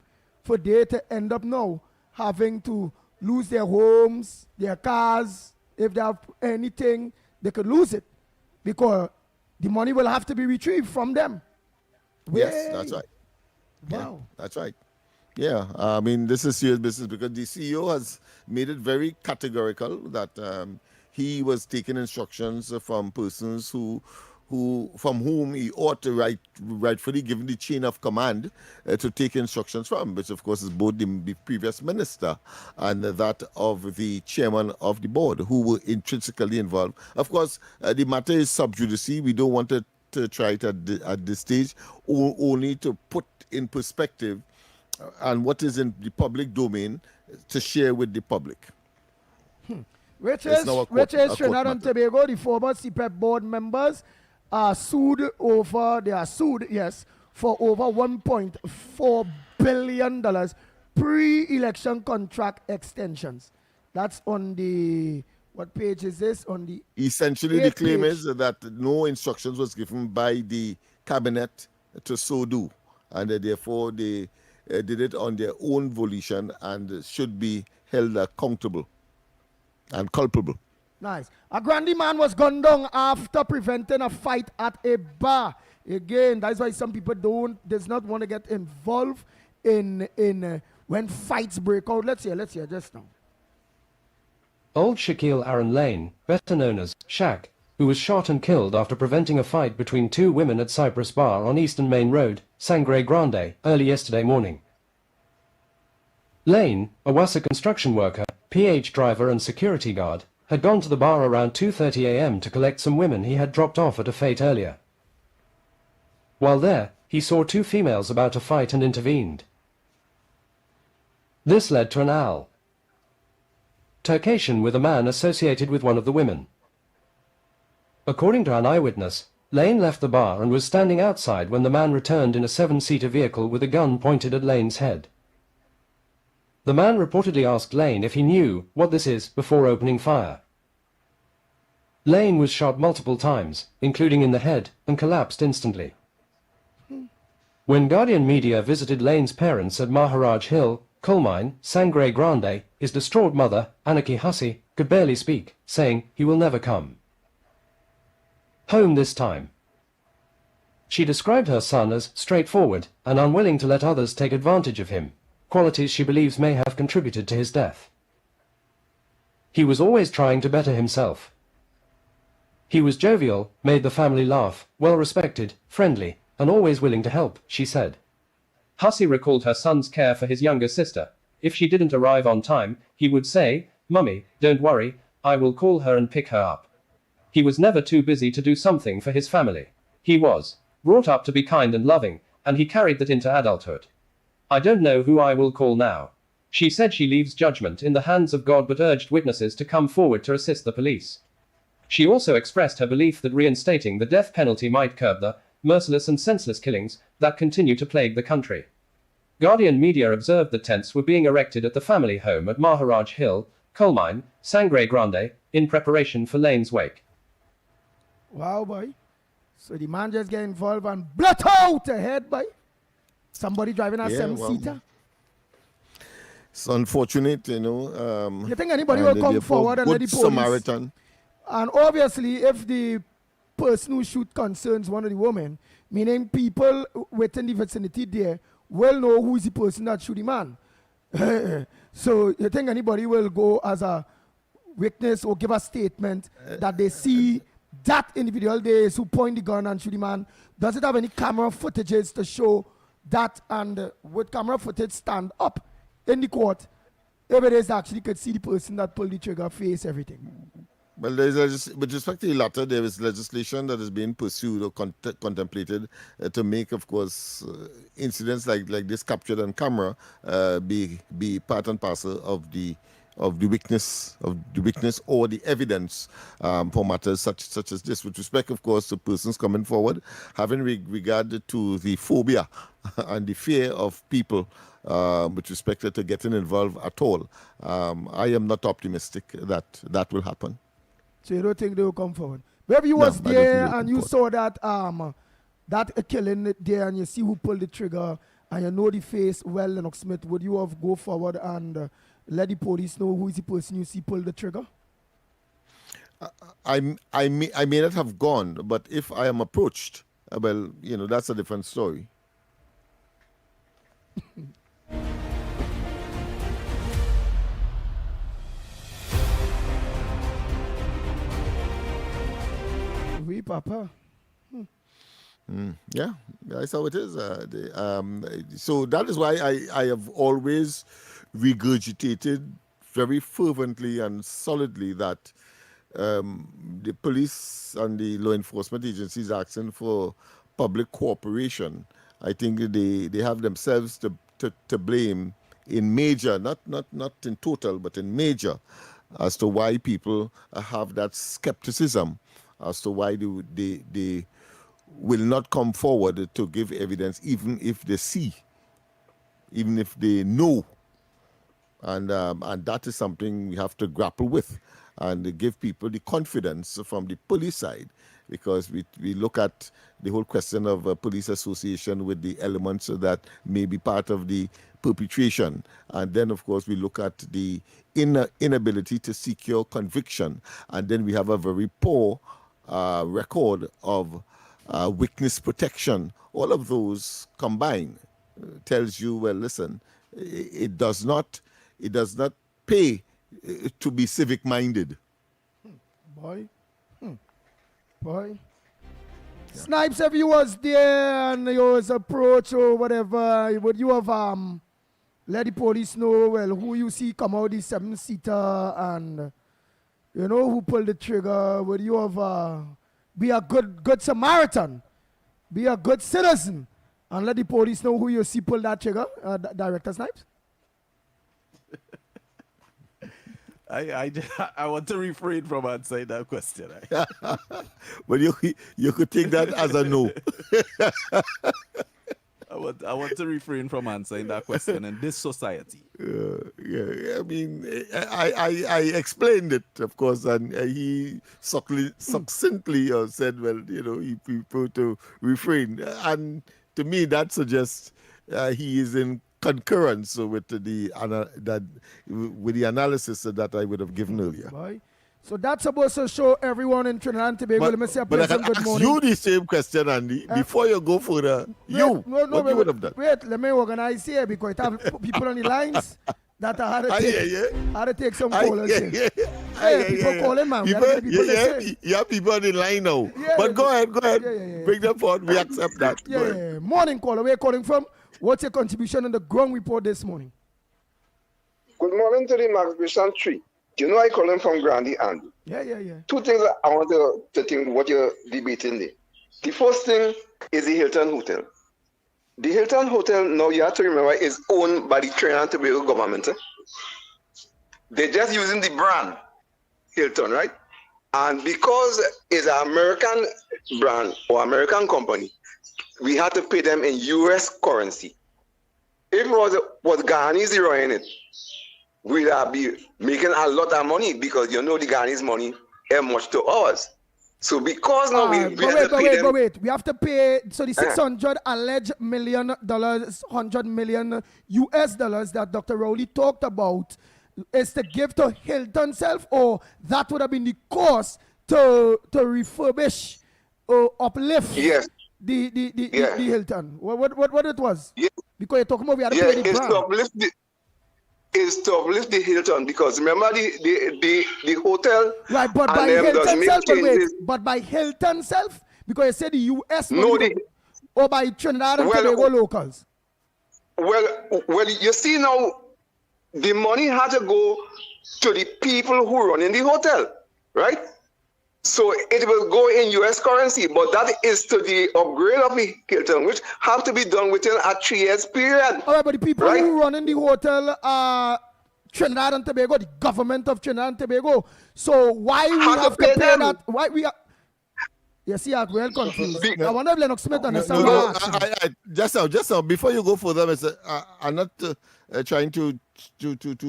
for they to end up now having to lose their homes, their cars. If they have anything, they could lose it because the money will have to be retrieved from them. Yes, that's right. Wow. Yeah, that's right. Yeah, I mean, this is serious business because the CEO has made it very categorical that he was taking instructions from persons from whom he ought to rightfully given the chain of command to take instructions from, which of course is both the previous minister and that of the chairman of the board, who were intrinsically involved. Of course, the matter is sub judice. We don't want to try it at this stage, only to put in perspective and what is in the public domain to share with the public. Which is Trinidad and Tobago, the former CPEP board members are sued for over $1.4 billion pre-election contract extensions. That's on the, what page is this? On the essentially the claim is that no instructions was given by the cabinet to so do, and therefore they did it on their own volition and should be held accountable and culpable. Nice. A Grandi man was gunned down after preventing a fight at a bar. Again, that's why some people does not want to get involved in when fights break out. Let's hear just now. Old Shaquille Aaron Lane, better known as Shaq, who was shot and killed after preventing a fight between two women at Cypress Bar on Eastern Main Road, Sangre Grande, early yesterday morning. Lane, a Wassa construction worker, PH driver and security guard, had gone to the bar around 2:30 a.m. to collect some women he had dropped off at a fete earlier. While there, he saw two females about to fight and intervened. This led to an altercation with a man associated with one of the women. According to an eyewitness, Lane left the bar and was standing outside when the man returned in a 7-seater vehicle with a gun pointed at Lane's head. The man reportedly asked Lane if he knew what this is before opening fire. Lane was shot multiple times, including in the head, and collapsed instantly. When Guardian Media visited Lane's parents at Maharaj Hill, coal mine, Sangre Grande, his distraught mother, Anaki Hussey, could barely speak, saying he will never come home this time. She described her son as straightforward and unwilling to let others take advantage of him, qualities she believes may have contributed to his death. He was always trying to better himself. He was jovial, made the family laugh, well-respected, friendly, and always willing to help, she said. Hussey recalled her son's care for his younger sister. If she didn't arrive on time, he would say, "Mummy, don't worry, I will call her and pick her up." He was never too busy to do something for his family. He was brought up to be kind and loving, and he carried that into adulthood. "I don't know who I will call now." She said she leaves judgment in the hands of God but urged witnesses to come forward to assist the police. She also expressed her belief that reinstating the death penalty might curb the merciless and senseless killings that continue to plague the country. Guardian media observed that tents were being erected at the family home at Maharaj Hill, Coal Mine, Sangre Grande, in preparation for Lane's wake. Wow, boy. So the man just get involved and blot out a head, boy. Somebody driving a seven-seater. It's unfortunate, you know. You think anybody will come forward and let the police? Samaritan. And obviously, if the person who shoot concerns one of the women, meaning people within the vicinity there will know who is the person that shoot the man. So you think anybody will go as a witness or give a statement that they see that individual there is who point the gun and shoot the man? Does it have any camera footages to show that? And would camera footage stand up in the court if it is actually could see the person that pulled the trigger, face, everything? Well, with respect to the latter, there is legislation that is being pursued or contemplated to make, of course, incidents like this captured on camera be part and parcel of the witness or the evidence for matters such as this. With respect, of course, to persons coming forward, having regard to the phobia and the fear of people with respect to getting involved at all, I am not optimistic that that will happen. So you don't think they will come forward? Maybe you was there and you saw that that killing there and you see who pulled the trigger and you know the face well, Lennox Smith, would you have go forward and let the police know who is the person you see pull the trigger? I may not have gone, but if I am approached, well, you know, that's a different story. Oui, Papa. Yeah, that's how it is. So that is why I have always regurgitated very fervently and solidly that the police and the law enforcement agencies asking for public cooperation. I think they have themselves to blame in major, not in total, but in major, as to why people have that skepticism, as to why they will not come forward to give evidence, even if they see, even if they know. And that is something we have to grapple with and give people the confidence from the police side, because we look at the whole question of police association with the elements that may be part of the perpetration. And then, of course, we look at the inability to secure conviction. And then we have a very poor record of witness protection. All of those combined tells you, well, listen, it does not pay to be civic minded. Boy. Boy. Yeah. Snipes, if you was there and you was approached or whatever, would you have let the police know, well, who you see come out the 7-seater and you know who pulled the trigger? Would you have be a good Samaritan, be a good citizen, and let the police know who you see pull that trigger, Director Snipes? I want to refrain from answering that question. But you could take that as a no. I want to refrain from answering that question in this society. Yeah, I mean, I explained it, of course, and he succinctly said, well, you know, he preferred to refrain. And to me, that suggests he is in concurrence with the analysis that I would have given earlier. Boy. So that's supposed to show everyone in Trinidad and Tobago. Let me say a But I pleasant can good ask morning. you the same question, Andy, before you go further. No, what you would have done? Wait, let me organize here because it have people on the lines that I had to take some callers here. People calling, man. People, you have people on the line now. But go ahead. Bring them forward. We accept that. Morning, caller. Where are you calling from? What's your contribution on the ground report this morning? Good morning to the Migration Tree. You know I call him from Grandy Andy. Yeah. Two things I want to think what you're debating there. The first thing is the Hilton Hotel. The Hilton Hotel, now you have to remember, is owned by the Trinidad and Tobago government. They're just using the brand Hilton, right? And because it's an American brand or American company, we have to pay them in US currency. If it was Ghanaians running it, we'd be making a lot of money because the Ghanaians money is much to ours. So because now we have to pay them. Wait. We have to pay, so the $600 alleged $100 million US dollars that Dr. Rowley talked about is to give to Hilton self, or that would have been the cost to refurbish or uplift the Hilton. What it was? Yeah. Because you're talking about we had to pay the brand. Is to uplift the Hilton because remember the hotel. Right, but by Hilton self, but by Hilton self, because you said the US or by Trinidad and Tobago locals. Well, you see now, the money had to go to the people who run in the hotel, right? So it will go in US currency, but that is to the upgrade of the Hilton, which have to be done within a 3 years period. All right, but the people who run in the hotel are Trinidad and Tobago, the government of Trinidad and Tobago. So why we have to pay that? Why we are? You see, I'm well confused. I wonder if Lennox Smith understands. Just now, before you go further, I'm not trying to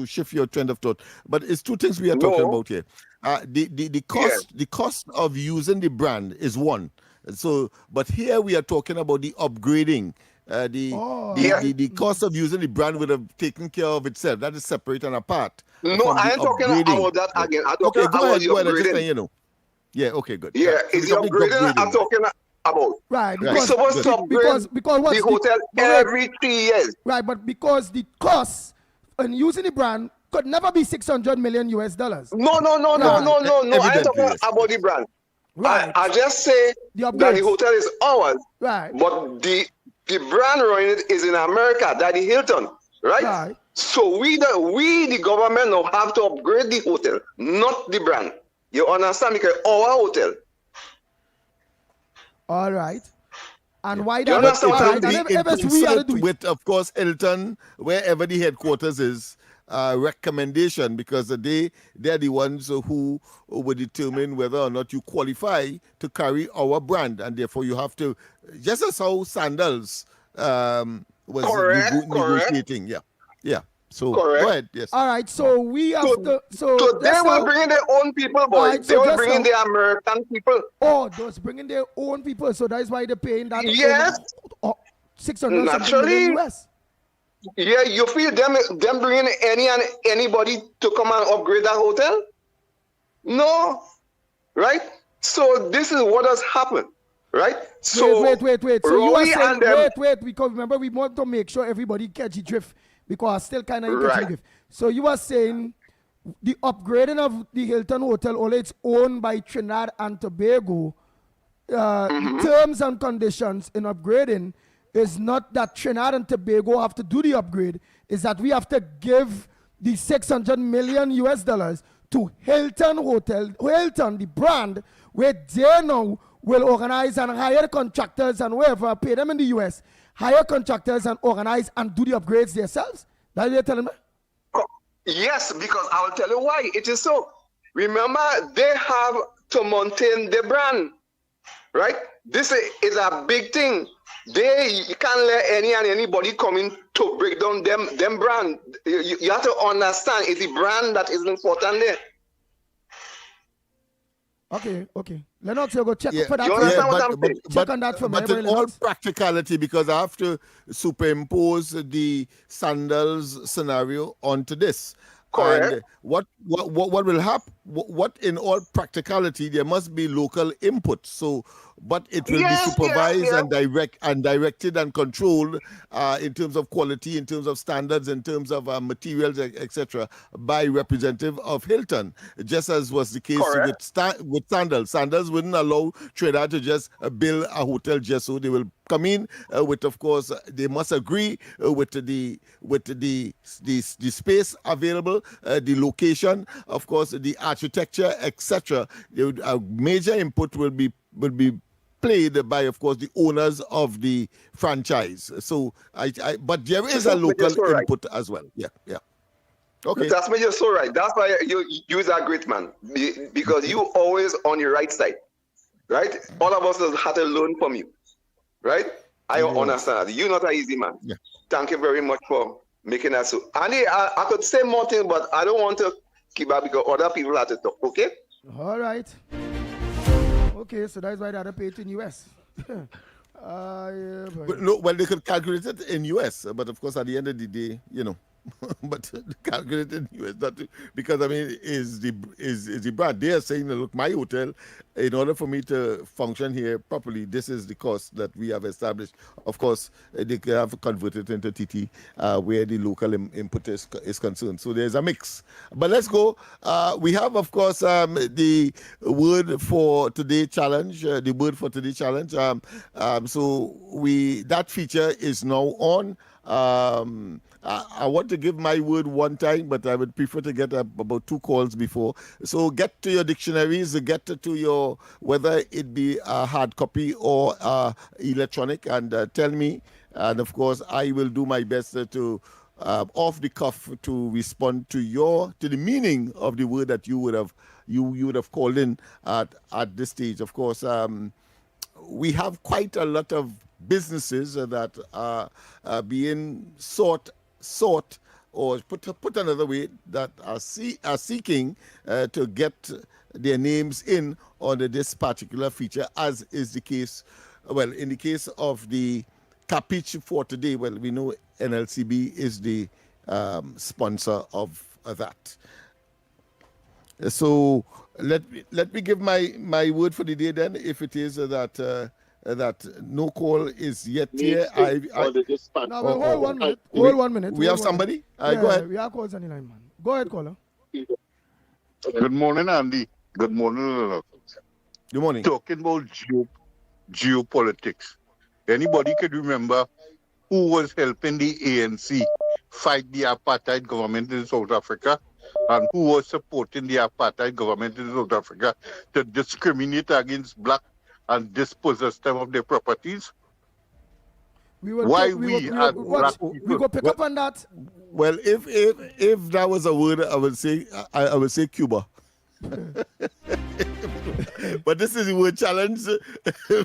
shift your trend of thought, but it's two things we are talking about here. The cost of using the brand is one. So, but here we are talking about the upgrading. The cost of using the brand would have taken care of itself. That is separate and apart. No, I ain't talking about that again. I'm talking about the upgrading. Yeah, okay, good. Yeah, it's the upgrading I'm talking about. Right, we're supposed to upgrade the hotel every 3 years. Right, but because the cost in using the brand could never be $600 million US dollars. No. I ain't talking about the brand. Right. I just say that the hotel is ours. Right. But the brand running it is in America, that the Hilton. Right? So we the government now have to upgrade the hotel, not the brand. You understand? Because our hotel. All right. And why that? But with, of course, Hilton, wherever the headquarters is, recommendation, because they're the ones who will determine whether or not you qualify to carry our brand, and therefore you have to, just as how Sandals was negotiating. Yeah. So go ahead. Yes. All right. So we have to. So they will bring in their own people, boys. Right, they will bring in the American people. Oh, those bringing their own people. So that's why they're paying that. Yes. $600 million US. Yeah, you feel them bringing anybody to come and upgrade that hotel? No, right? So this is what has happened, right? So wait. So you are saying wait, because remember we want to make sure everybody catch the drift, because still kind of catch the drift. So you are saying the upgrading of the Hilton Hotel, although it's owned by Trinidad and Tobago, the terms and conditions in upgrading is not that Trinidad and Tobago have to do the upgrade, is that we have to give the $600 million US dollars to Hilton Hotel, Hilton, the brand, where they now will organize and hire contractors and whoever, pay them in the US, hire contractors and organize and do the upgrades themselves? That's what you're telling me? Yes, because I will tell you why it is so. Remember, they have to maintain the brand, right? This is a big thing. You can't let anybody come in to break down them brand. You have to understand it's the brand that is important there. Okay. Lennox, you go check for that. You understand what I'm saying? Check on that for me. But in all practicality, because I have to superimpose the Sandals scenario onto this. Correct. And what will happen? what in all practicality there must be local input. So, but it will be supervised and directed and controlled in terms of quality, in terms of standards, in terms of materials, etc., by representative of Hilton, just as was the case with Sandals. Sandals wouldn't allow Trinidad to just build a hotel just so. They will come in with, of course, they must agree with the space available, the location, of course, the architecture, etc. A major input will be played by, of course, the owners of the franchise. So, but there is a local input as well. Yeah. Okay. That's why you're so right. That's why you use a great man, because you always on your right side, right? All of us have to learn from you, right? I understand that. You're not an easy man. Yeah. Thank you very much for making that so. Andy, I could say more things, but I don't want to keep up because other people have to talk, okay? All right. Okay, so that's why they had to pay it in US. No, well, they could calculate it in US, but of course, at the end of the day, but calculate in US, not because I mean, is the brand? They are saying, look, my hotel, in order for me to function here properly, this is the cost that we have established. Of course, they have converted into TT, where the local input is concerned. So there's a mix. But let's go. We have, of course, the word for today challenge. The word for today challenge. So that feature is now on. I want to give my word one time, but I would prefer to get about 2 calls before. So get to your dictionaries, get to your, whether it be a hard copy or electronic, and tell me. And of course, I will do my best to, off the cuff, to respond to the meaning of the word that you would have called in at this stage. Of course, we have quite a lot of businesses that are being sought, or put another way, that are seeking to get their names in under this particular feature, as is the case. Well, in the case of the Capiche for today, well, we know NLCB is the sponsor of that. So let me give my word for the day then. If it is that no call is yet here, hold 1 minute. Hold 1 minute. We have somebody. Go ahead. We have calls on the line, man. Go ahead, caller. Good morning, Andy. Good morning. Good morning. Talking about geopolitics. Anybody can remember who was helping the ANC fight the apartheid government in South Africa, and who was supporting the apartheid government in South Africa to discriminate against black and dispossess them of their properties? We go pick up on that. Well, if that was a word, I would say Cuba. But this is the word challenge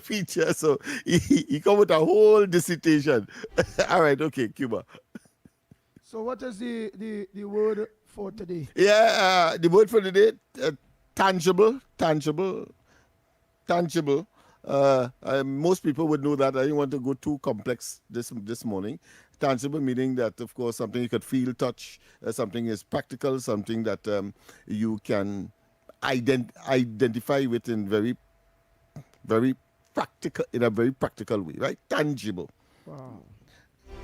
feature, so he come with a whole dissertation. All right, okay, Cuba. So what is the word for today? Yeah, the word for today, tangible. Most people would know that. I didn't want to go too complex this morning. Tangible meaning that, of course, something you could feel, touch, something is practical, something that you can identify with in very practical, in a very practical way, right? Tangible. Wow.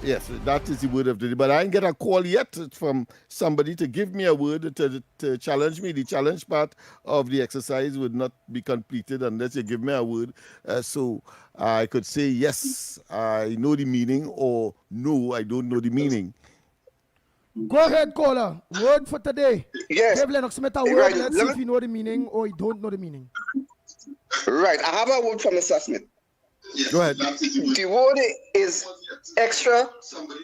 Yes, that is the word of the day. But I didn't get a call yet from somebody to give me a word to challenge me. The challenge part of the exercise would not be completed unless you give me a word. So I could say, yes, I know the meaning, or no, I don't know the meaning. Go ahead, caller. Word for today. Yes. Give Lennox Smith a word. Right. Let's see if you know the meaning or you don't know the meaning. Right. I have a word from Mr. Smith. Go ahead. The word is extra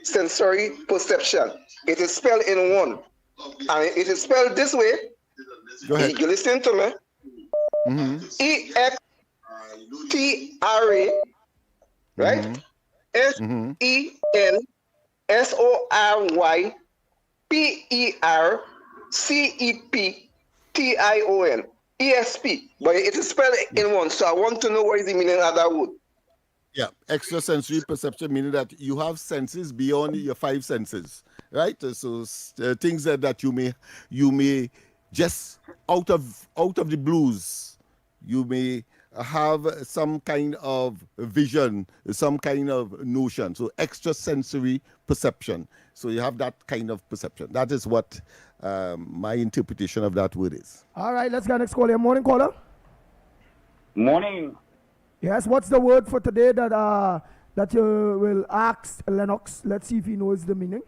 sensory perception. It is spelled in one. And it is spelled this way. Go ahead. You listen to me. Mm-hmm. EXTRA, right? Mm-hmm. SENSORYPERCEPTION. ESP. But it is spelled in one. So I want to know what is the meaning of that word. Yeah, extrasensory perception, meaning that you have senses beyond your 5 senses, right? So things that you may just out of the blues, you may have some kind of vision, some kind of notion. So extrasensory perception. So you have that kind of perception. That is what my interpretation of that word is. All right, let's get next caller. Morning, caller. Morning. Yes, what's the word for today that you will ask Lennox? Let's see if he knows the meaning.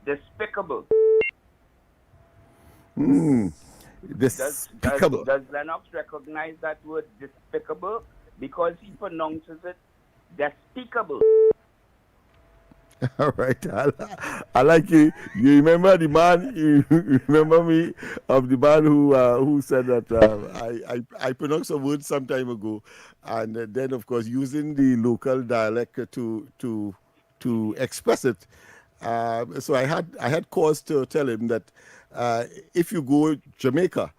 Despicable. Despicable. Does Lennox recognize that word despicable? Because he pronounces it despicable. All right, I like you. You remember the man? You remember me of the man who said that I pronounced a word some time ago, and then of course using the local dialect to express it. So I had cause to tell him that if you go to Jamaica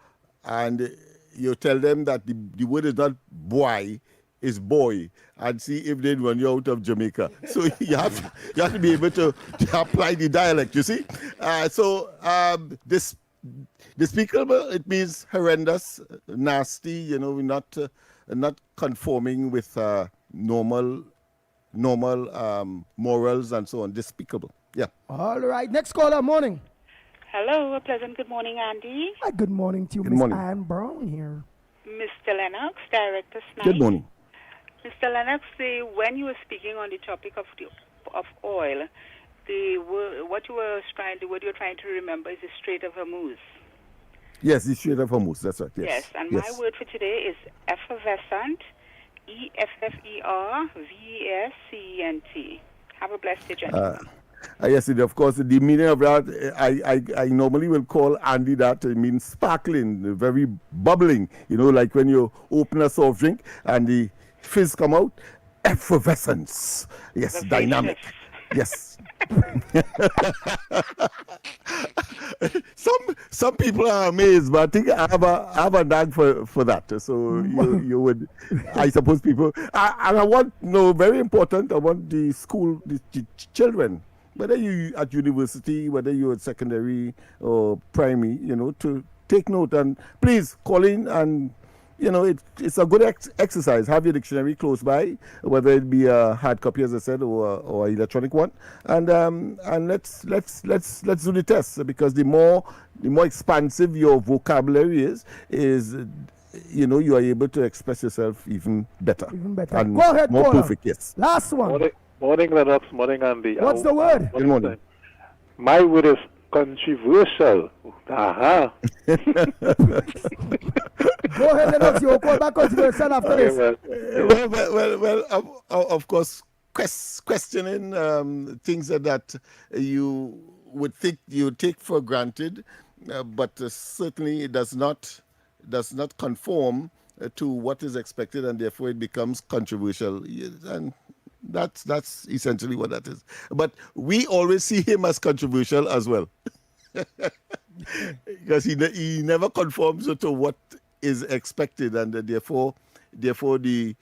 and you tell them that the word is not boy, is boy, and see if they run you out of Jamaica. So you have to be able to apply the dialect, you see. This despicable, it means horrendous, nasty, not conforming with normal morals and so on. Despicable. Yeah. All right. Next caller. Morning. Hello. A pleasant good morning, Andy. Hi, good morning to you, Miss Anne Brown here. Mr. Lennox, Director Snipe. Good morning. Mr. Lennox, when you were speaking on the topic of oil, the word you were trying to remember is the Strait of Hormuz. Yes, the Strait of Hormuz. That's right. Yes. And my word for today is effervescent. EFFERVESCENT. Have a blessed day, gentlemen. Yes, of course, the meaning of that, I normally will call Andy that. It means sparkling, very bubbling. Like when you open a soft drink and the fizz come out. Effervescence. Yes, dynamic. Yes. Some people are amazed, but I think I have a knack for that. So you would, I suppose people. And I want, very important. I want the school, the children, whether you at university, whether you're at secondary or primary, to take note and please call in and. It's a good exercise. Have your dictionary close by, whether it be a hard copy, as I said, or an electronic one, and let's do the test, because the more expansive your vocabulary is you are able to express yourself even better. And Go ahead, more caller. perfect. Yes. Last one. Morning, Lennox. Morning, Andy. What's the word? Good morning. My word is controversial. Aha. Go ahead, Lennox. You'll call back controversial after this. Well, of course, questioning things that you would think you take for granted, but certainly it does not conform to what is expected, and therefore it becomes controversial. And that's essentially what that is. But we always see him as controversial as well, because he never conforms to what is expected, and therefore the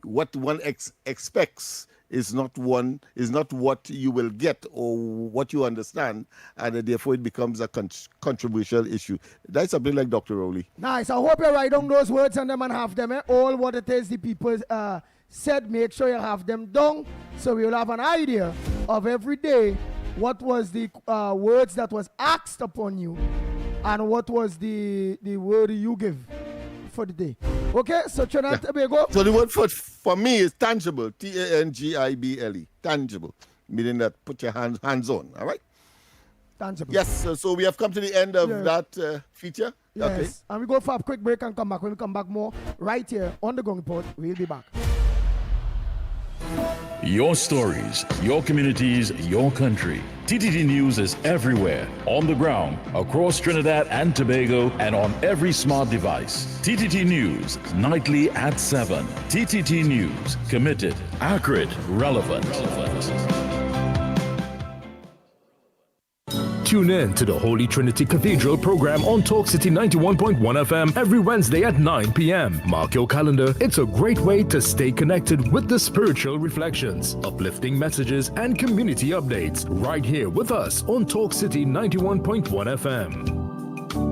what one expects is not what you will get or what you understand, and therefore it becomes a controversial issue. That's something like Dr. Rowley. Nice. I hope you write down those words and them and have them. All what it is the people said, make sure you have them down, so we'll have an idea of every day what was the words that was asked upon you, and what was the word you give for the day. Okay, so Trinidad Tobago. So the word for me is tangible. Tangible. Tangible, meaning that put your hands on. All right. Tangible. Yes. So we have come to the end of that feature. Yes. Okay. And we go for a quick break and come back. When we come back, more right here on the Ground Report. We'll be back. Your stories, your communities, your country. TTT News is everywhere, on the ground, across Trinidad and Tobago, and on every smart device. TTT News, nightly at 7. TTT News, committed, accurate, relevant. Tune in to the Holy Trinity Cathedral program on Talk City 91.1 FM every Wednesday at 9 p.m. Mark your calendar. It's a great way to stay connected with the spiritual reflections, uplifting messages, and community updates right here with us on Talk City 91.1 FM.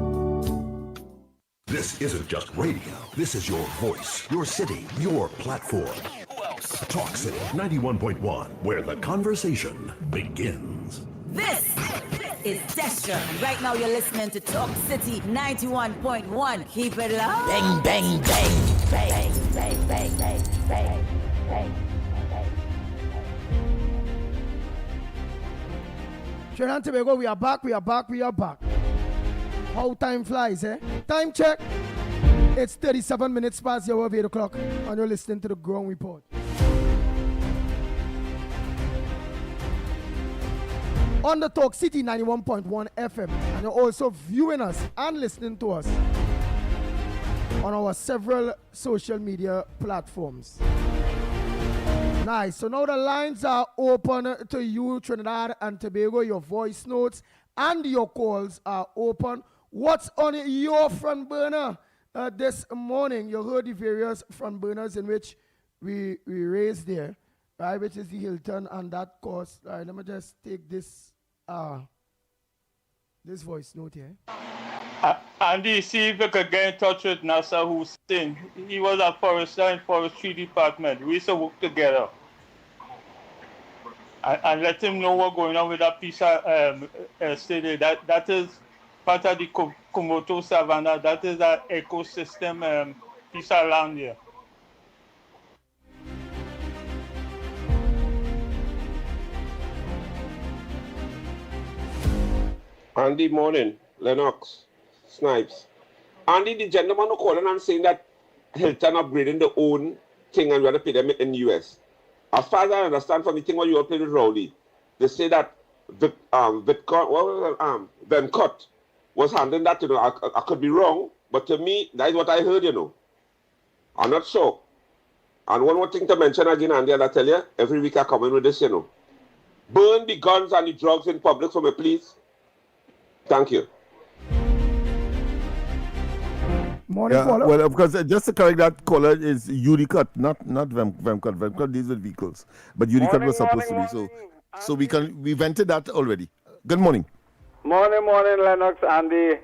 This isn't just radio. This is your voice, your city, your platform. Who else? Talk City 91.1, where the conversation begins. This is Destra. Right now you're listening to Talk City 91.1. Keep it loud. Bang, bang, bang. Bang, bang, bang, bang, bang, bang. Trinidad and Tobago, we are back. How time flies, eh? Time check. It's 37 minutes past the hour of 8 o'clock, and you're listening to the Ground Report. On the Talk City 91.1 FM, and you're also viewing us and listening to us on our several social media platforms. Nice. So now the lines are open to you, Trinidad and Tobago. Your voice notes and your calls are open. What's on your front burner this morning? You heard the various front burners in which we raised there, right? Which is the Hilton and that cost. All right, let me just take this this voice note here. Andy, see if you could get in touch with Nasser Hussein. He was a forester in Forestry Department. We used to work together. And let him know what's going on with that piece of estate. That is part of the Komoto Savannah. That is that ecosystem piece of land here. Andy, morning. Lennox, Snipes. Andy, the gentleman who calling and saying that Hilton upgrading their own thing and we have to pay them in the US. As far as I understand from the thing what you all played with Rowley, they say that Venkot was handling that, you know. I could be wrong, but to me, that is what I heard, you know. I'm not sure. And one more thing to mention again, Andy, and I tell you, every week I come in with this, you know. Burn the guns and the drugs in public for me, please. Thank you. Morning, yeah, caller. well, of course, just to correct that, caller is Unicut, not Vemcut. Vemcut deals with vehicles, but Unicut was supposed to be. So we vented that already. Good morning. Morning, Lennox, Andy,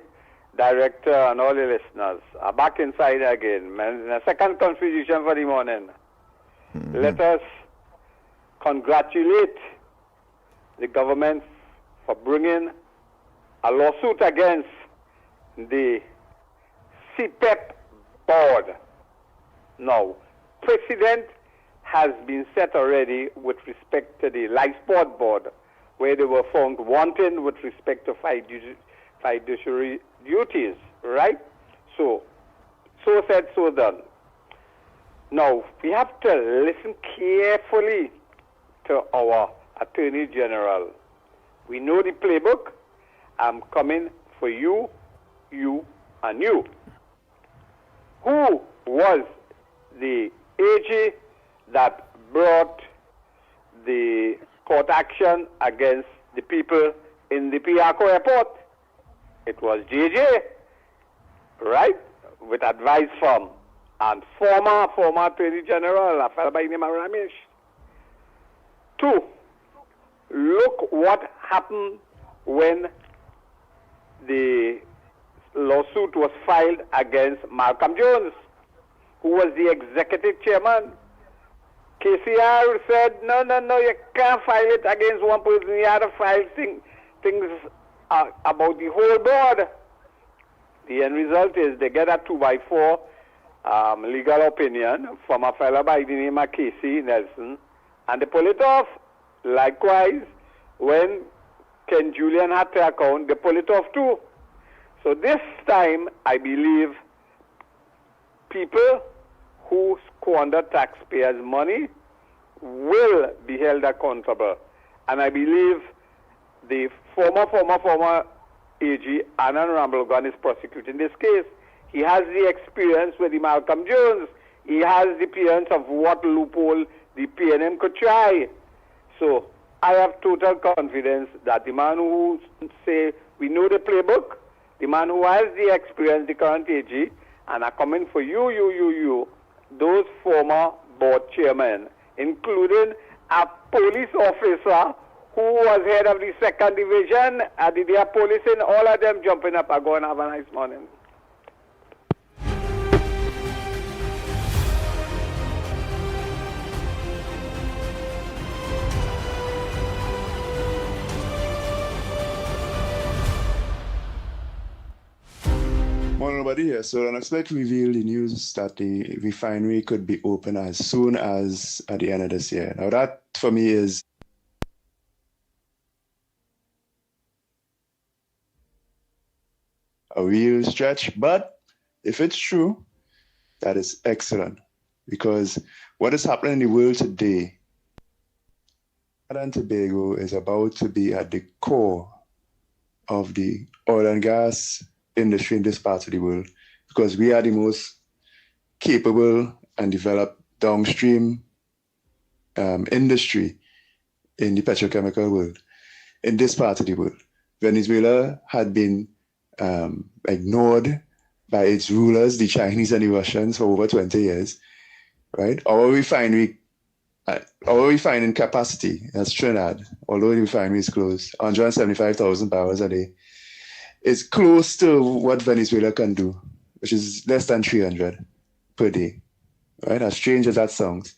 director, and all the listeners. I'm back inside again. A second contribution for the morning. Mm-hmm. Let us congratulate the government for bringing a lawsuit against the CPEP board. Now, precedent has been set already with respect to the life support board, where they were found wanting with respect to fiduciary duties, right? So said, so done. Now, we have to listen carefully to our Attorney General. We know the playbook. I'm coming for you, and you. Who was the AG that brought the court action against the people in the Piarco airport? It was JJ, right? With advice from and former Attorney General, a fellow by the name of Ramesh. 2, look what happened when the lawsuit was filed against Malcolm Jones, who was the executive chairman. KCR said, no, you can't file it against one person. You have to file things about the whole board. The end result is they get a 2x4 legal opinion from a fellow by the name of Casey Nelson, and they pull it off. Likewise, when Ken Julian had to account, they pull it off too. So this time, I believe people who squander taxpayers' money will be held accountable. And I believe the former AG, Anand Ramblegan, is prosecuting this case. He has the experience with the Malcolm Jones. He has the appearance of what loophole the PNM could try. So I have total confidence that the man who say we know the playbook, the man who has the experience, the current AG, and are coming for you, those former board chairmen, including a police officer who was head of the 2nd Division, they are policing, all of them jumping up and going, have a nice morning. nobody here. So Lennox revealed the news that the refinery could be open as soon as at the end of this year. Now that for me is a real stretch, but if it's true, that is excellent, because what is happening in the world today, Trinidad and Tobago is about to be at the core of the oil and gas industry in this part of the world, because we are the most capable and developed downstream industry in the petrochemical world in this part of the world. Venezuela had been ignored by its rulers, the Chinese and the Russians, for over 20 years, right? Our refining capacity as Trinidad, although the refinery is closed, 175,000 barrels a day, is close to what Venezuela can do, which is less than 300 per day, right? As strange as that sounds.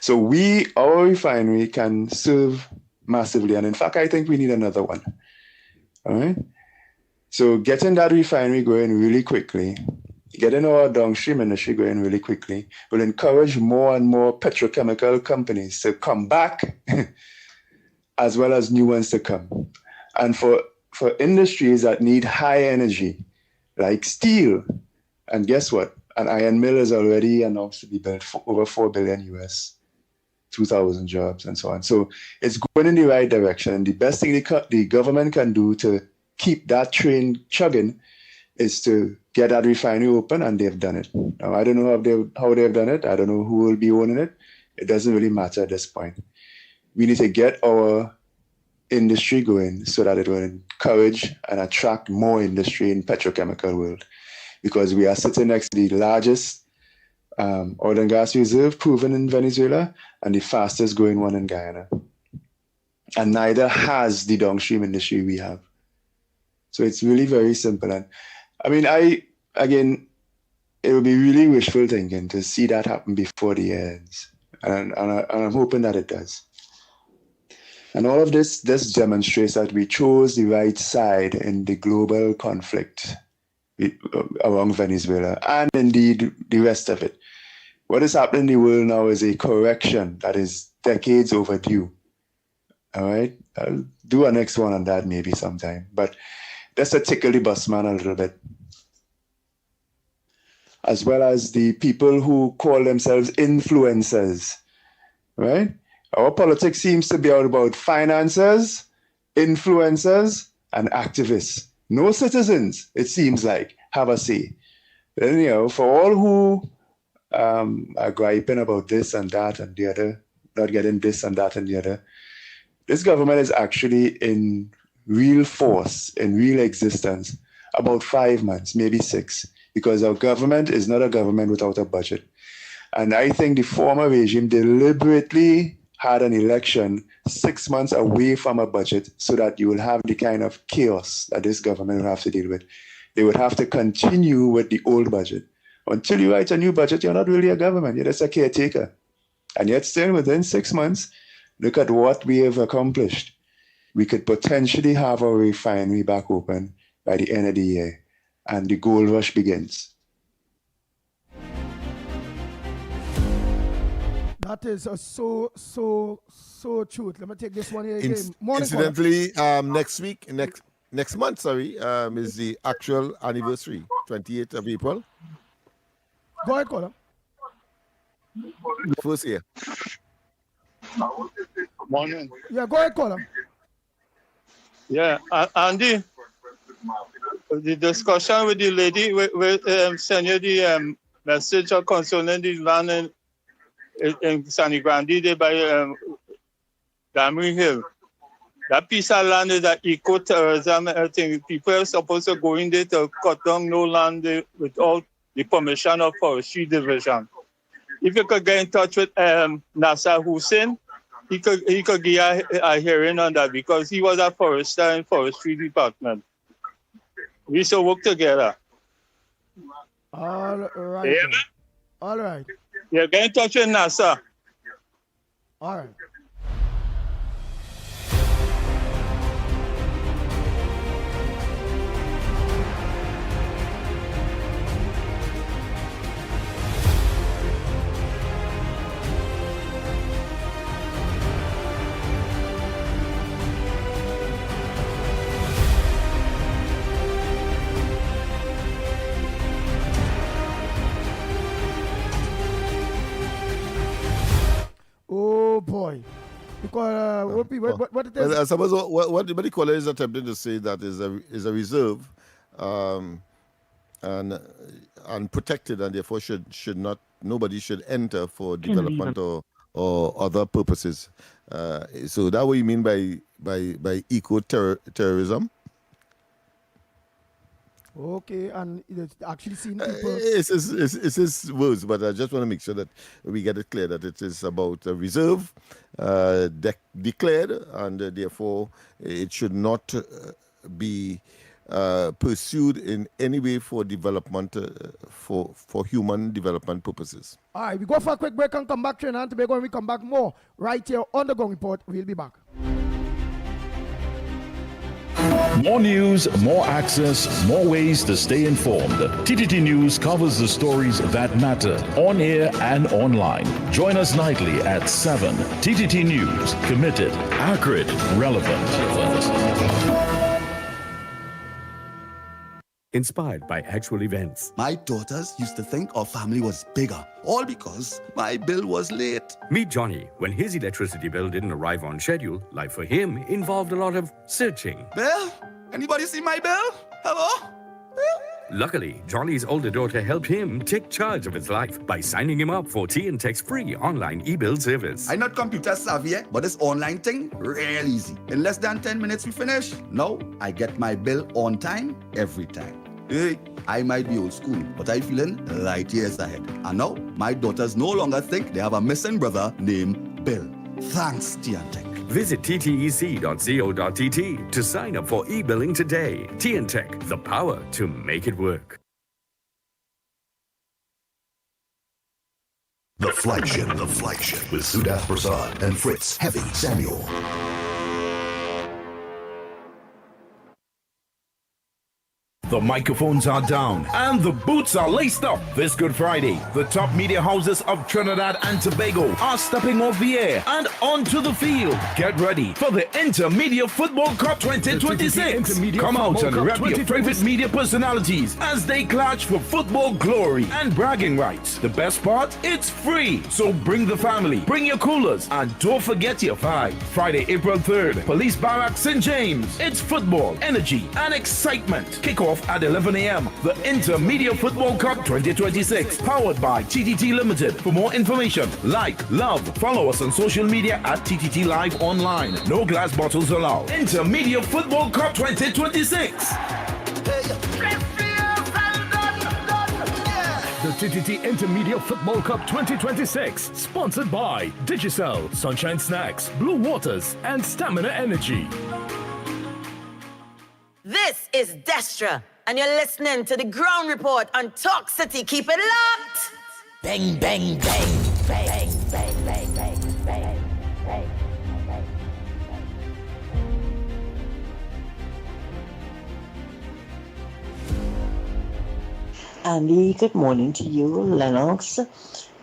So our refinery can serve massively, and in fact, I think we need another one, all right? So getting that refinery going really quickly, getting our downstream industry going really quickly will encourage more and more petrochemical companies to come back as well as new ones to come. And for industries that need high energy, like steel, and guess what? An iron mill is already announced to be built for over $4 billion US, 2,000 jobs and so on. So it's going in the right direction. And the best thing the government can do to keep that train chugging is to get that refinery open, and they've done it. Now, I don't know how they've done it. I don't know who will be owning it. It doesn't really matter at this point. We need to get our industry going so that it will encourage and attract more industry in petrochemical world, because we are sitting next to the largest oil and gas reserve proven in Venezuela and the fastest growing one in Guyana. And neither has the downstream industry we have. So it's really very simple. And I mean, it would be really wishful thinking to see that happen before the year ends. And I'm hoping that it does. And all of this demonstrates that we chose the right side in the global conflict around Venezuela, and indeed the rest of it. What is happening in the world now is a correction that is decades overdue. All right? I'll do a next one on that maybe sometime. But just to tickle the bus man a little bit. As well as the people who call themselves influencers, right? Our politics seems to be all about financiers, influencers, and activists. No citizens, it seems like, have a say. Anyhow, for all who are griping about this and that and the other, not getting this and that and the other, this government is actually in real force, in real existence, about 5 months, maybe 6, because our government is not a government without a budget. And I think the former regime deliberately had an election 6 months away from a budget so that you will have the kind of chaos that this government will have to deal with. They would have to continue with the old budget. Until you write a new budget, you're not really a government, you're just a caretaker. And yet still within 6 months, look at what we have accomplished. We could potentially have our refinery back open by the end of the year, and the gold rush begins. That is so true. Let me take this one here again. Incidentally, next month, is the actual anniversary, 28th of April. Go ahead, caller. First year. Morning. Yeah, go ahead, caller. Yeah, Andy, the discussion with the lady will send you the message concerning the land in San Grande there by Damry Hill. That piece of land is an eco-tourism thing. People are supposed to go in there to cut down no land without the permission of Forestry Division. If you could get in touch with Nasser Hussein, he could give a hearing on that, because he was a forester in Forestry Department. We should work together. All right. Yeah. All right. Yeah, get in touch with Nasser. All right. boy. Because what it is? Well, I suppose what the caller is attempting to say that is a reserve, and protected, and therefore nobody should enter for development or other purposes. So that what you mean by eco-terrorism? Okay, and it's actually seen people. It's his words, but I just want to make sure that we get it clear that it is about a reserve declared, and therefore it should not be pursued in any way for development, for human development purposes. All right, we go for a quick break and come back, Trinidad and Tobago, and we come back more right here on the Ground Report. We'll be back. More news, more access, more ways to stay informed. TTT News covers the stories that matter on air and online. Join us nightly at 7. TTT News, committed, accurate, relevant. Inspired by actual events. My daughters used to think our family was bigger, all because my bill was late. Meet Johnny. When his electricity bill didn't arrive on schedule, life for him involved a lot of searching. Bill? Anybody see my bill? Hello? Bill? Luckily, Johnny's older daughter helped him take charge of his life by signing him up for TNTech's free online e-bill service. I'm not computer savvy yet, but this online thing, real easy. In less than 10 minutes we finish. Now, I get my bill on time, every time. Hey, I might be old school, but I'm feeling light years ahead. And now, my daughters no longer think they have a missing brother named Bill. Thanks, TNTech. Visit ttec.co.tt to sign up for e-billing today. TNTech, the power to make it work. The flagship with Sudath Prasad and Fritz Heavy Samuel. The microphones are down and the boots are laced up. This Good Friday, the top media houses of Trinidad and Tobago are stepping off the air and onto the field. Get ready for the Intermedia Football Cup 2026. Come out and rep your favorite media personalities as they clash for football glory and bragging rights. The best part? It's free. So bring the family, bring your coolers, and don't forget your vibe. Friday, April 3rd, Police Barracks, St. James. It's football, energy, and excitement. Kickoff at 11 a.m. The Intermedia Football Cup 2026, powered by TTT Limited. For more information, like, love, follow us on social media at TTT Live Online. No glass bottles allowed. Intermedia Football Cup 2026. The TTT Intermedia Football Cup 2026, sponsored by Digicel, Sunshine Snacks, Blue Waters, and Stamina Energy. This is Destra, and you're listening to the Ground Report on Talk City. Keep it locked. Bang, bang, bang, bang, bang, bang, bang, bang, bang. Andy, good morning to you, Lennox,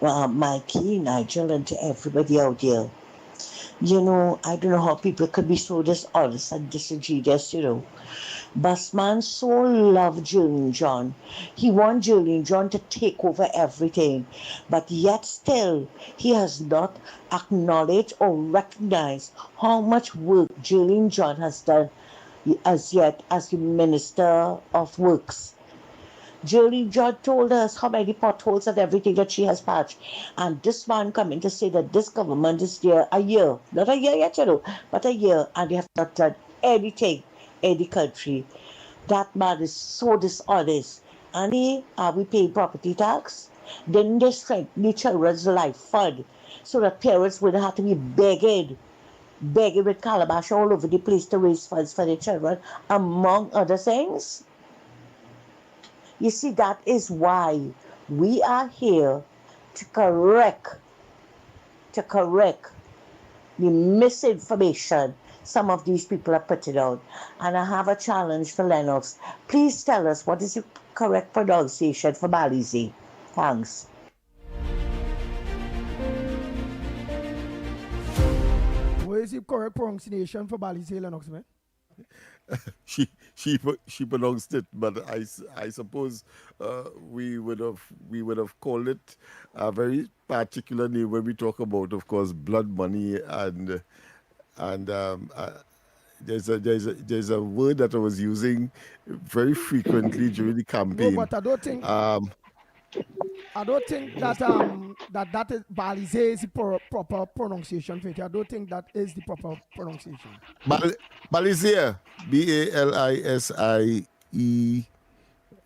Mikey, Nigel, and to everybody out there. You know, I don't know how people could be so dishonest and disingenuous, you know. Busman so loved Julian John. He wanted Julian John to take over everything. But yet still, he has not acknowledged or recognized how much work Julian John has done as yet as the Minister of Works. Julie John told us how many potholes and everything that she has patched. And this man coming to say that this government is there a year. Not a year yet, you know, but a year. And they have not done anything in the country. That man is so dishonest. And are we paying property tax? Didn't they strengthen the children's life fund so that parents wouldn't have to be begging with calabash all over the place to raise funds for their children, among other things? You see, that is why we are here to correct the misinformation some of these people are putting out. And I have a challenge for Lennox. Please tell us what is the correct pronunciation for Balize. Thanks. What is the correct pronunciation for Balize, Lennox, man? she pronounced it, but I suppose we would have called it a very particular name when we talk about, of course, blood money and there's a word that I was using very frequently during the campaign. No, but I don't think that is Balize is the proper pronunciation for it. I don't think that is the proper pronunciation. Balize, Balisie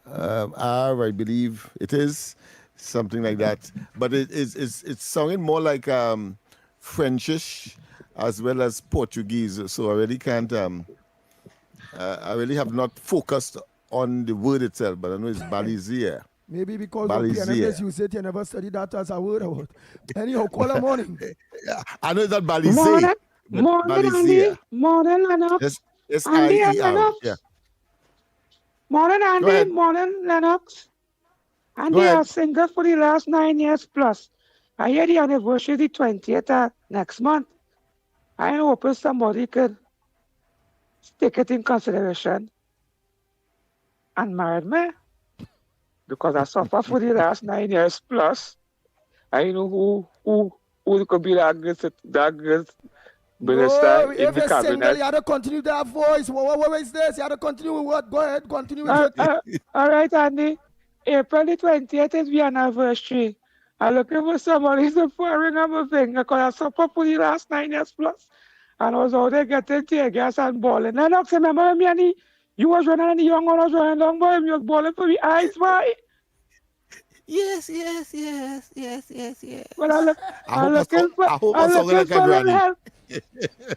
R, I believe it is something like that. But it's sounding more like Frenchish as well as Portuguese. So I really can't. I really have not focused on the word itself, but I know it's Balize. Maybe because of PNMS you said you never studied that as a word about. Anyhow, call a morning. I know that Balize. Morning, Andy. Morning, Lennox. S-I-E-R. Yeah. Morning, Andy. Morning, Lennox. Andy, I single for the last 9 years plus. I hear the anniversary the 20th next month. I hope somebody could take it in consideration and marry me. Because I suffer for the last 9 years plus. I know who could be that good minister in the cabinet. If you're single, you have to continue that voice. What is this? You have to continue with what? Go ahead, continue with it. All right, Andy. April the 20th is the anniversary. I'm looking for somebody to put a ring on my finger because I suffer for the last 9 years plus. And I was out there getting tear gas and balling. Lennox, remember me, Andy? You was running and the young one was running along, boy. You was balling for me eyes, boy. Yes. Well, I'm looking for a little help.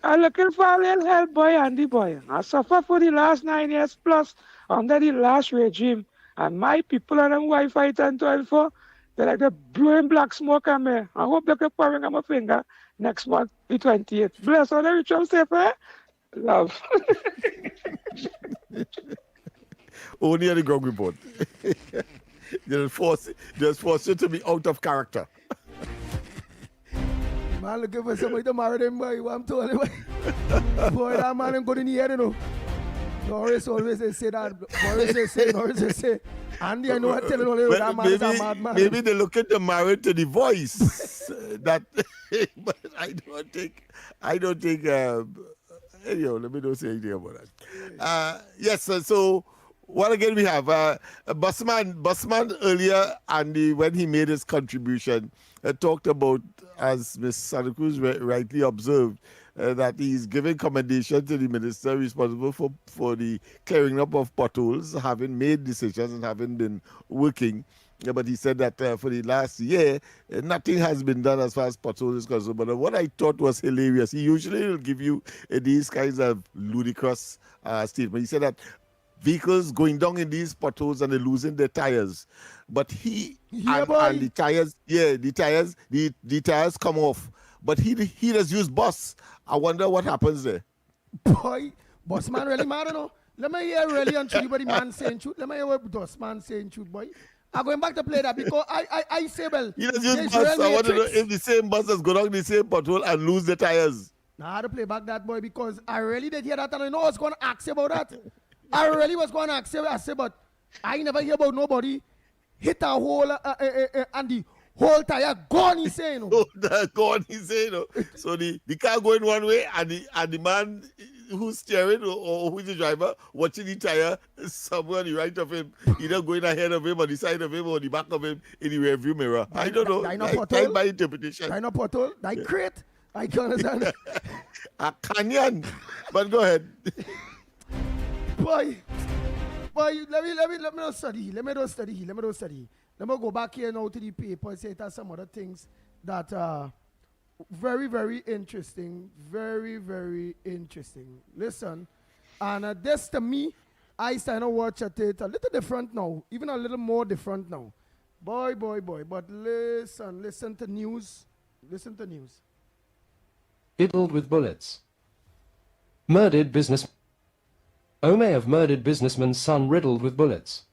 I'm looking for a little help, boy, Andy, boy. I suffer for the last 9 years plus under the last regime. And my people on them Wi-Fi 1024, they're like they're blowing black smoke on me. I hope they can put a ring on my finger next month, the 20th. Bless all the rich and safe, eh? Love. Only on the ground report. Just force you to be out of character. Man, looking for somebody to marry them, boy. What I'm telling you, boy, that man ain't good in the head, you know. Norris always say that. Norris say. Andy, I know I'm telling you, that man is a madman. Maybe they look at the married to the voice. But I don't think. Anyhow, let me not say anything about that. Yes, so what again we have? Busman earlier, Andy, when he made his contribution, talked about, as Ms. Santa Cruz rightly observed, that he's giving commendation to the minister responsible for the clearing up of potholes, having made decisions and having been working. But he said that for the last year, nothing has been done as far as potholes is concerned. But what I thought was hilarious, he usually will give you these kinds of ludicrous statements. He said that vehicles going down in these potholes and they're losing their tires. But and the tires come off. But he does use bus. I wonder what happens there. Boy, boss man really mad, you know. Let me hear really and truly what the man saying truth. Let me hear what boss man saying truth, boy. I'm going back to play that because I say, well, he does use bus. I want to know if the same bus has gone down the same pothole and lose the tires. Now I had to play back that, boy, because I really did hear that and I know I was going to ask you about that. I really was going to ask you, but I never hear about nobody hit a hole and the whole tire gone, he say, you know. Gone, he say, you know. So the car going one way and the man who's steering or who's the driver watching the tire somewhere on the right of him, either going ahead of him or the side of him or the back of him in the rearview mirror. I don't know. That's my interpretation. Dino pothole, that crate. I can understand. A canyon. But go ahead. Boy, let me not study. Let me go back here now to the paper and say it has some other things that are very, very interesting. Very, very interesting. Listen, and this to me, I started to watch it a little different now, even a little more different now. Boy. But listen to news. Riddled with bullets. Murdered business. Omay of murdered businessman's son riddled with bullets.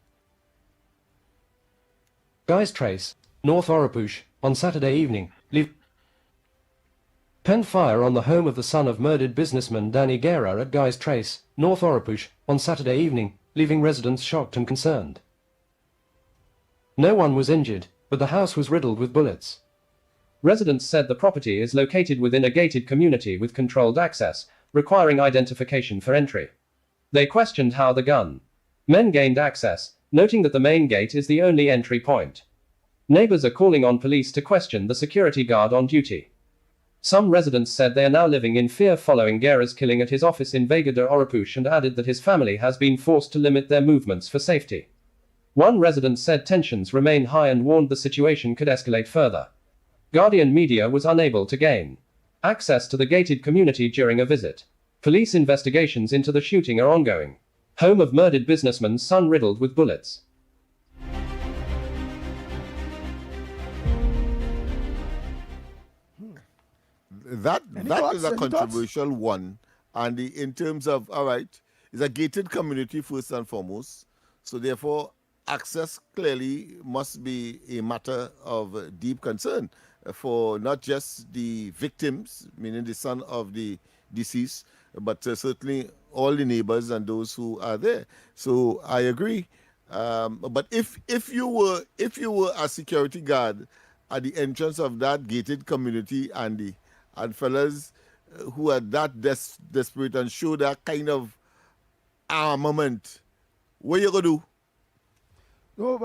Guy's Trace, North Oropouche, on Saturday evening. Pen fire on the home of the son of murdered businessman Danny Guerra at Guy's Trace, North Oropouche, on Saturday evening, leaving residents shocked and concerned. No one was injured, but the house was riddled with bullets. Residents said the property is located within a gated community with controlled access, requiring identification for entry. They questioned how the gunmen gained access, noting that the main gate is the only entry point. Neighbors are calling on police to question the security guard on duty. Some residents said they are now living in fear following Guerra's killing at his office in Vega de Oropouche and added that his family has been forced to limit their movements for safety. One resident said tensions remain high and warned the situation could escalate further. Guardian Media was unable to gain access to the gated community during a visit. Police investigations into the shooting are ongoing. Home of murdered businessman's son riddled with bullets. That is a controversial one, and in terms of, all right, it's a gated community first and foremost, so therefore access clearly must be a matter of deep concern for not just the victims, meaning the son of the deceased, but certainly all the neighbors and those who are there. So I agree. But if you were a security guard at the entrance of that gated community and fellas who are that desperate and show that kind of armament, what you gonna do? No,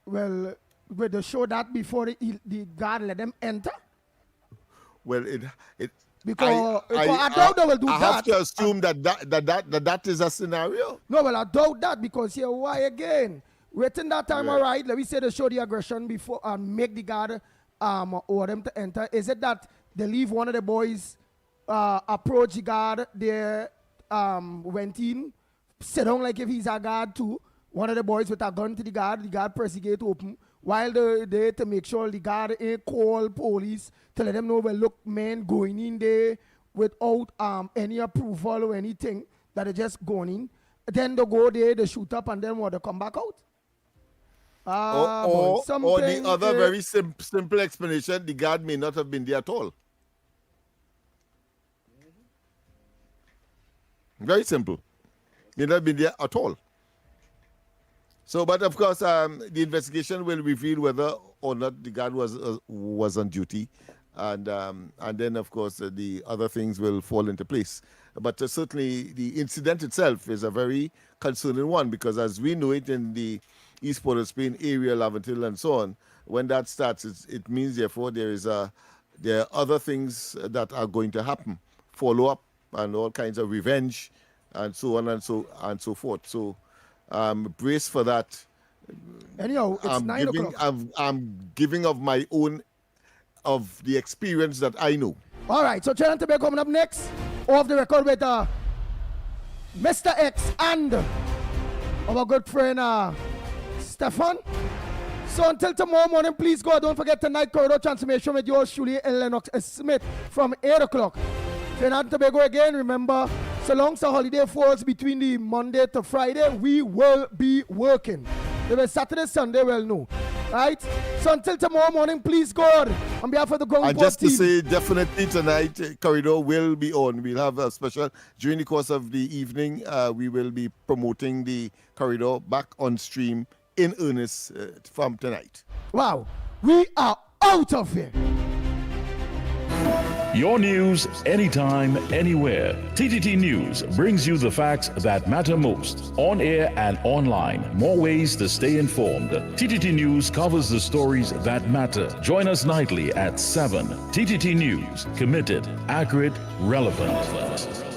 well, will they show that before the guard let them enter? Well, because I doubt they will do that. I have to assume that is a scenario. No, well, I doubt that because here, why again? Waiting that time, all right, let me say they show the aggression before and make the guard order them to enter. Is it that they leave one of the boys approach the guard, they went in, sit down like if he's a guard too, one of the boys with a gun to the guard press the gate open, while they're there to make sure the guard ain't call police to let them know, well, look, man, going in there without any approval or anything, that they're just going in. Then they go there, they shoot up, and then what, they come back out? Or the other very simple explanation, the guard may not have been there at all. Very simple. May not have been there at all. So, but of course, the investigation will reveal whether or not the guard was on duty, and then of course the other things will fall into place. But certainly the incident itself is a very concerning one, because as we know it in the East Port of Spain area, Laventil and so on, when that starts, it means therefore there are other things that are going to happen, follow up and all kinds of revenge and so on and so forth. So brace for that. Anyhow, it's 9 o'clock. I'm giving of my own, of the experience that I know. All right, so Trinidad and Tobago coming up next. Off the record with Mr. X and our good friend Stefan. So until tomorrow morning, please go. Don't forget tonight, Corridor Transformation with yours truly, Lennox Smith from 8 o'clock. Trinidad and Tobago again, remember, so long as the holiday falls between the Monday to Friday, we will be working. If it's Saturday, Sunday, well, no. Right? So until tomorrow morning, please God, on behalf of the Ground And just to say, definitely tonight, Corridor will be on. We'll have a special, during the course of the evening, we will be promoting the Corridor back on stream in earnest from tonight. Wow. We are out of here. Your news, anytime, anywhere. TTT News brings you the facts that matter most. On air and online. More ways to stay informed. TTT News covers the stories that matter. Join us nightly at 7. TTT News. Committed, accurate, relevant.